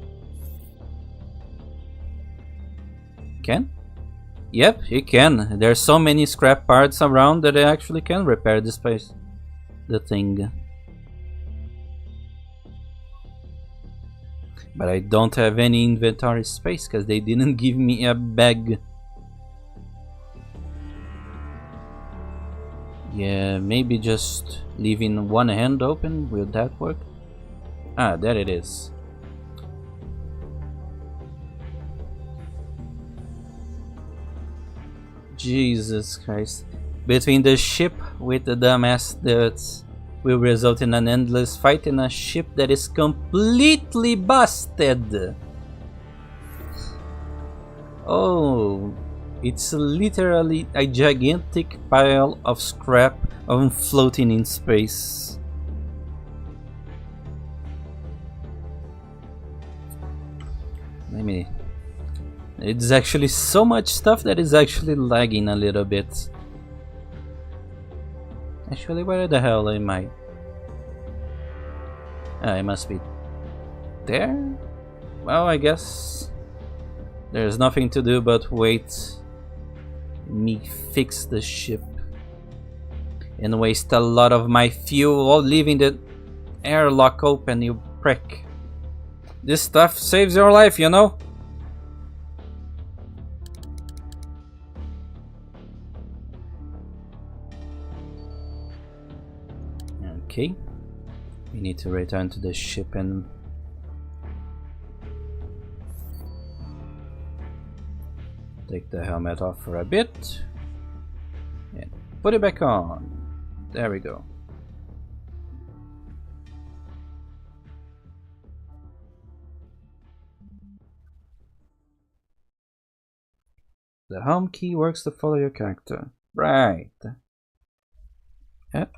Can? Yep, you can. There's so many scrap parts around that it actually can repair this place. The thing. But I don't have any inventory space because they didn't give me a bag. Yeah, maybe just leaving one hand open, will that work? Ah, there it is. Jesus Christ. Between the ship with the dumbass that will result in an endless fight and a ship that is completely busted. Oh, it's literally a gigantic pile of scrap floating in space. Let me... It's actually so much stuff that is actually lagging a little bit. Actually, where the hell am I? I must be there? Well, I guess there's nothing to do but wait me fix the ship and waste a lot of my fuel while leaving the airlock open, you prick. This stuff saves your life, you know? Okay, we need to return to the ship and take the helmet off for a bit and put it back on. There we go. The home key works to follow your character. Right. Yep.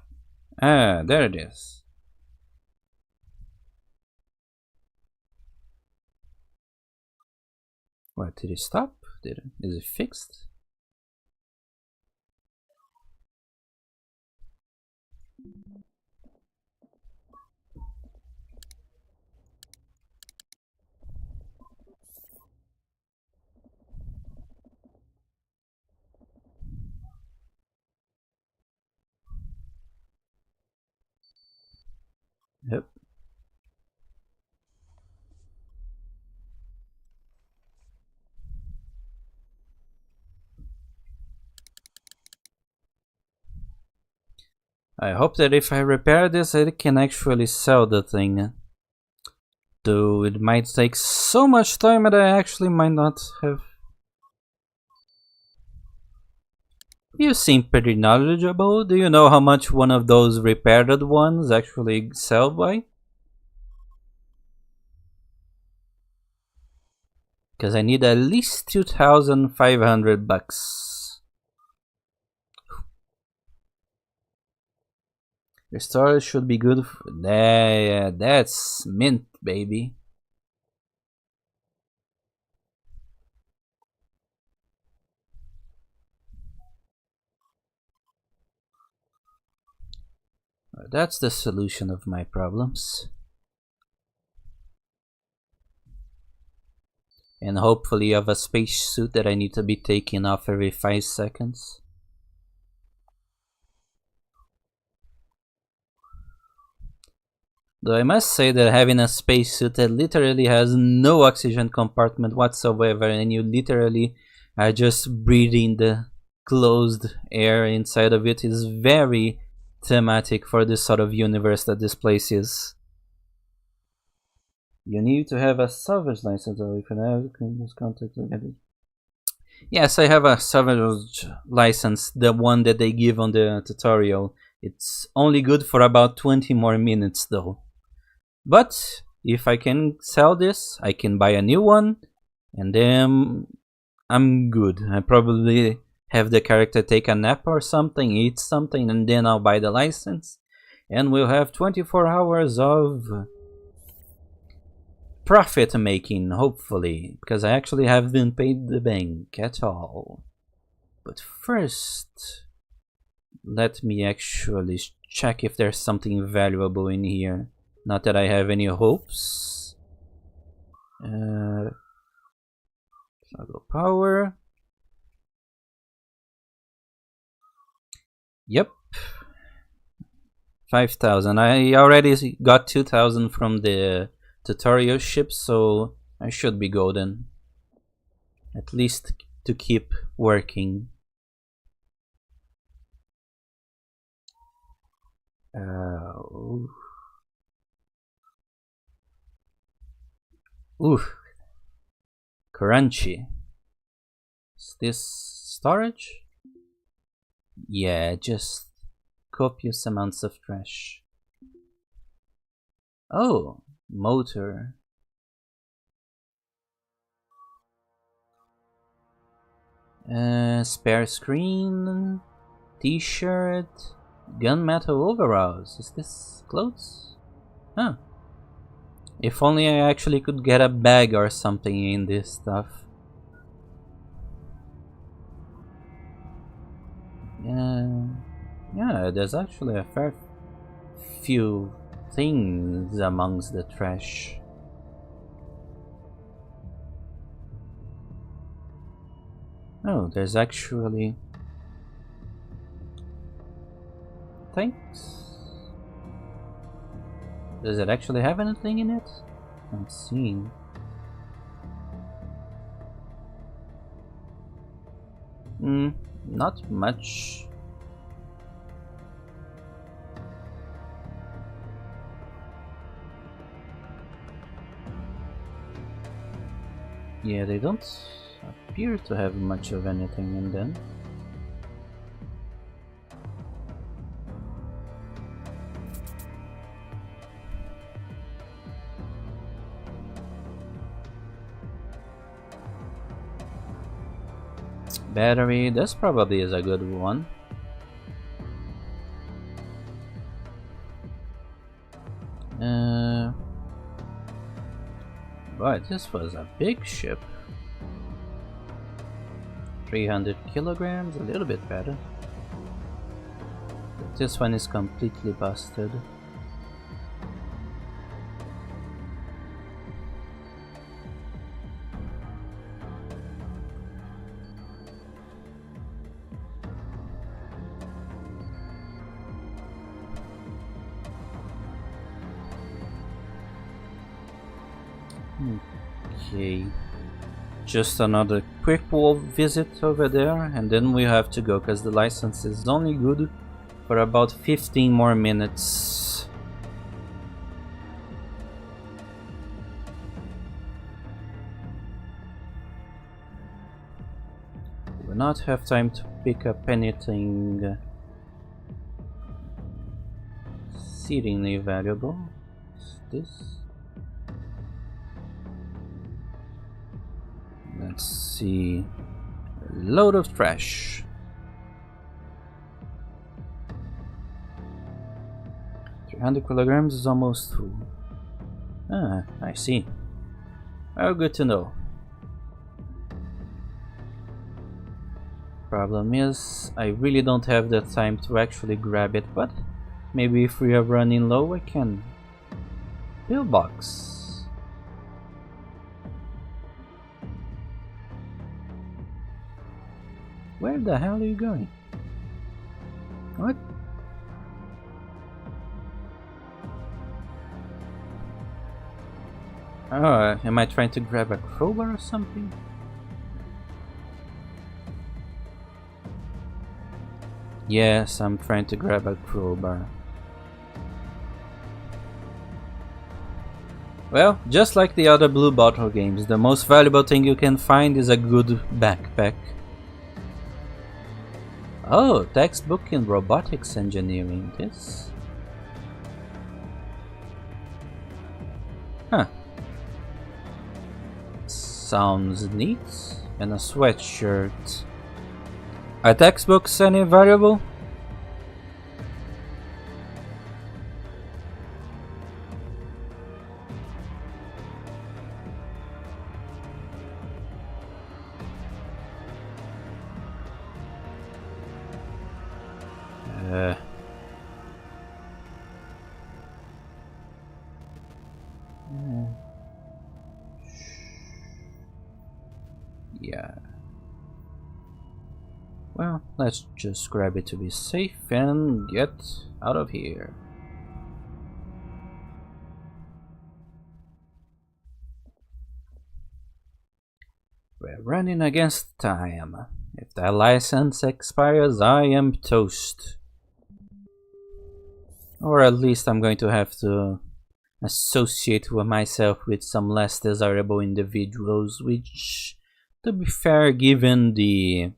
Ah, there it is. What, did it stop? Is it fixed? Yep. I hope that if I repair this, I can actually sell the thing. Though it might take so much time that I actually might not have. You seem pretty knowledgeable. Do you know how much one of those repaired ones actually sell by? Because I need at least 2,500 bucks. Your storage should be good. Yeah, that's mint, baby. That's the solution of my problems. And hopefully of a spacesuit that I need to be taking off every 5 seconds. Though I must say that having a spacesuit that literally has no oxygen compartment whatsoever, and you literally are just breathing the closed air inside of it, is very thematic for this sort of universe that this place is. You need to have a salvage license, or if you have, can use contact to get it. Yes, I have a salvage license, the one that they give on the tutorial. It's only good for about 20 more minutes though. But if I can sell this, I can buy a new one, and then I'm good. I probably have the character take a nap or something, eat something, and then I'll buy the license. And we'll have 24 hours of profit making, hopefully, because I actually haven't paid the bank at all. But first, let me actually check if there's something valuable in here. Not that I have any hopes. Toggle power. Yep. 5,000. I already got 2,000 from the tutorial ship, so I should be golden. At least to keep working. Ooh. Crunchy. Is this storage? Yeah, just copious amounts of trash. Oh, motor. Spare screen, t-shirt, gunmetal overalls. Is this clothes? Huh. If only I actually could get a bag or something in this stuff. Yeah, there's actually a fair few things amongst the trash. Oh, there's actually... Thanks. Does it actually have anything in it? I'm seeing. Not much. Yeah, they don't appear to have much of anything in them. Battery, this probably is a good one. But this was a big ship. 300 kilograms, a little bit better. But this one is completely busted. Okay, just another quick wall visit over there, and then we have to go because the license is only good for about 15 more minutes. We will not have time to pick up anything exceedingly valuable. What's this? Let's see. A load of trash. 300 kilograms is almost full. Ah, I see. Oh, good to know. Problem is, I really don't have the time to actually grab it, but maybe if we are running low, I can. Pillbox. Where the hell are you going? What? Oh, am I trying to grab a crowbar or something? Yes, I'm trying to grab a crowbar. Well, just like the other Blue Bottle games, the most valuable thing you can find is a good backpack. Oh, textbook in robotics engineering, this? Huh. Sounds neat. And a sweatshirt. Are textbooks any valuable? Uh, yeah. Well, let's just grab it to be safe and get out of here. We're running against time. If that license expires, I am toast. Or at least I'm going to have to associate with myself with some less desirable individuals, which, to be fair, given the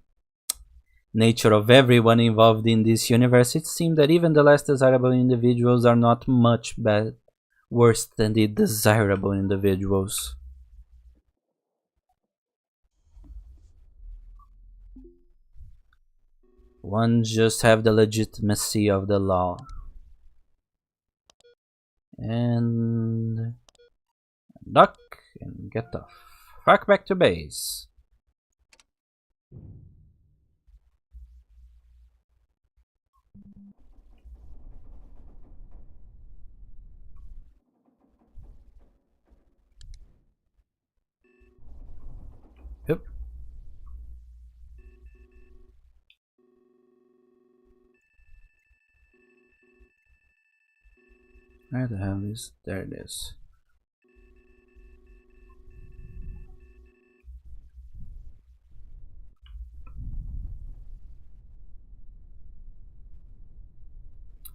nature of everyone involved in this universe, it seems that even the less desirable individuals are not much worse than the desirable individuals. One just have the legitimacy of the law. And duck and get off. Fuck back to base. Yep. Where the hell is... There it is.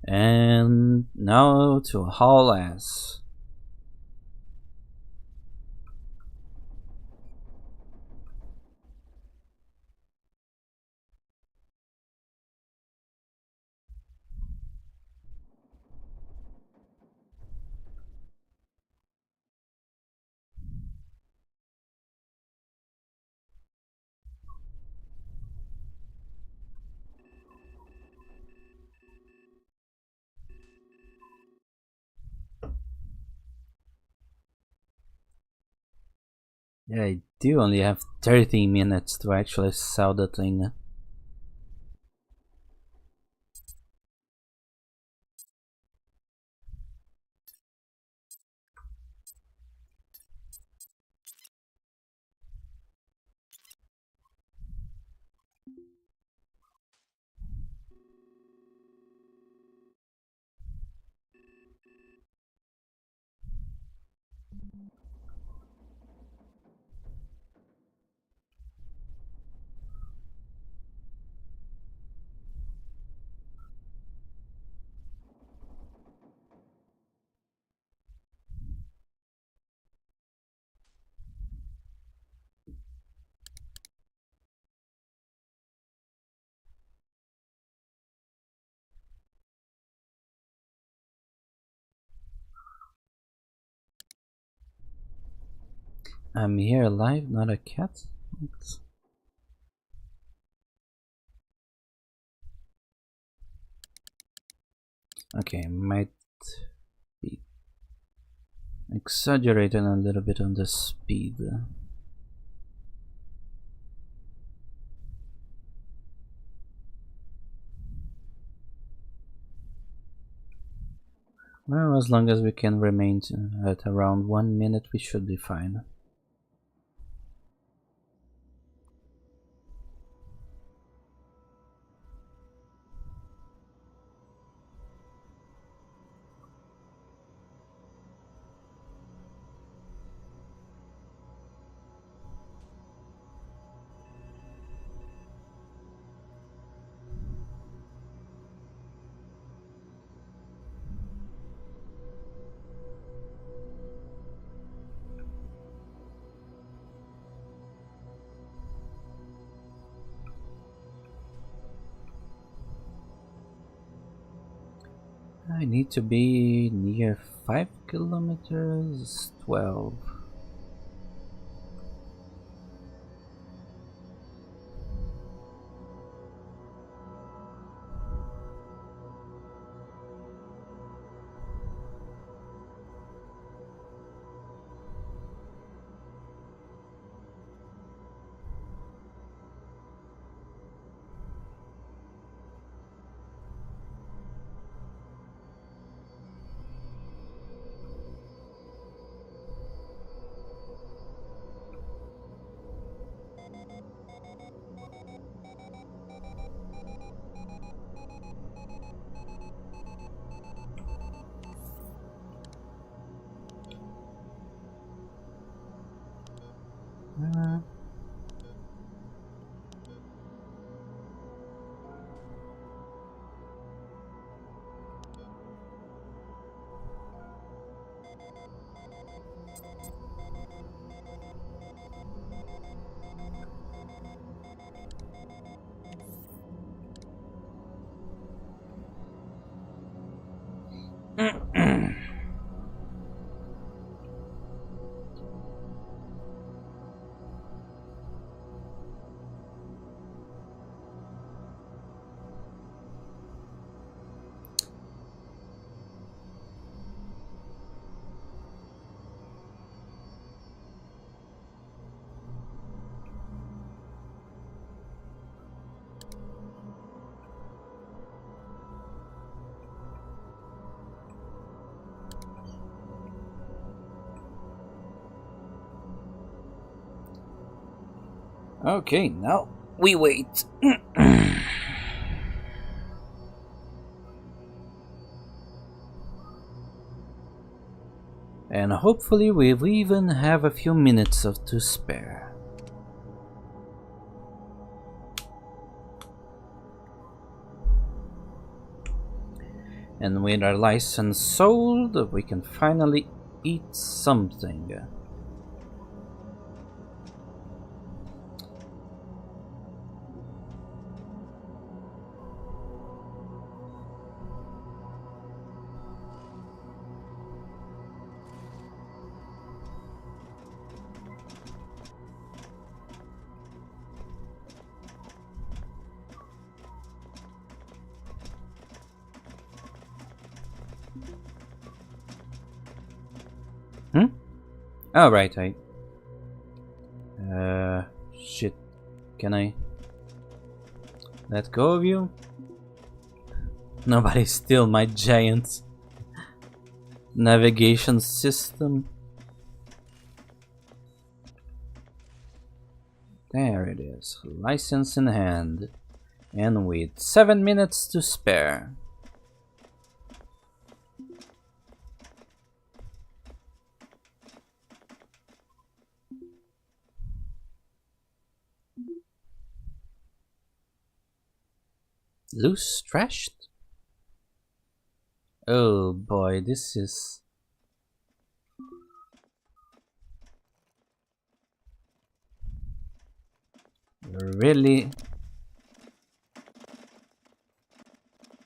And now to haul ass. Yeah, I do only have 30 minutes to actually sell the thing. I'm here alive, not a cat? What? Okay, might be exaggerating a little bit on the speed. Well, as long as we can remain at around 1 minute, we should be fine. I need to be near 5 kilometers, 12. Okay, now we wait. And hopefully we'll even have a few minutes to spare. And with our license sold, we can finally eat something. Oh, right, shit. Can I let go of you? Nobody steal my giant navigation system. There it is, license in hand, and with 7 minutes to spare. Loose trashed? Oh boy, this is really...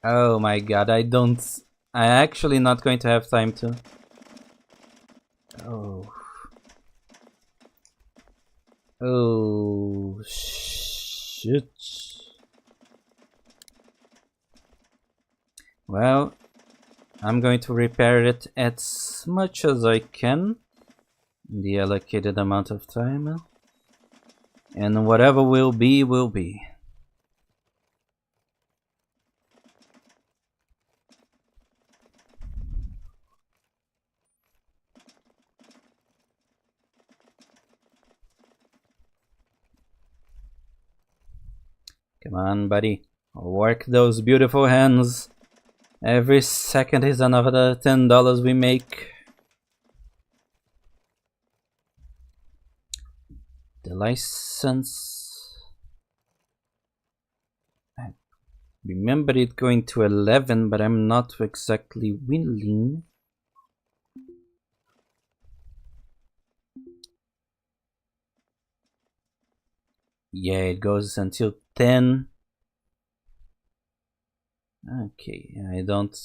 Oh my god, I'm actually not going to have time to... Oh. Oh, shit. Well, I'm going to repair it as much as I can in the allocated amount of time. And whatever will be, will be. Come on, buddy. Work those beautiful hands. Every second is another $10 we make. The license... I remember it going to 11, but I'm not exactly willing. Yeah, it goes until 10. Okay, I don't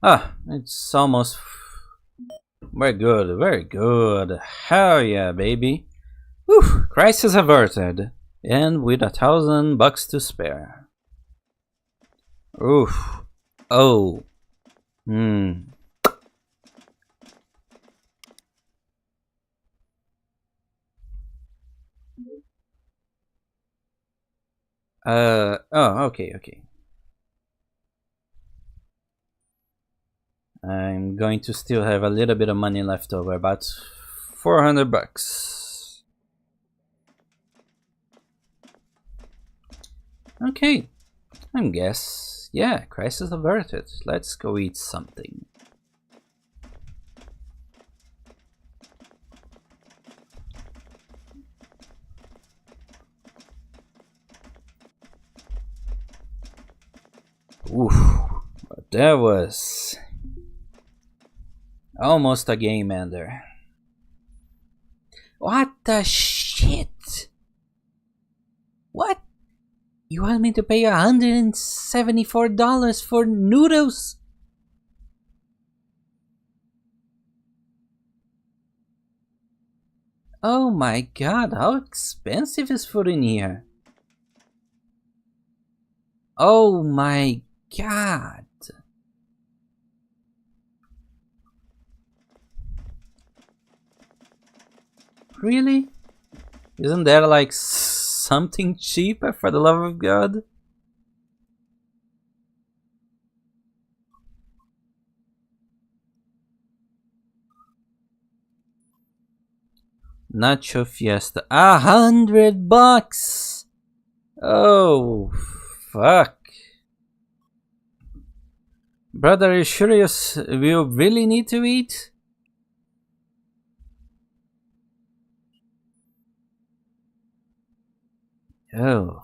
Ah, it's almost... Very good, very good. Hell yeah, baby. Whew, crisis averted. And with $1,000 to spare. Oof. Oh. Hmm. Oh, okay. I'm going to still have a little bit of money left over, about $400. Okay, I guess, yeah, crisis averted. Let's go eat something. Oof, but that was almost a game ender. What the shit? What? You want me to pay $174 for noodles? Oh my god, how expensive is food in here? Oh my god. Really? Isn't there like something cheaper, for the love of God? Nacho Fiesta. $100! Oh, fuck. Brother, are you sure you really need to eat? Oh.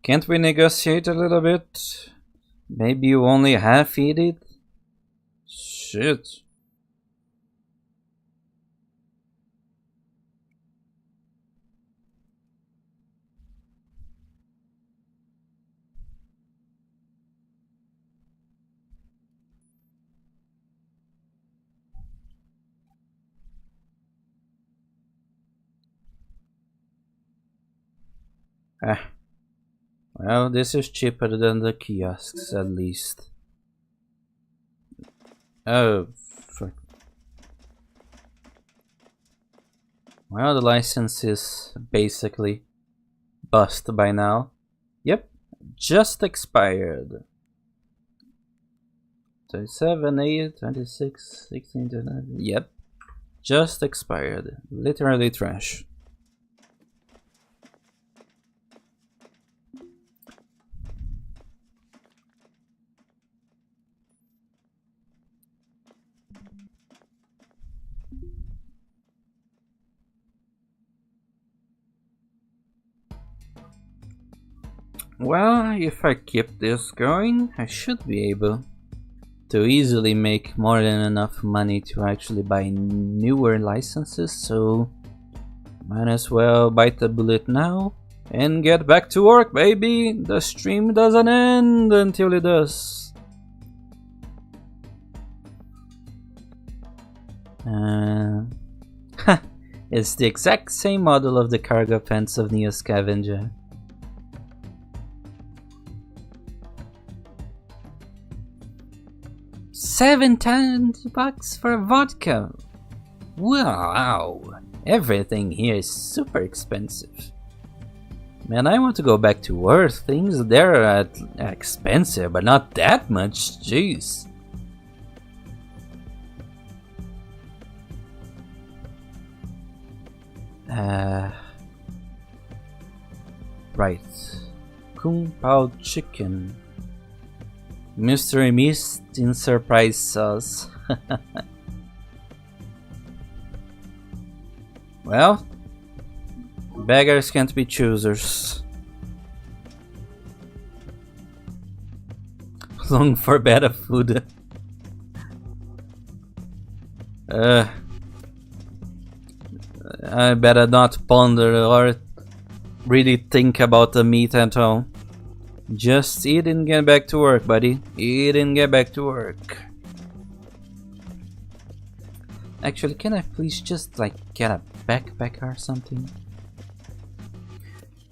Can't we negotiate a little bit? Maybe you only half eat it? Shit. Ah. Well, this is cheaper than the kiosks, at least. Oh, fuck. Well, the license is basically bust by now. Yep, just expired. 27, 8, 26, 16, 29. Yep, just expired. Literally trash. Well, if I keep this going, I should be able to easily make more than enough money to actually buy newer licenses, so might as well bite the bullet now and get back to work, baby! The stream doesn't end until it does. It's the exact same model of the cargo pants of Neo Scavenger. $7 for a vodka. Wow, everything here is super expensive. Man, I want to go back to Earth. Things there are expensive, but not that much. Jeez. Right. Kung Pao chicken. Mystery Mist in surprise sauce. Well, beggars can't be choosers. Long for better food. I better not ponder or really think about the meat at all. Just eat and get back to work, buddy. Eat and get back to work. Actually, can I please just like get a backpack or something?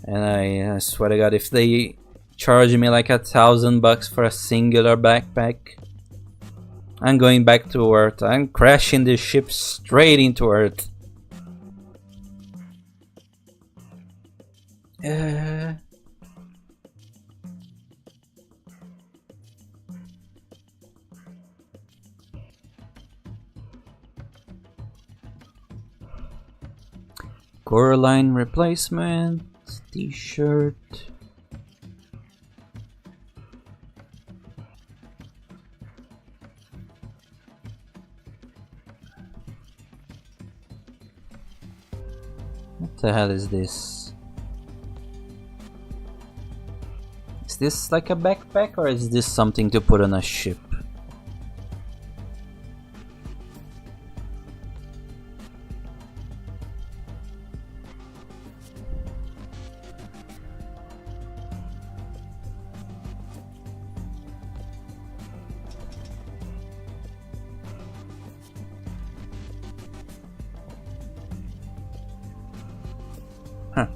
And I swear to God, if they charge me like $1,000 for a singular backpack, I'm going back to Earth. I'm crashing this ship straight into Earth. Core line replacement, t-shirt. What the hell is this? Is this like a backpack or is this something to put on a ship? Huh.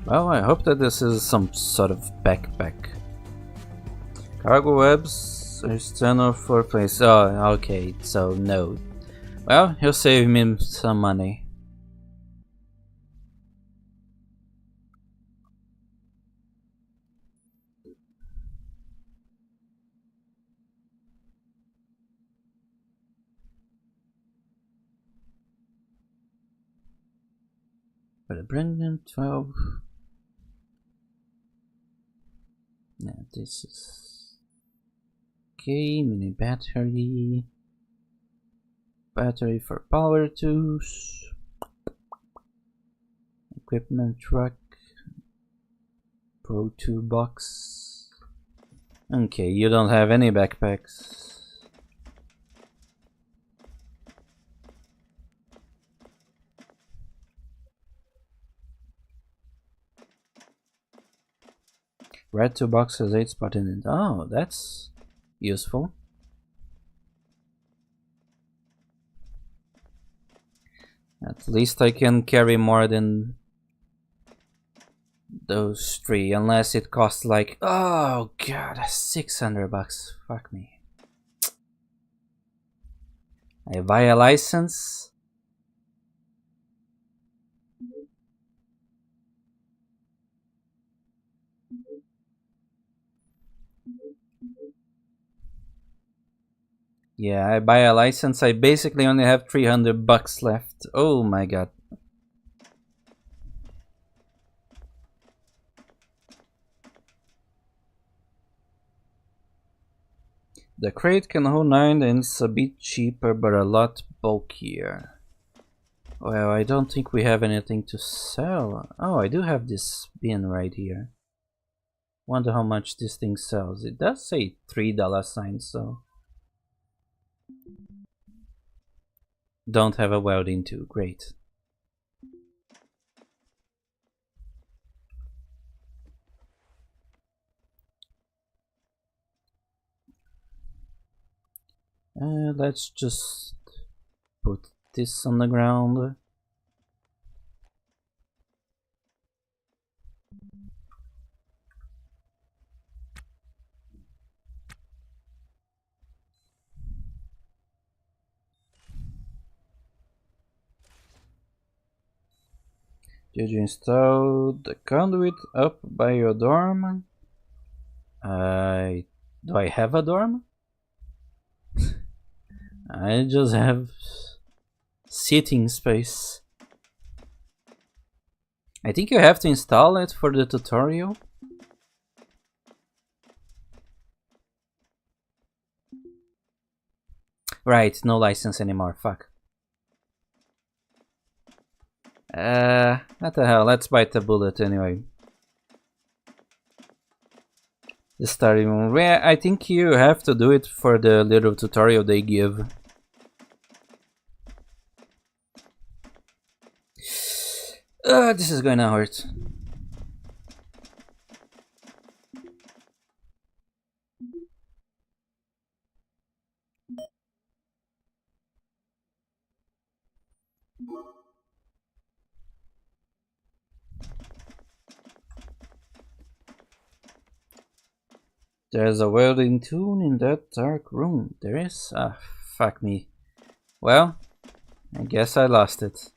Well, I hope that this is some sort of backpack. Cargo webs, external for place. Oh, okay, so no. Well, he'll save me some money. But a brilliant 12. Yeah, this is okay. Mini battery, battery for power tools, equipment truck, Pro 2 box. Okay, you don't have any backpacks. Red 2 boxes, 8 spot in it. Oh, that's useful. At least I can carry more than those 3, unless it costs like, oh god, $600. Fuck me. I buy a license. Yeah, I buy a license. I basically only have $300 left. Oh my god. The crate can hold 9 and it's a bit cheaper but a lot bulkier. Well, I don't think we have anything to sell. Oh, I do have this bin right here. Wonder how much this thing sells. It does say $3 signs, so don't have a welding too. Great. Let's just put this on the ground. Did you install the conduit up by your dorm? Do I have a dorm? I just have sitting space. I think you have to install it for the tutorial. Right, no license anymore, fuck. What the hell, let's bite the bullet anyway. The starting one. Yeah, I think you have to do it for the little tutorial they give. This is gonna hurt. There's a welding tool in that dark room. There is? Ah, fuck me. Well, I guess I lost it.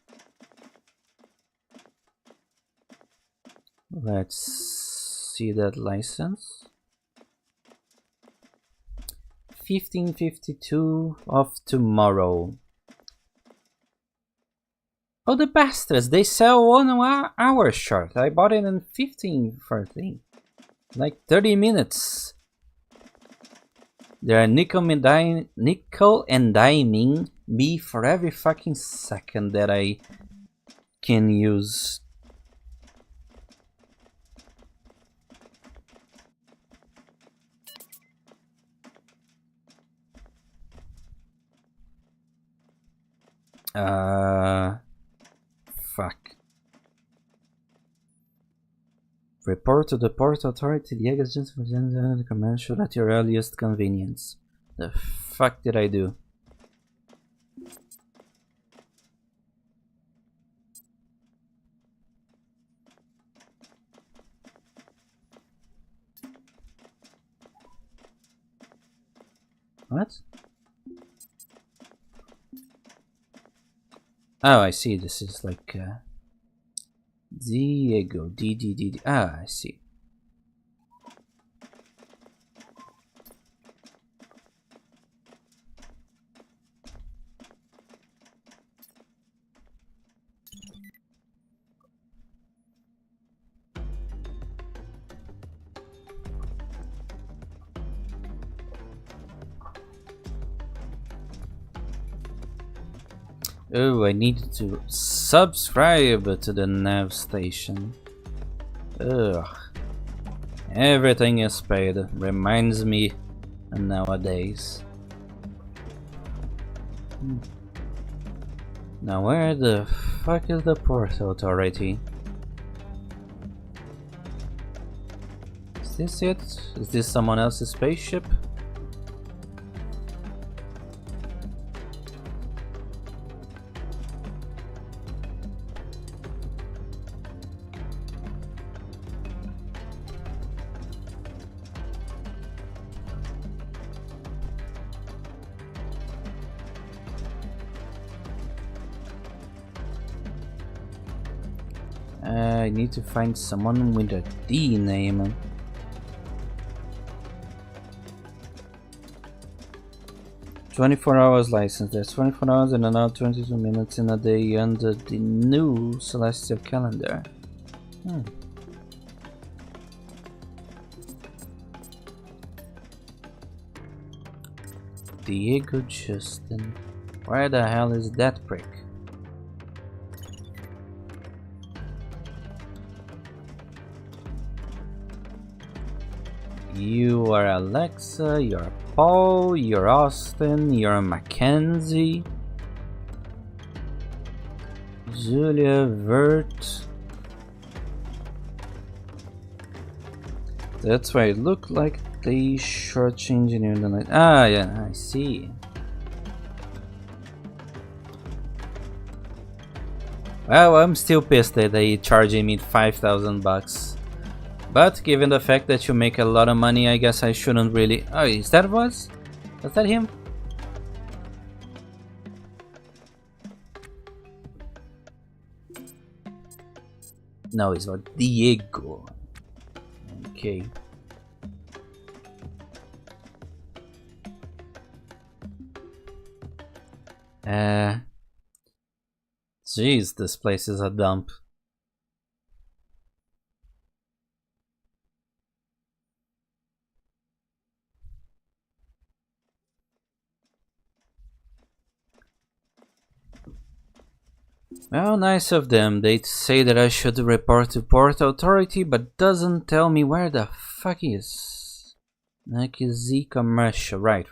Let's see that license. 1552 of tomorrow. Oh, the bastards! They sell 1 hour short. I bought it in 15 for a thing. Like 30 minutes. They are nickel and diming me for every fucking second that I can use. Fuck. Report to the port authority the agents for the commercial at your earliest convenience. The fuck did I do? What? Oh, I see. This is like Diego. D. Ah, I see. Oh, I need to subscribe to the nav station. Ugh. Everything is paid. Reminds me nowadays. Now where the fuck is the port authority? Is this it? Is this someone else's spaceship? I need to find someone with a D name. "24 hours license. There's 24 hours and another 22 minutes in a day under the new celestial calendar." Diego Justin. Where the hell is that prick? You are Alexa, you're Paul, you're Austin, you're Mackenzie, Julia Vert. That's why it looked like they shortchanged you in the night. Ah, yeah, I see. Well, I'm still pissed that they charging me 5,000 bucks. But given the fact that you make a lot of money, I guess I shouldn't really... Oh, is that was? Was that him? No, it's not Diego. Okay. Jeez, this place is a dump. Well, nice of them. They say that I should report to Port Authority, but doesn't tell me where the fuck is. Nike Z commercial. Right.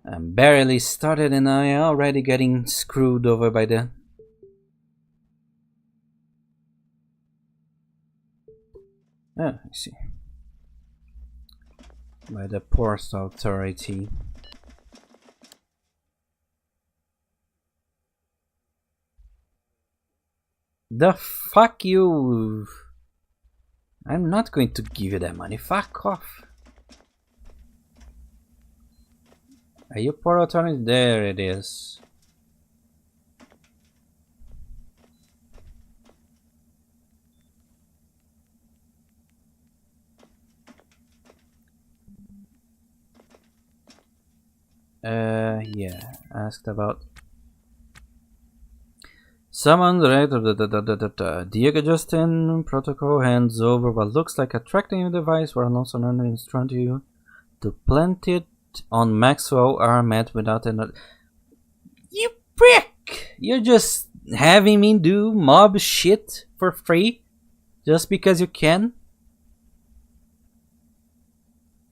I'm barely started and I already getting screwed over by the... Oh, I see. By the Port Authority. The fuck you! I'm not going to give you that money. Fuck off. Are you Port Authority? There it is. Yeah. Asked about... Summon the Diego Justin protocol hands over what looks like a tracking device where also instruct you to plant it on Maxwell Armet without an... You prick! You're just having me do mob shit for free just because you can?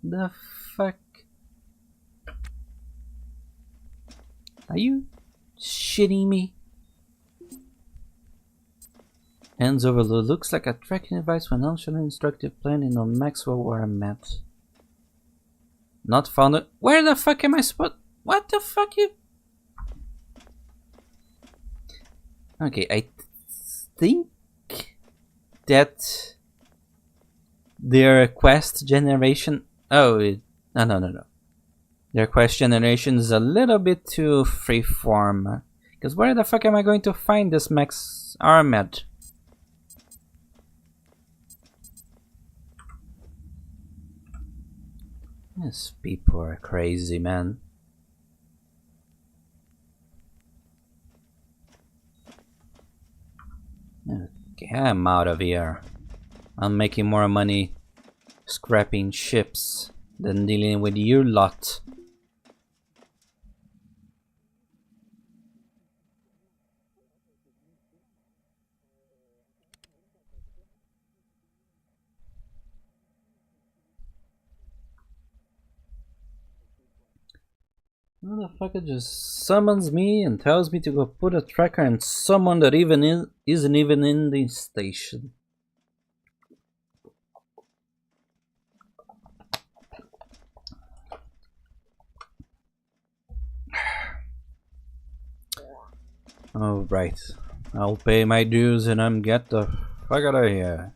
The fuck? Are you shitting me? Hands over looks like a tracking device when nonchalant instructive planning on Maxwell Armet. Not found it. Where the fuck am I supposed? What the fuck you? Okay, I think that their quest generation. Oh, no. Their quest generation is a little bit too freeform. Because where the fuck am I going to find this Max Armed? These people are crazy, man. Okay, I'm out of here. I'm making more money scrapping ships than dealing with you lot. Motherfucker just summons me and tells me to go put a tracker on someone that isn't even in the station. Oh, right. I'll pay my dues and I'm get the fuck out of here.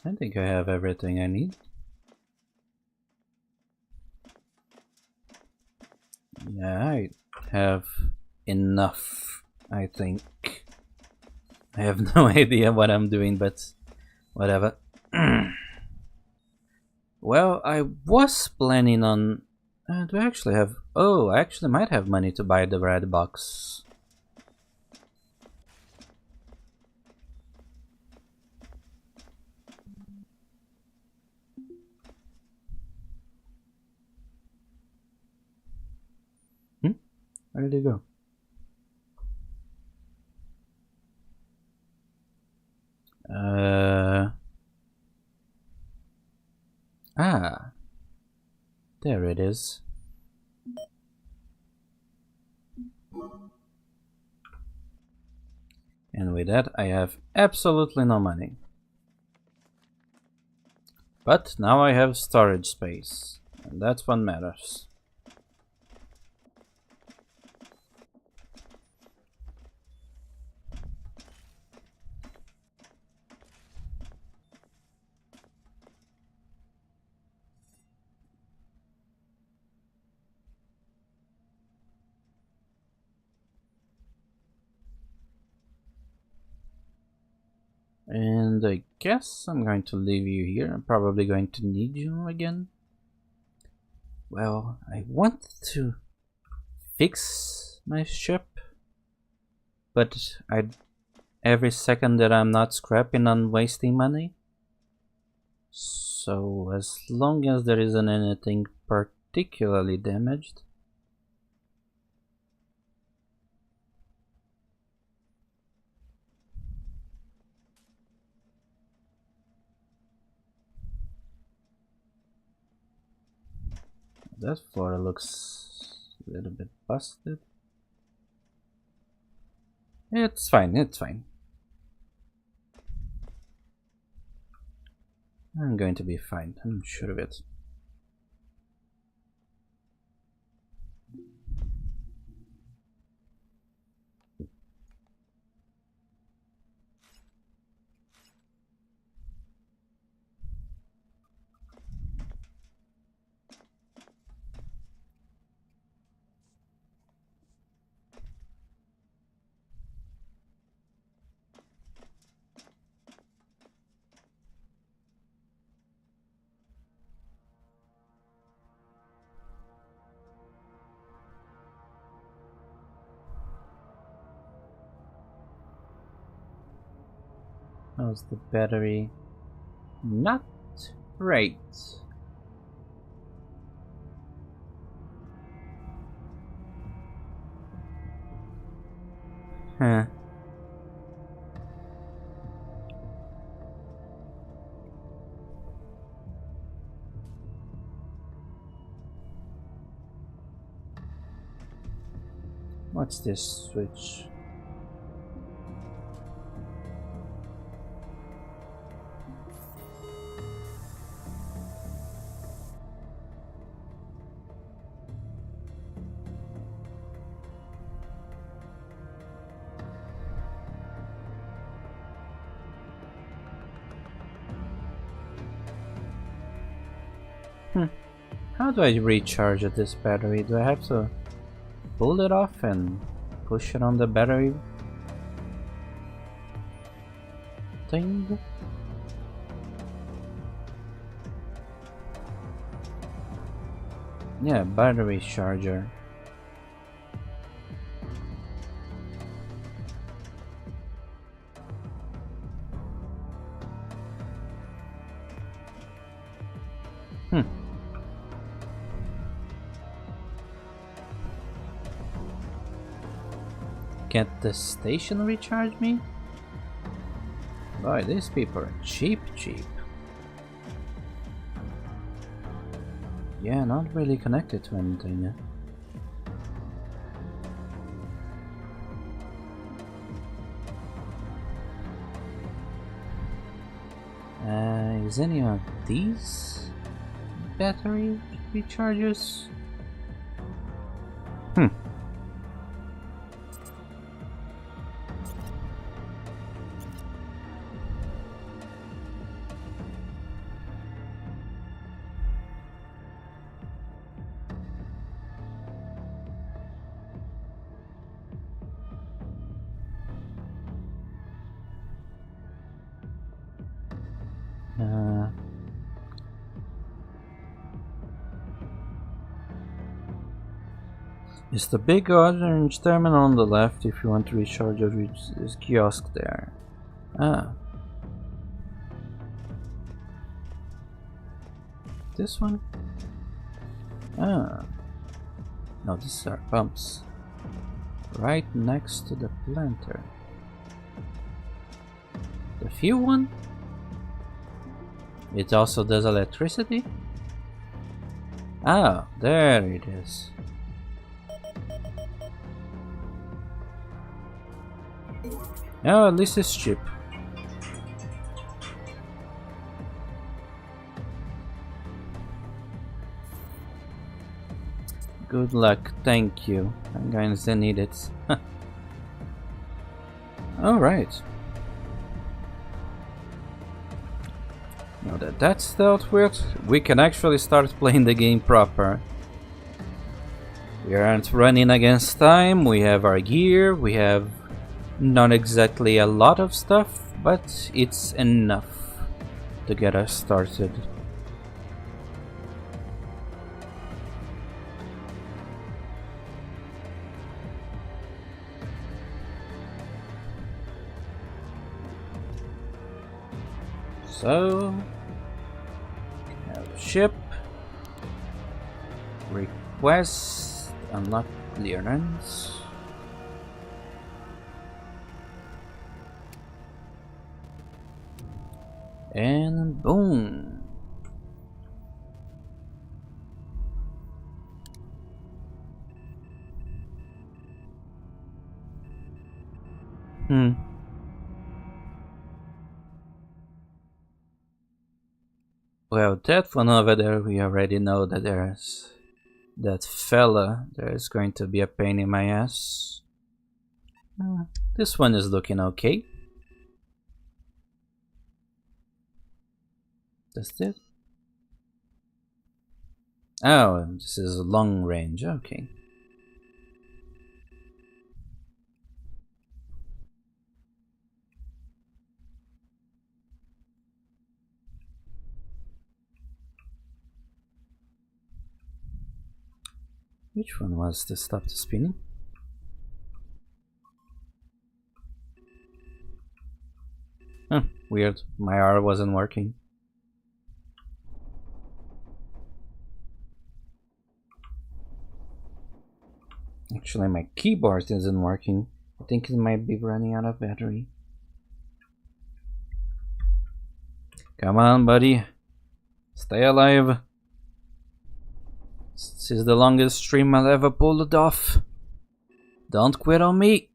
I think I have everything I need. Yeah, I have enough, I think. I have no idea what I'm doing, but whatever. Well, I was planning on... do I actually have... Oh, I actually might have money to buy the red box. Where did it go? There it is. And with that, I have absolutely no money. But now I have storage space, and that's what matters. And I guess I'm going to leave you here. I'm probably going to need you again. Well, I want to fix my ship, but every second that I'm not scrapping on wasting money. So as long as there isn't anything particularly damaged. That floor looks a little bit busted. It's fine, it's fine. I'm going to be fine, I'm sure of it. How's the battery? Not great. Huh. What's this switch? How do I recharge this battery? Do I have to pull it off and push it on the battery thing? Yeah, battery charger. Can't the station recharge me? Boy, these people are cheap. Yeah, not really connected to anything. Is any of these battery rechargers? It's the big orange terminal on the left if you want to recharge your kiosk there. Ah. This one? Ah. No, these are pumps. Right next to the planter. The fuel one? It also does electricity? Ah, there it is. Oh, at least it's cheap. Good luck, thank you. I'm going to need it. Alright. Now that that's dealt with, we can actually start playing the game proper. We aren't running against time, we have our gear, we have not exactly a lot of stuff, but it's enough to get us started. So, ship, request, unlock clearance. And boom. Well, that one over there, we already know that there's that fella. There's going to be a pain in my ass. This one is looking okay. That's it. Oh, this is long range. Okay. Which one was to stop the spinning? Huh, weird. My R wasn't working. Actually, my keyboard isn't working. I think it might be running out of battery. Come on, buddy. Stay alive. This is the longest stream I'll ever pull it off. Don't quit on me.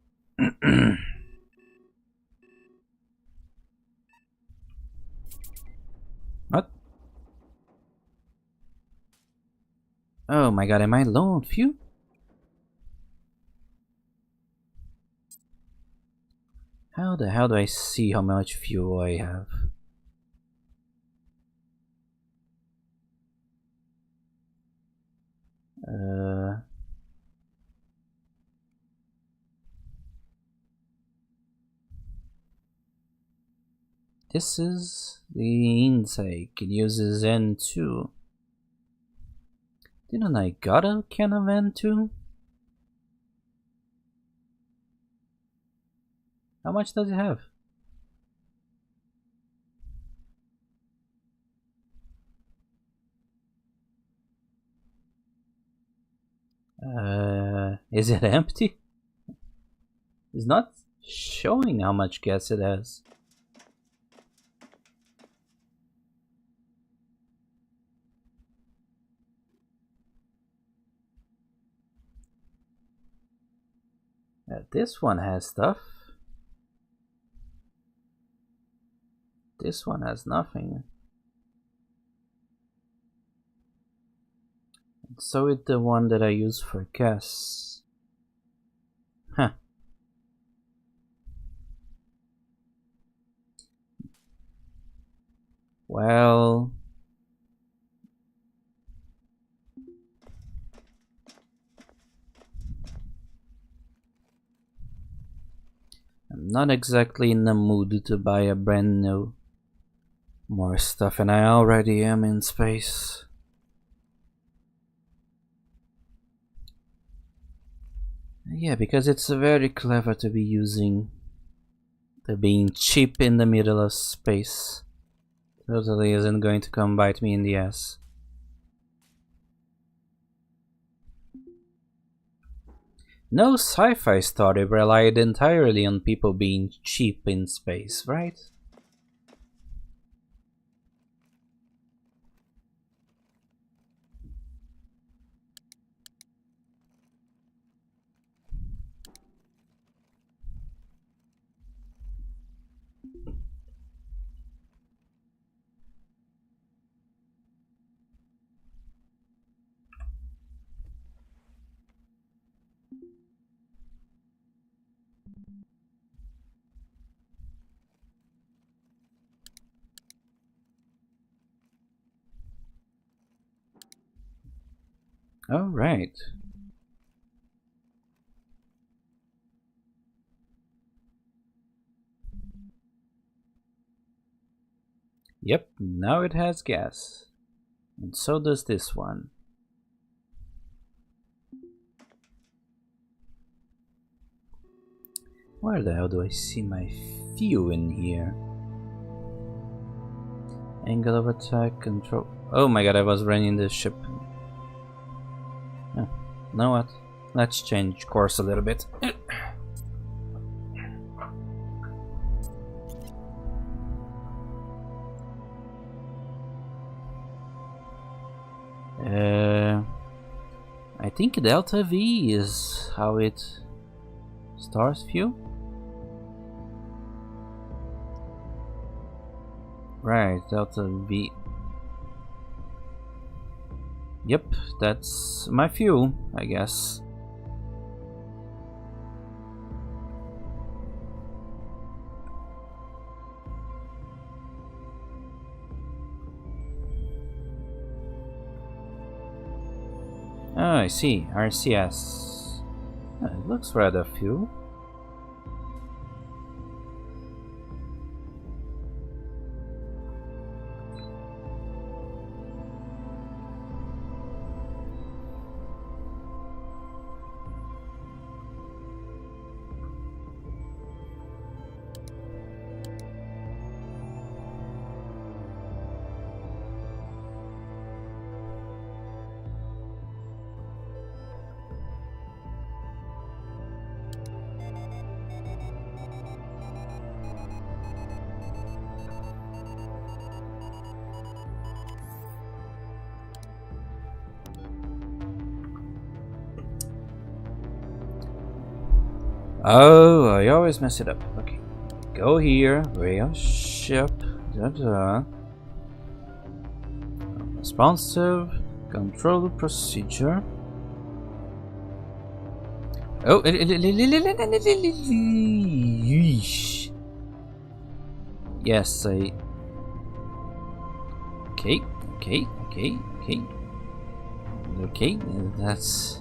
What? Oh my god, am I low on fuel? How the hell do I see how much fuel I have? This is the intake. It uses N2. Didn't I got a can of N2? How much does it have? Is it empty? It's not showing how much gas it has. This one has stuff. This one has nothing. So it's the one that I use for gas. Huh. Well, I'm not exactly in the mood to buy a brand new more stuff, and I already am in space. Yeah, because it's very clever to be being cheap in the middle of space. Totally isn't going to come bite me in the ass. No sci-fi story relied entirely on people being cheap in space, right? All right. Yep, now it has gas. And so does this one. Where the hell do I see my fuel in here? Angle of attack, control. Oh my god, I was running the ship. Oh, you know what? Let's change course a little bit. I think Delta V is how it stores fuel. Right, Delta V. Yep, that's my fuel, I guess. Oh, I see. RCS. It looks rather fuel. Oh, I always mess it up. Okay. Go here, rail ship. Responsive. Control procedure. Oh, yes, I. Okay, okay, that's.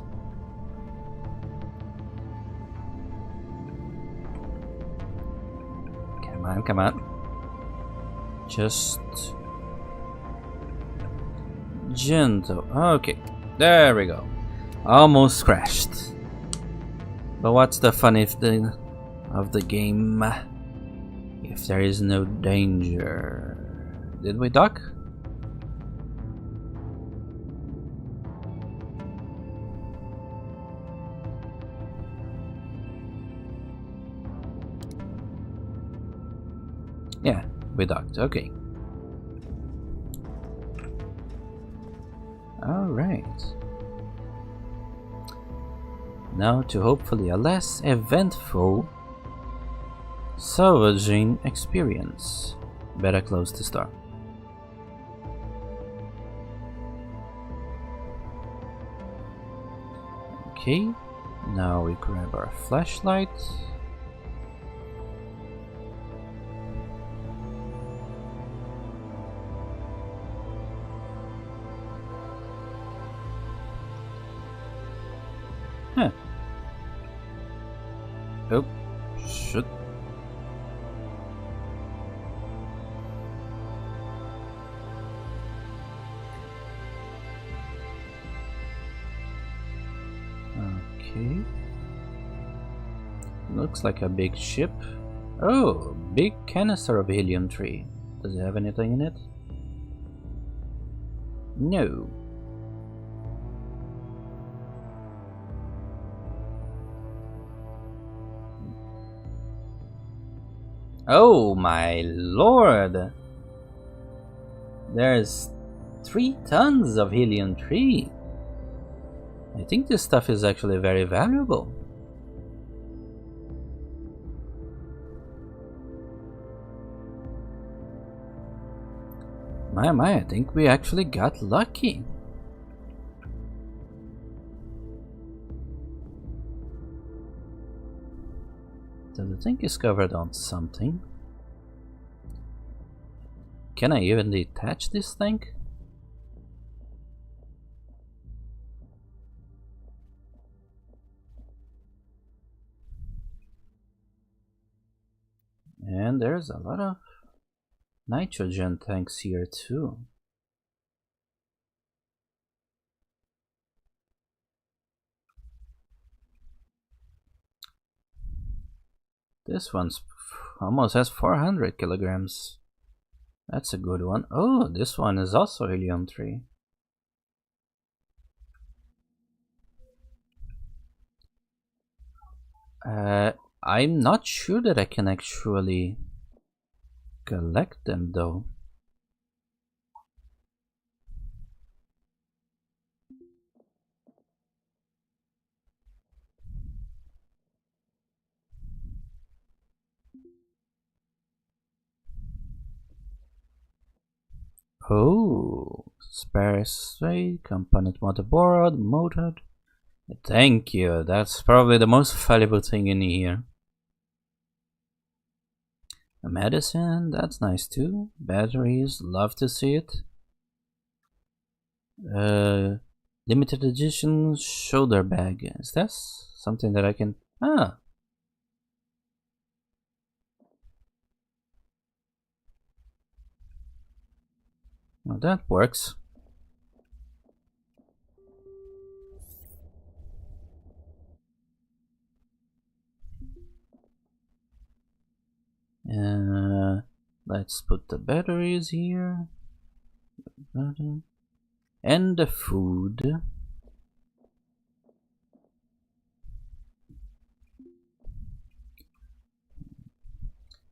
Come on. Just gentle. Okay, there we go. Almost crashed. But what's the fun of the game if there is no danger? Did we dock? Yeah, we docked. Okay. Alright. Now to hopefully a less eventful salvaging experience. Better close the star. Okay, now we grab our flashlight. Huh. Oh, shit. Okay. Looks like a big ship. Oh, big canister of helium-3. Does it have anything in it? No. Oh my lord! There's 3 tons of helium-3. I think this stuff is actually very valuable. My, I think we actually got lucky. So the thing is covered on something. Can I even detach this thing? And there's a lot of nitrogen tanks here too. This one's almost has 400 kilograms. That's a good one. Oh, this one is also helium-3. I'm not sure that I can actually collect them though. Oh, spare slate, component motherboard, motor. Thank you, that's probably the most valuable thing in here. A medicine, that's nice too. Batteries, love to see it. Limited edition shoulder bag. Is this something that I can... Ah. Well, that works. Let's put the batteries here. And the food.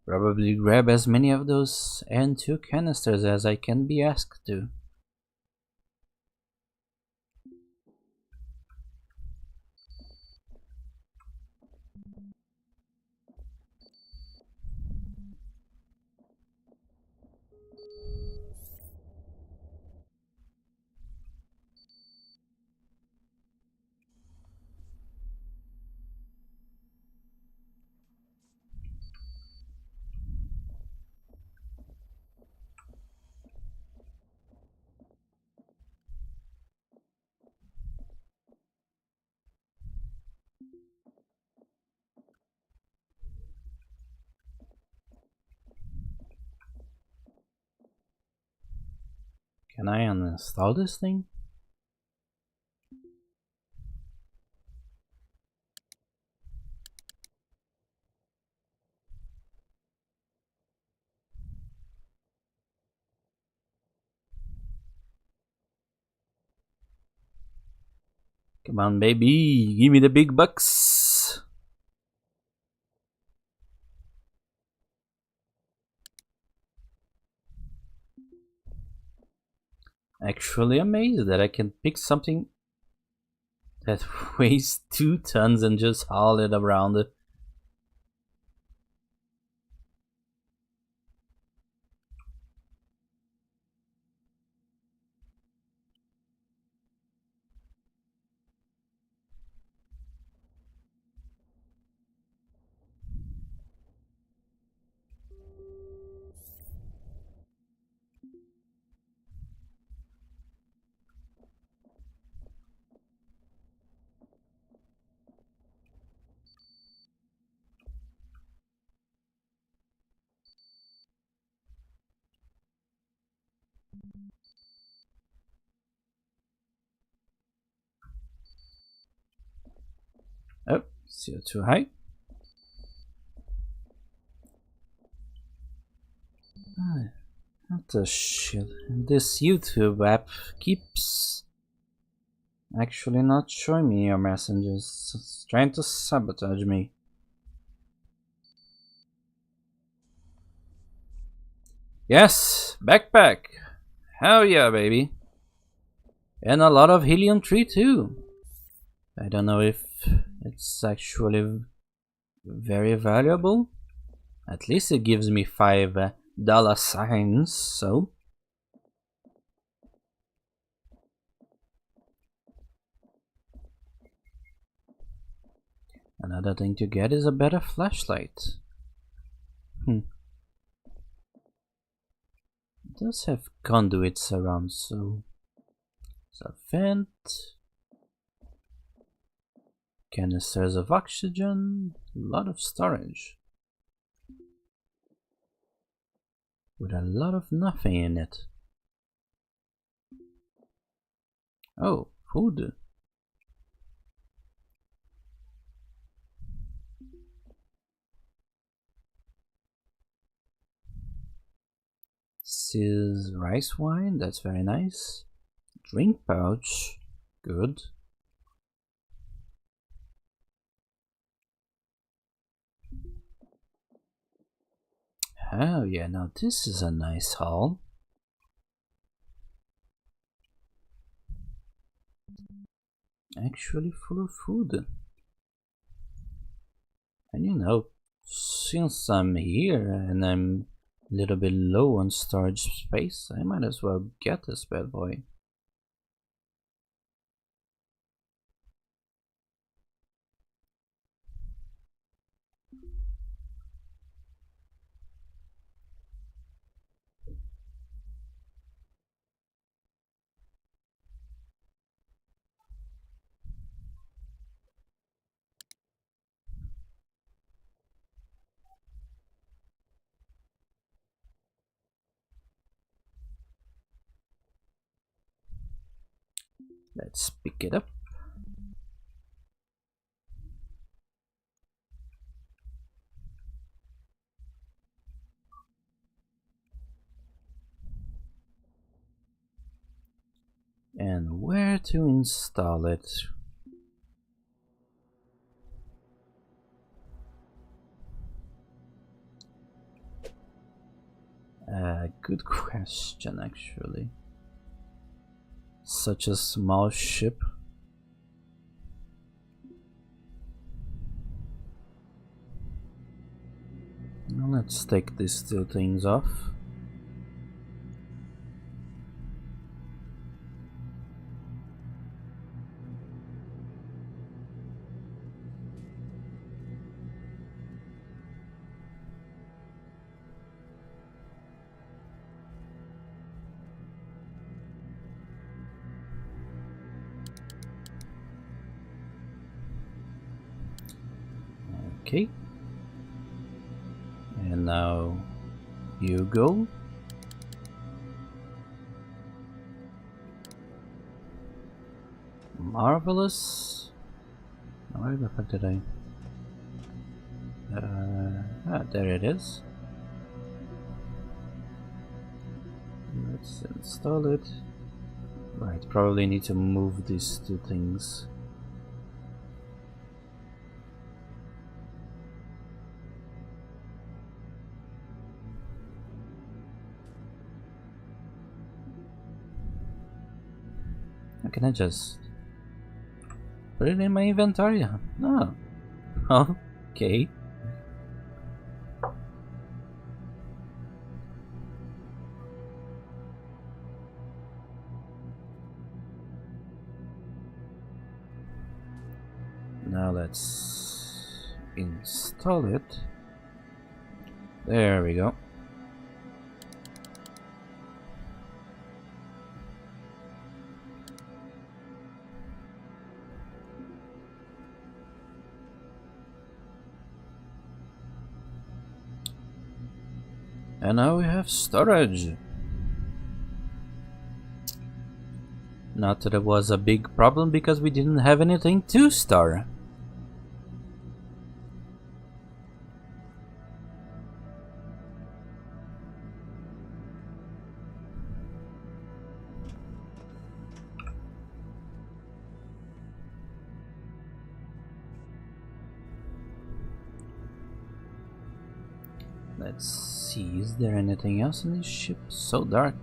Probably grab as many of those N2 canisters as I can be asked to. Can I uninstall this thing? Come on, baby, give me the big bucks. Actually amazed that I can pick something that weighs 2 tons and just haul it around. Oh, CO2 high. What the shit? This YouTube app keeps actually not showing me your messages. It's trying to sabotage me. Yes, backpack. Hell yeah, baby. And a lot of helium-3 too. I don't know if it's actually very valuable. At least it gives me $5 so. Another thing to get is a better flashlight. It does have conduits around, so it's a vent. Canisters of oxygen, a lot of storage. with a lot of nothing in it. Oh, food. This is rice wine, that's very nice. Drink pouch, good. Oh yeah, now this is a nice haul. Actually full of food. And you know, since I'm here and I'm a little bit low on storage space, I might as well get this bad boy. Let's pick it up. And where to install it? Good question, actually. Such a small ship. Now let's take these two things off. Okay. And now you go. Marvelous. Where the fuck did I? There it is. Let's install it. Right, probably need to move these two things. How can I just put it in my inventory? No. Oh, okay. Now let's install it. There we go. And now we have storage. Not that it was a big problem because we didn't have anything to store. Let's see, is there anything else in this ship? So dark.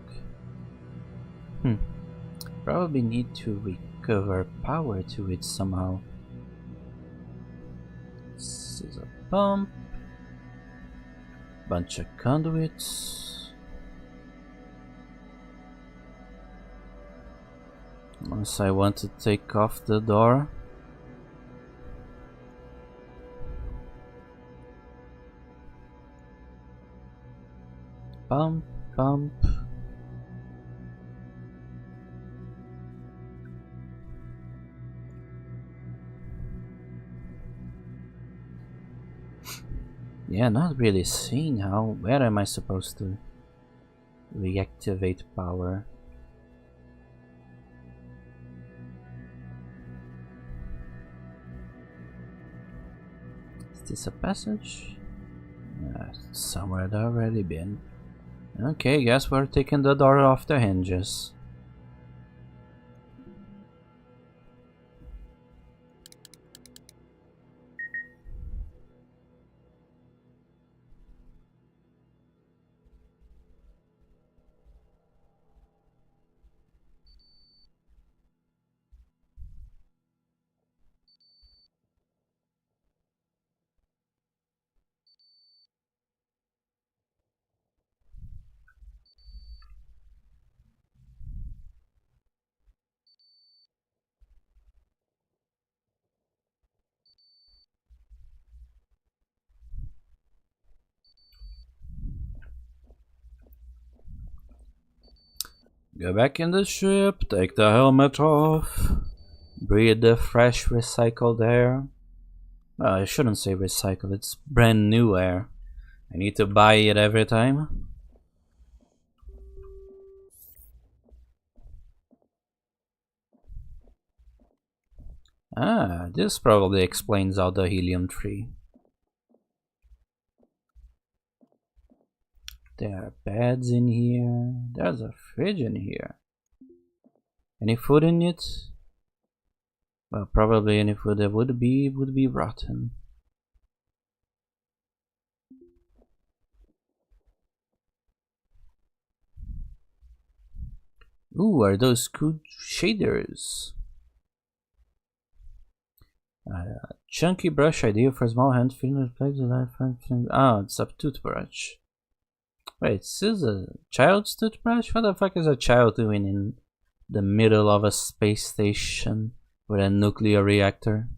Probably need to recover power to it somehow. This is a pump. Bunch of conduits. Unless I want to take off the door. Pump, pump. Yeah, not really seeing how. Where am I supposed to? Reactivate power. Is this a passage? Somewhere I'd already been. Okay, guess we're taking the door off the hinges. Go back in the ship, take the helmet off, breathe the fresh recycled air. Well, I shouldn't say recycled, it's brand new air. I need to buy it every time. Ah, this probably explains all the helium-3. There are beds in here. There's a fridge in here. Any food in it? Well, probably any food that would be rotten. Ooh, are those good shaders? Chunky brush idea for small hand filling plates. Ah, it's a toothbrush. Wait, this is a child's toothbrush? What the fuck is a child doing in the middle of a space station with a nuclear reactor?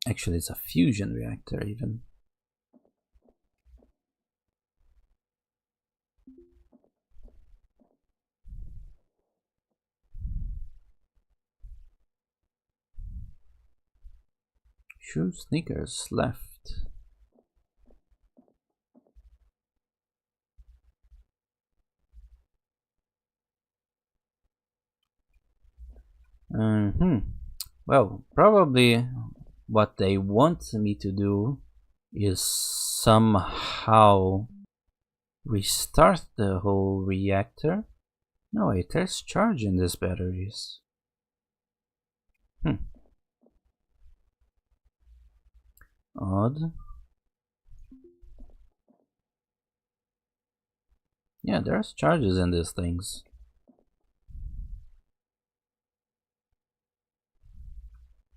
Actually, it's a fusion reactor even. Shoe sneakers left. Well, probably what they want me to do is somehow restart the whole reactor. No, wait, there's charge in these batteries. Odd. Yeah, there's charges in these things.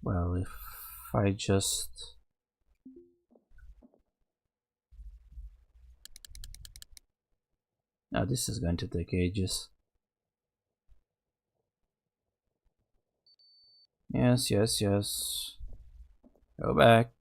Well, if I just... Now this is going to take ages. Yes, yes, yes. Go back.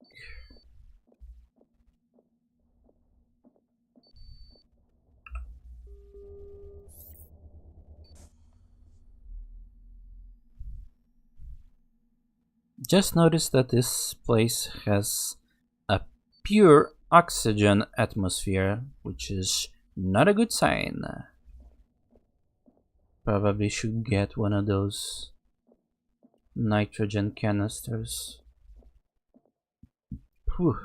Just notice that this place has a pure oxygen atmosphere, which is not a good sign. Probably should get one of those nitrogen canisters. Whew.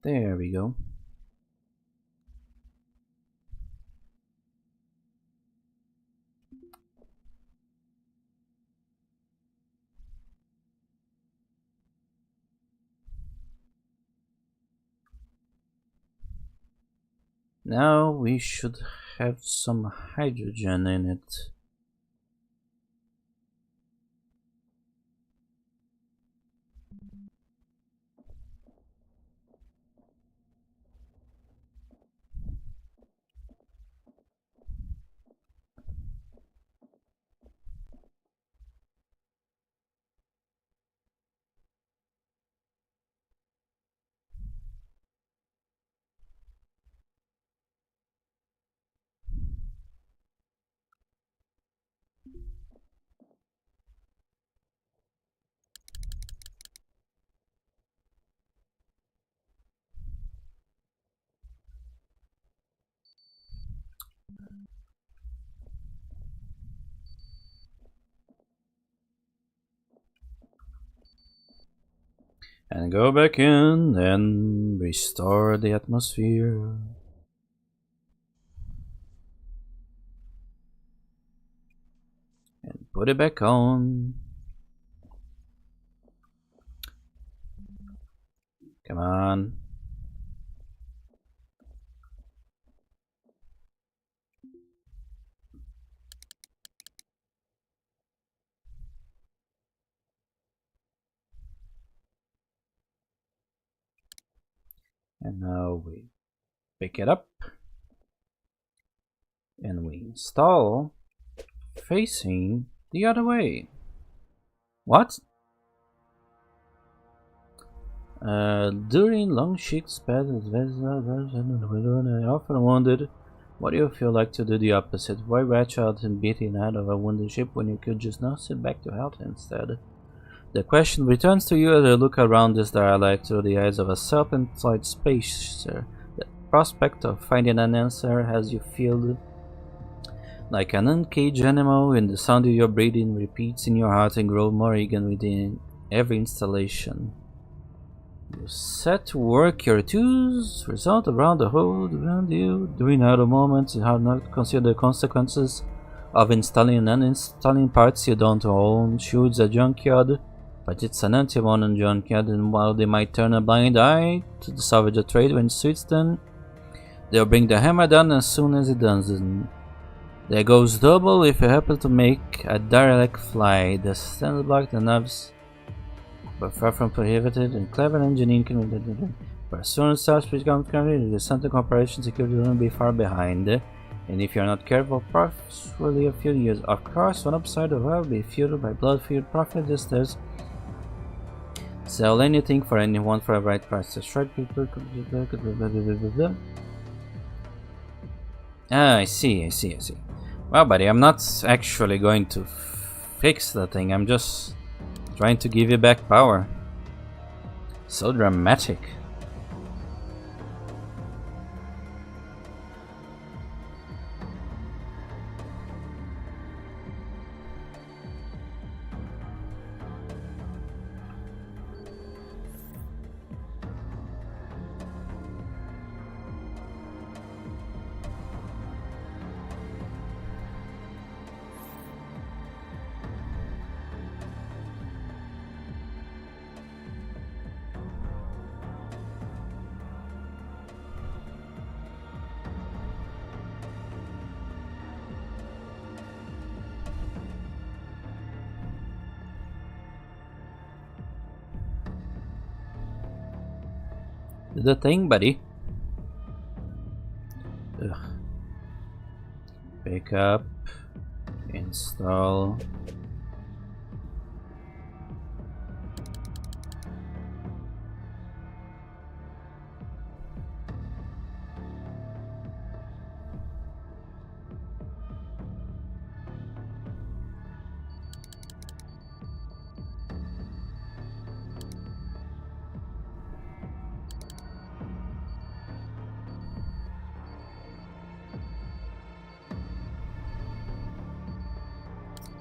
There we go. Now we should have some hydrogen in it. And go back in and restore the atmosphere. And put it back on. Come on. And now we pick it up. And we install facing the other way. What? During long shifts, I often wondered, what do you feel like to do the opposite? Why rush out and beat the head of a wounded ship when you could just now sit back to help instead? The question returns to you as you look around this Starlight through the eyes of a self-employed spacer. The prospect of finding an answer has you feel like an uncaged animal, and the sound of your breathing repeats in your heart and grows more eager within every installation. You set to work your tools, result around the hold around you. During idle moments, you have not considered the consequences of installing and uninstalling parts you don't own. Sure, it's a junkyard, but it's an anti-modern junkyard, and while they might turn a blind eye to the salvage trade when it suits them, they'll bring the hammer down as soon as it doesn't. There goes double if you happen to make a derelict fly. The standard block, the knobs, but far from prohibited, and clever engineering can. But as soon as such becomes complete, the Santa Corporation security will be far behind. And if you're not careful, probably a few years. Of course, one upside of will be fueled by blood-filled profit sisters. Sell anything for anyone for a right price. The short people. Ah, I see. Well, buddy, I'm not actually going to fix the thing. I'm just trying to give you back power. So dramatic. Do the thing, buddy. Ugh. Pick up, install.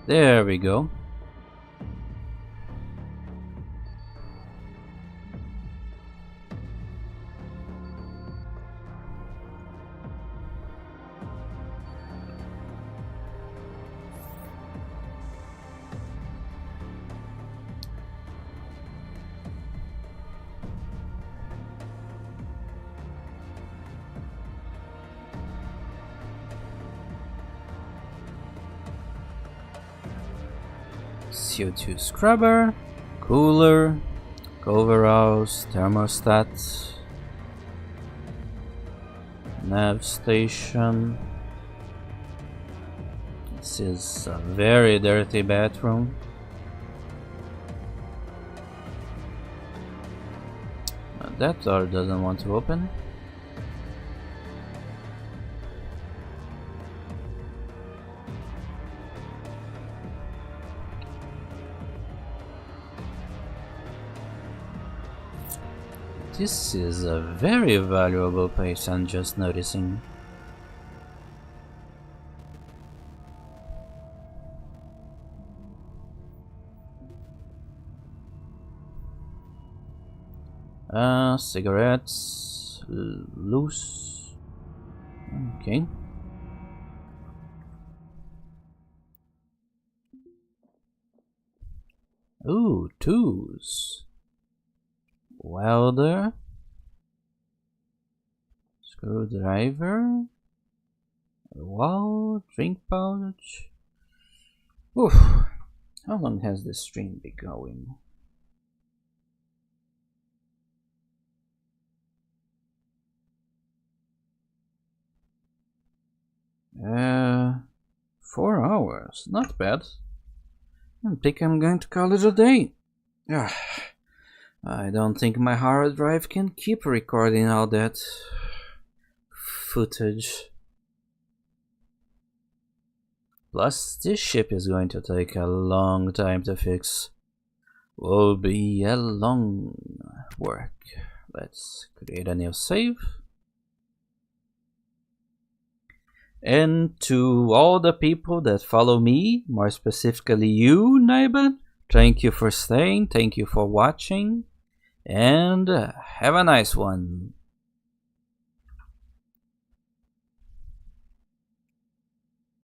There we go. CO2 scrubber, cooler, coveralls, thermostat, nav station. This is a very dirty bathroom. That door doesn't want to open. This is a very valuable place, I'm just noticing. Cigarettes, loose. Okay. Ooh, tools. Welder. Screwdriver. Wall, drink pouch. Oof. How long has this stream been going? Uh, 4 hours. Not bad. I think I'm going to call it a day. I don't think my hard drive can keep recording all that footage. Plus, this ship is going to take a long time to fix. Will be a long work. Let's create a new save. And to all the people that follow me, more specifically you, neighbor, thank you for staying, thank you for watching, and have a nice one.